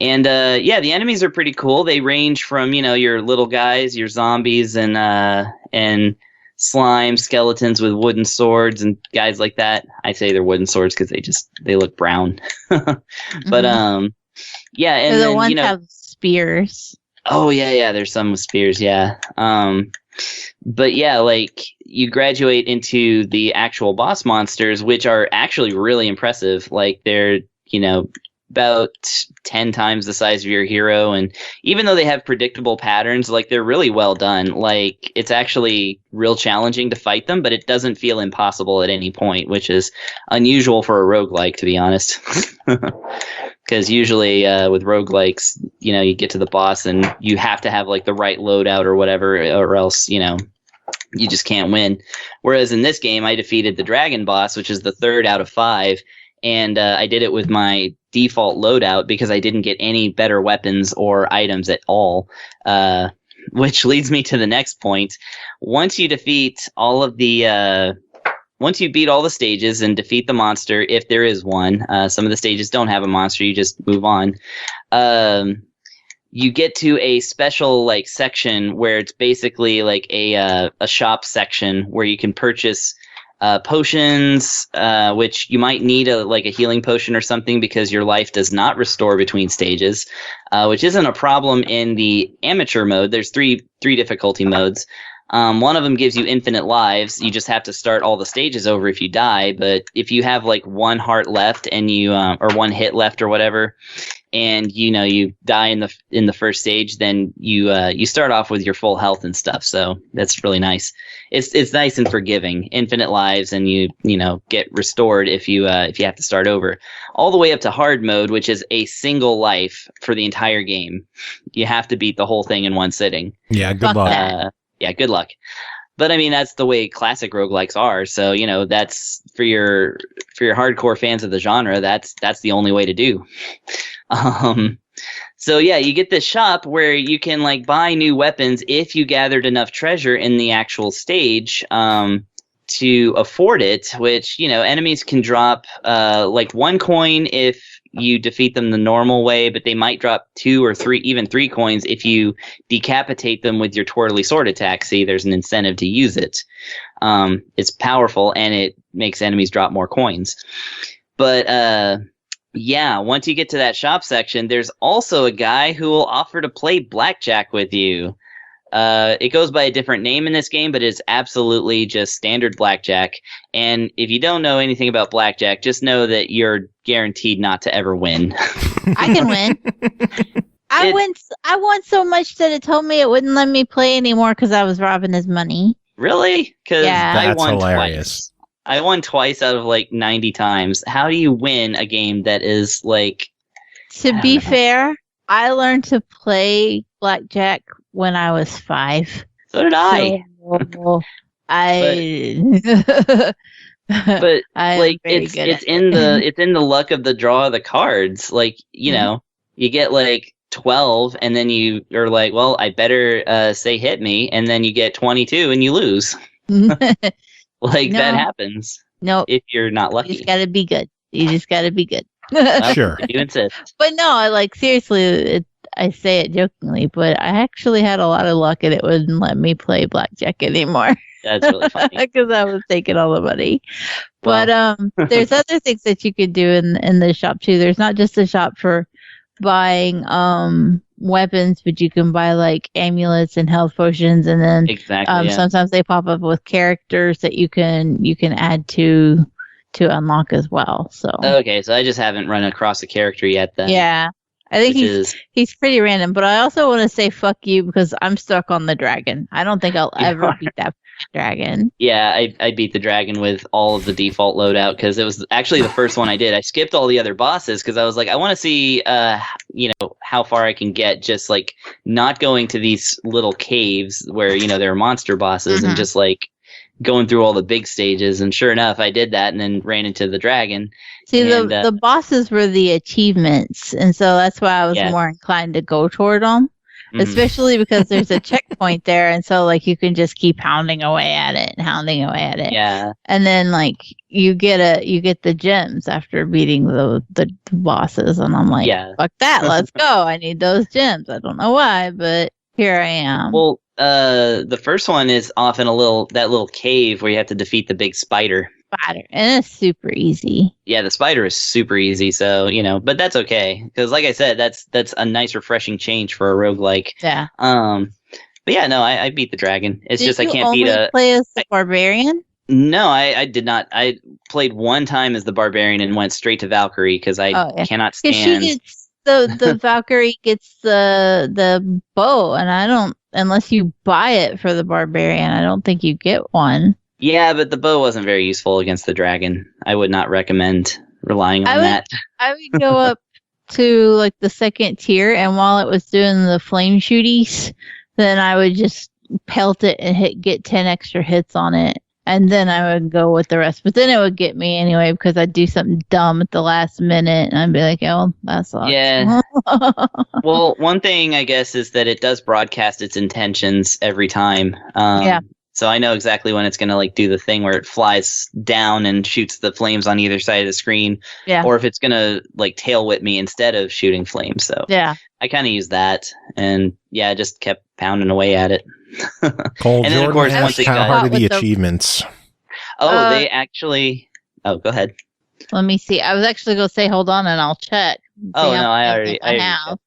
And yeah, the enemies are pretty cool. They range from, your little guys, your zombies, and slime skeletons with wooden swords and guys like that. I say they're wooden swords because they look brown. But yeah, and the then, ones have spears. Oh yeah, there's some with spears, yeah. But yeah, you graduate into the actual boss monsters, which are actually really impressive. They're, about 10 times the size of your hero, and even though they have predictable patterns, they're really well done. It's actually real challenging to fight them, but it doesn't feel impossible at any point, which is unusual for a roguelike, to be honest. Because usually with roguelikes, you get to the boss and you have to have the right loadout or whatever, or else, you just can't win. Whereas in this game, I defeated the dragon boss, which is the 3rd out of 5. And I did it with my default loadout because I didn't get any better weapons or items at all. Which leads me to the next point. Once you defeat all of the... Once you beat all the stages and defeat the monster, if there is one, some of the stages don't have a monster, you just move on. You get to a special section where it's basically a shop section where you can purchase potions, which you might need a healing potion or something because your life does not restore between stages, which isn't a problem in the amateur mode. There's three difficulty modes. One of them gives you infinite lives. You just have to start all the stages over if you die. But if you have 1 heart left and you, or 1 hit left or whatever, and you die in the first stage, then you start off with your full health and stuff. So that's really nice. It's nice and forgiving, infinite lives, and you get restored if you have to start over, all the way up to hard mode, which is a single life for the entire game. You have to beat the whole thing in one sitting. Yeah, good luck. Good luck. But I mean, that's the way classic roguelikes are. So, that's for your hardcore fans of the genre, that's the only way to do. So yeah, you get this shop where you can like buy new weapons if you gathered enough treasure in the actual stage to afford it, which, enemies can drop like 1 coin if you defeat them the normal way, but they might drop 2 or 3, even 3 coins if you decapitate them with your twirly sword attack. See, there's an incentive to use it. It's powerful, and it makes enemies drop more coins. But yeah, once you get to that shop section, there's also a guy who will offer to play blackjack with you. It goes by a different name in this game, but it's absolutely just standard blackjack. And if you don't know anything about blackjack, just know that you're guaranteed not to ever win. I can win. I won so much that it told me it wouldn't let me play anymore because I was robbing his money. Really? Because I That's won hilarious. twice. I won twice out of like 90 times. How do you win a game that is like... To be fair, I learned to play blackjack when I was 5. So did I. So, But like it's in the luck of the draw of the cards. Like, you get like 12 and then you are like, well, I better say hit me, and then you get 22 and you lose. Like that happens. No, if you're not lucky. You just gotta be good. You just gotta be good. Sure. You insist. But no, like seriously, I say it jokingly, but I actually had a lot of luck and it wouldn't let me play blackjack anymore. That's really funny. Because I was taking all the money. But there's other things that you could do in the shop too. There's not just a shop for buying weapons, but you can buy like amulets and health potions, and then sometimes they pop up with characters that you can add to unlock as well. So okay, so I just haven't run across a character yet then. Yeah. I think he's pretty random, but I also want to say fuck you because I'm stuck on the dragon. I don't think I'll ever beat that dragon. Yeah, I beat the dragon with all of the default loadout because it was actually the first one I did. I skipped all the other bosses because I was like, I want to see, how far I can get just like not going to these little caves where, there are monster bosses and just like going through all the big stages. And sure enough, I did that and then ran into the dragon. See, the bosses were the achievements, and so that's why I was more inclined to go toward them, especially because there's a checkpoint there, and so like you can just keep pounding away at it. Yeah, and then like you get the gems after beating the bosses, and I'm like, fuck that, let's go. I need those gems. I don't know why, but here I am. Well, the first one is often that little cave where you have to defeat the big spider. And it's super easy. Yeah, the spider is super easy, so but that's okay because like I said, that's a nice refreshing change for a roguelike. Yeah. But yeah, no, I beat the dragon. It's Did just I you can't only beat a play as the barbarian? No, I did not. I played one time as the barbarian and went straight to Valkyrie because I cannot stand. She gets the Valkyrie gets the bow, and I don't, unless you buy it for the barbarian, I don't think you get one. Yeah, but the bow wasn't very useful against the dragon. I would not recommend relying on that. I would go up to like the second tier, and while it was doing the flame shooties, then I would just pelt it and get 10 extra hits on it, and then I would go with the rest. But then it would get me anyway because I'd do something dumb at the last minute, and I'd be like, "Oh, that sucks." Yeah. Well, one thing I guess is that it does broadcast its intentions every time. So I know exactly when it's going to like do the thing where it flies down and shoots the flames on either side of the screen. Yeah. Or if it's going to like tail whip me instead of shooting flames. So yeah, I kind of used that, and I just kept pounding away at it. Cole, and then of course, once how hard are the achievements? They actually. Oh, go ahead. Let me see. I was actually going to say, hold on, and I'll check. Oh no, I already have.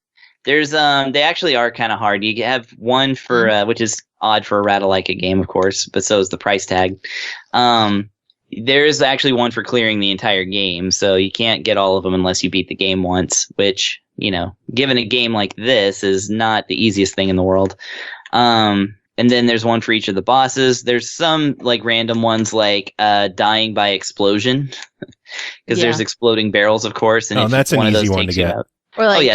There's they actually are kind of hard. You have one for which is odd for a roguelike game, of course, but so is the price tag. There is actually one for clearing the entire game, so you can't get all of them unless you beat the game once, which given a game like this is not the easiest thing in the world. And then there's one for each of the bosses. There's some like random ones like dying by explosion because there's exploding barrels, of course. And that's an easy one to get. Or like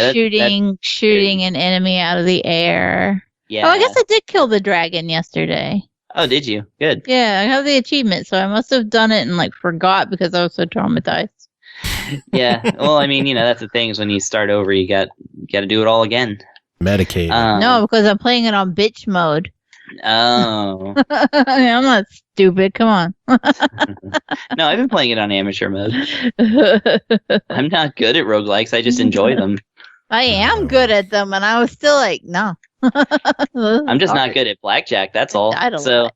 shooting an enemy out of the air. Yeah. Oh, I guess I did kill the dragon yesterday. Oh, did you? Good. Yeah, I have the achievement, so I must have done it and like forgot because I was so traumatized. Yeah. Well, I mean, that's the thing is when you start over, you got to do it all again. Medicated. No, because I'm playing it on bitch mode. Oh. I'm not stupid. Come on. No, I've been playing it on amateur mode. I'm not good at roguelikes. I just enjoy them. I am good at them, and I was still like, no. I'm just not good at blackjack. That's all. That's what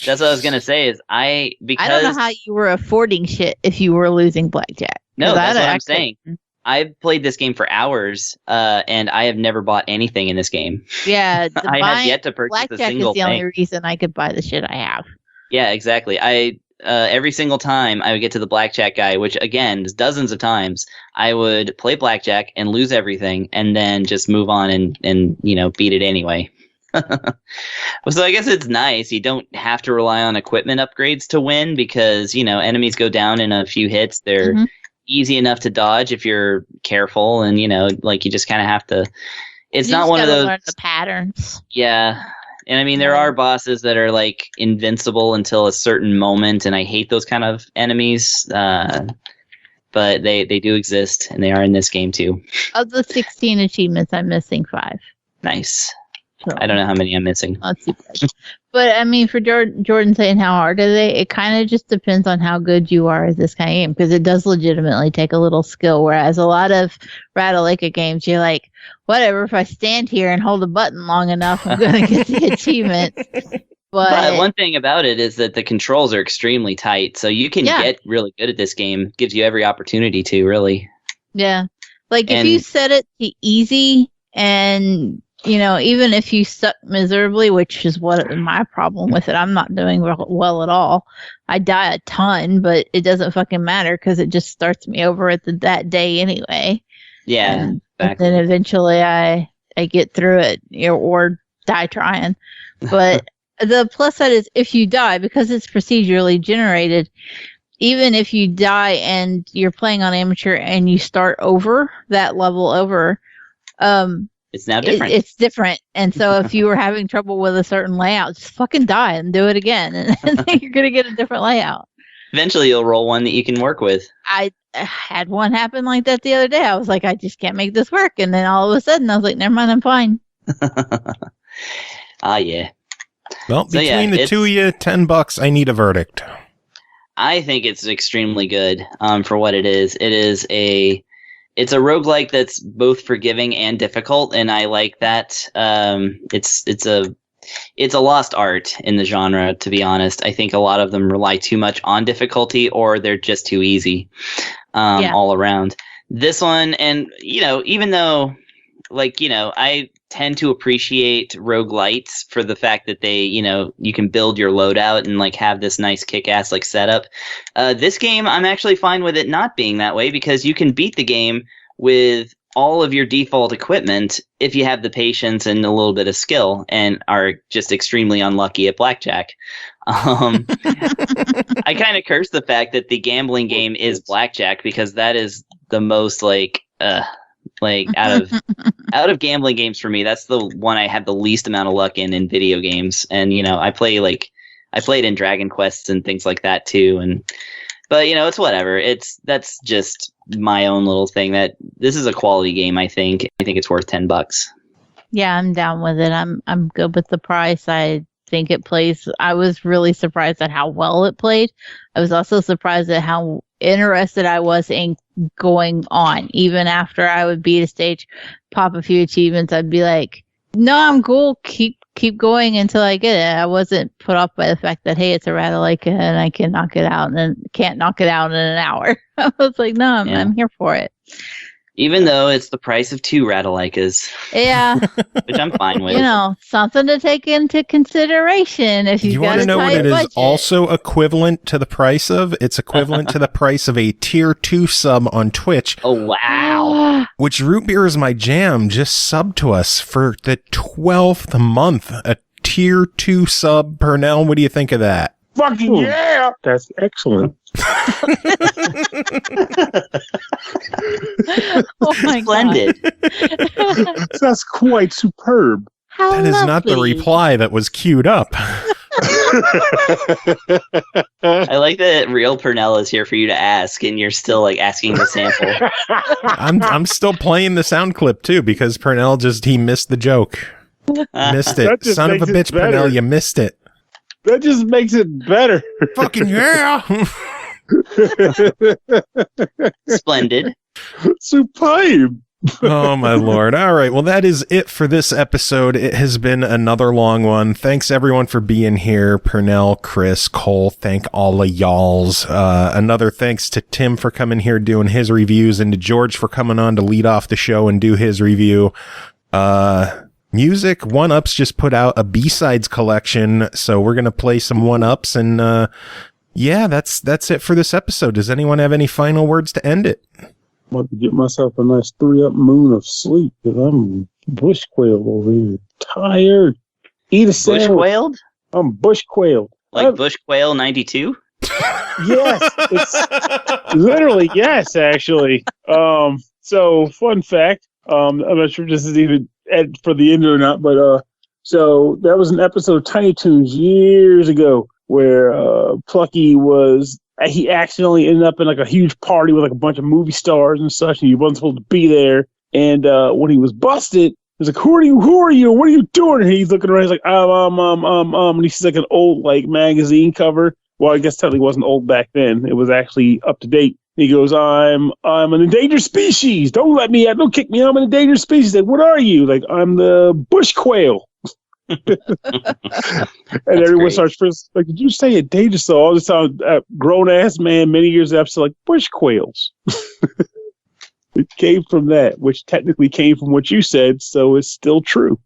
I was gonna say. Is I don't know how you were affording shit if you were losing blackjack. No, that's what I'm saying. I've played this game for hours, and I have never bought anything in this game. Yeah, I have yet to purchase a single thing. Blackjack is the only reason I could buy the shit I have. Yeah, exactly. Every single time I would get to the blackjack guy, which again is dozens of times, I would play blackjack and lose everything, and then just move on and beat it anyway. So I guess it's nice. You don't have to rely on equipment upgrades to win because enemies go down in a few hits. They're easy enough to dodge if you're careful, and you just kind of have to. It's not one of those. Learn the patterns. Yeah. And I mean, there are bosses that are like invincible until a certain moment, and I hate those kind of enemies. But they do exist, and they are in this game too. Of the 16 achievements, I'm missing 5. Nice. So, I don't know how many I'm missing. Not too bad. But I mean, for Jordan saying how hard are they, it kind of just depends on how good you are at this kind of game, because it does legitimately take a little skill. Whereas a lot of roguelike games, you're like, whatever, if I stand here and hold a button long enough, I'm going to get the achievement. But one thing about it is that the controls are extremely tight, so you can get really good at this game. Gives you every opportunity to, really. Yeah. If you set it to easy and even if you suck miserably, which is what my problem with it, I'm not doing well at all. I die a ton, but it doesn't fucking matter because it just starts me over at that day anyway. Yeah, and then eventually I get through it or die trying. But the plus side is if you die, because it's procedurally generated, even if you die and you're playing on amateur and you start over that level over, it's now different. It's different. And so if you were having trouble with a certain layout, just fucking die and do it again. And then you're going to get a different layout. Eventually you'll roll one that you can work with. I had one happen like that the other day. I was like, I just can't make this work. And then all of a sudden I was like, never mind, I'm fine. Yeah. Well, between the two of you, $10, I need a verdict. I think it's extremely good for what it is. It's a roguelike that's both forgiving and difficult, and I like that. It's a lost art in the genre, to be honest. I think a lot of them rely too much on difficulty, or they're just too easy all around. This one, and even though, I tend to appreciate roguelites for the fact that they, you can build your loadout and have this nice kick-ass setup. This game, I'm actually fine with it not being that way because you can beat the game with all of your default equipment if you have the patience and a little bit of skill and are just extremely unlucky at blackjack. I kind of curse the fact that the gambling game is blackjack because that is the most out of gambling games for me, that's the one I have the least amount of luck in video games. And I played in Dragon Quests and things like that too. But it's whatever. That's just my own little thing. That this is a quality game. I think it's worth $10. Yeah, I'm down with it. I'm good with the price. I think it plays. I was really surprised at how well it played. I was also surprised at how interested I was in going on. Even after I would beat a stage, pop a few achievements, I'd be like, no, I'm cool. Keep going until I get it. I wasn't put off by the fact that, hey, it's a roguelike and I can knock it out and then can't knock it out in an hour. I was like, no, I'm here for it. Even though it's the price of 2 Rattalikas, Yeah, which I'm fine with. you know, something to take into consideration if you've You got want a to know what tight it is budget. also equivalent to the price of? It's equivalent to the price of a tier 2 sub on Twitch, Oh, wow. which Root Beer is my jam just subbed to us for the 12th month. A tier 2 sub. Pernell, what do you think of that? Fucking yeah! That's excellent. Oh my Splendid. That's quite superb. How That is not the lovely. reply that was queued up. I like that real Pernell is here for you to ask, and you're still like asking the sample. I'm still playing the sound clip too because Pernell he missed the joke. Missed it. That just Son of a makes bitch, it better. Pernell, you missed it. That just makes it better. Fucking yeah. Splendid. Superb. Oh my lord. All right. Well, that is it for this episode. It has been another long one. Thanks everyone for being here. Pernell, Chris, Cole, thank all of y'alls. Another thanks to Tim for coming here doing his reviews and to George for coming on to lead off the show and do his review. Music, 1UPs just put out a B-Sides collection, so we're going to play some 1UPs and yeah, that's it for this episode. Does anyone have any final words to end it? I'm about to get myself a nice 3-up moon of sleep because I'm bushquailed over here. Tired. Eat a sandwich. Bushquailed? I'm bushquailed. Like Bush Quail 92? Yes. It's literally, yes, actually. So, fun fact. I'm not sure if this is even for the end or not, but so that was an episode of Tiny Toons years ago where Plucky he accidentally ended up in like a huge party with like a bunch of movie stars and such, and he wasn't supposed to be there. And when he was busted, he was like, "Who are you? What are you doing?" And he's looking around. He's like, and he sees like an old like magazine cover. Well, I guess technically it wasn't old back then. It was actually up to date. He goes, I'm an endangered species. Don't let me out. Don't kick me. I'm an endangered species. Like, what are you? Like, I'm the bush quail. And everyone great. starts first, like, did you say endangered? So all this time, grown ass man, many years after, like, bush quails. It came from that, which technically came from what you said, so it's still true.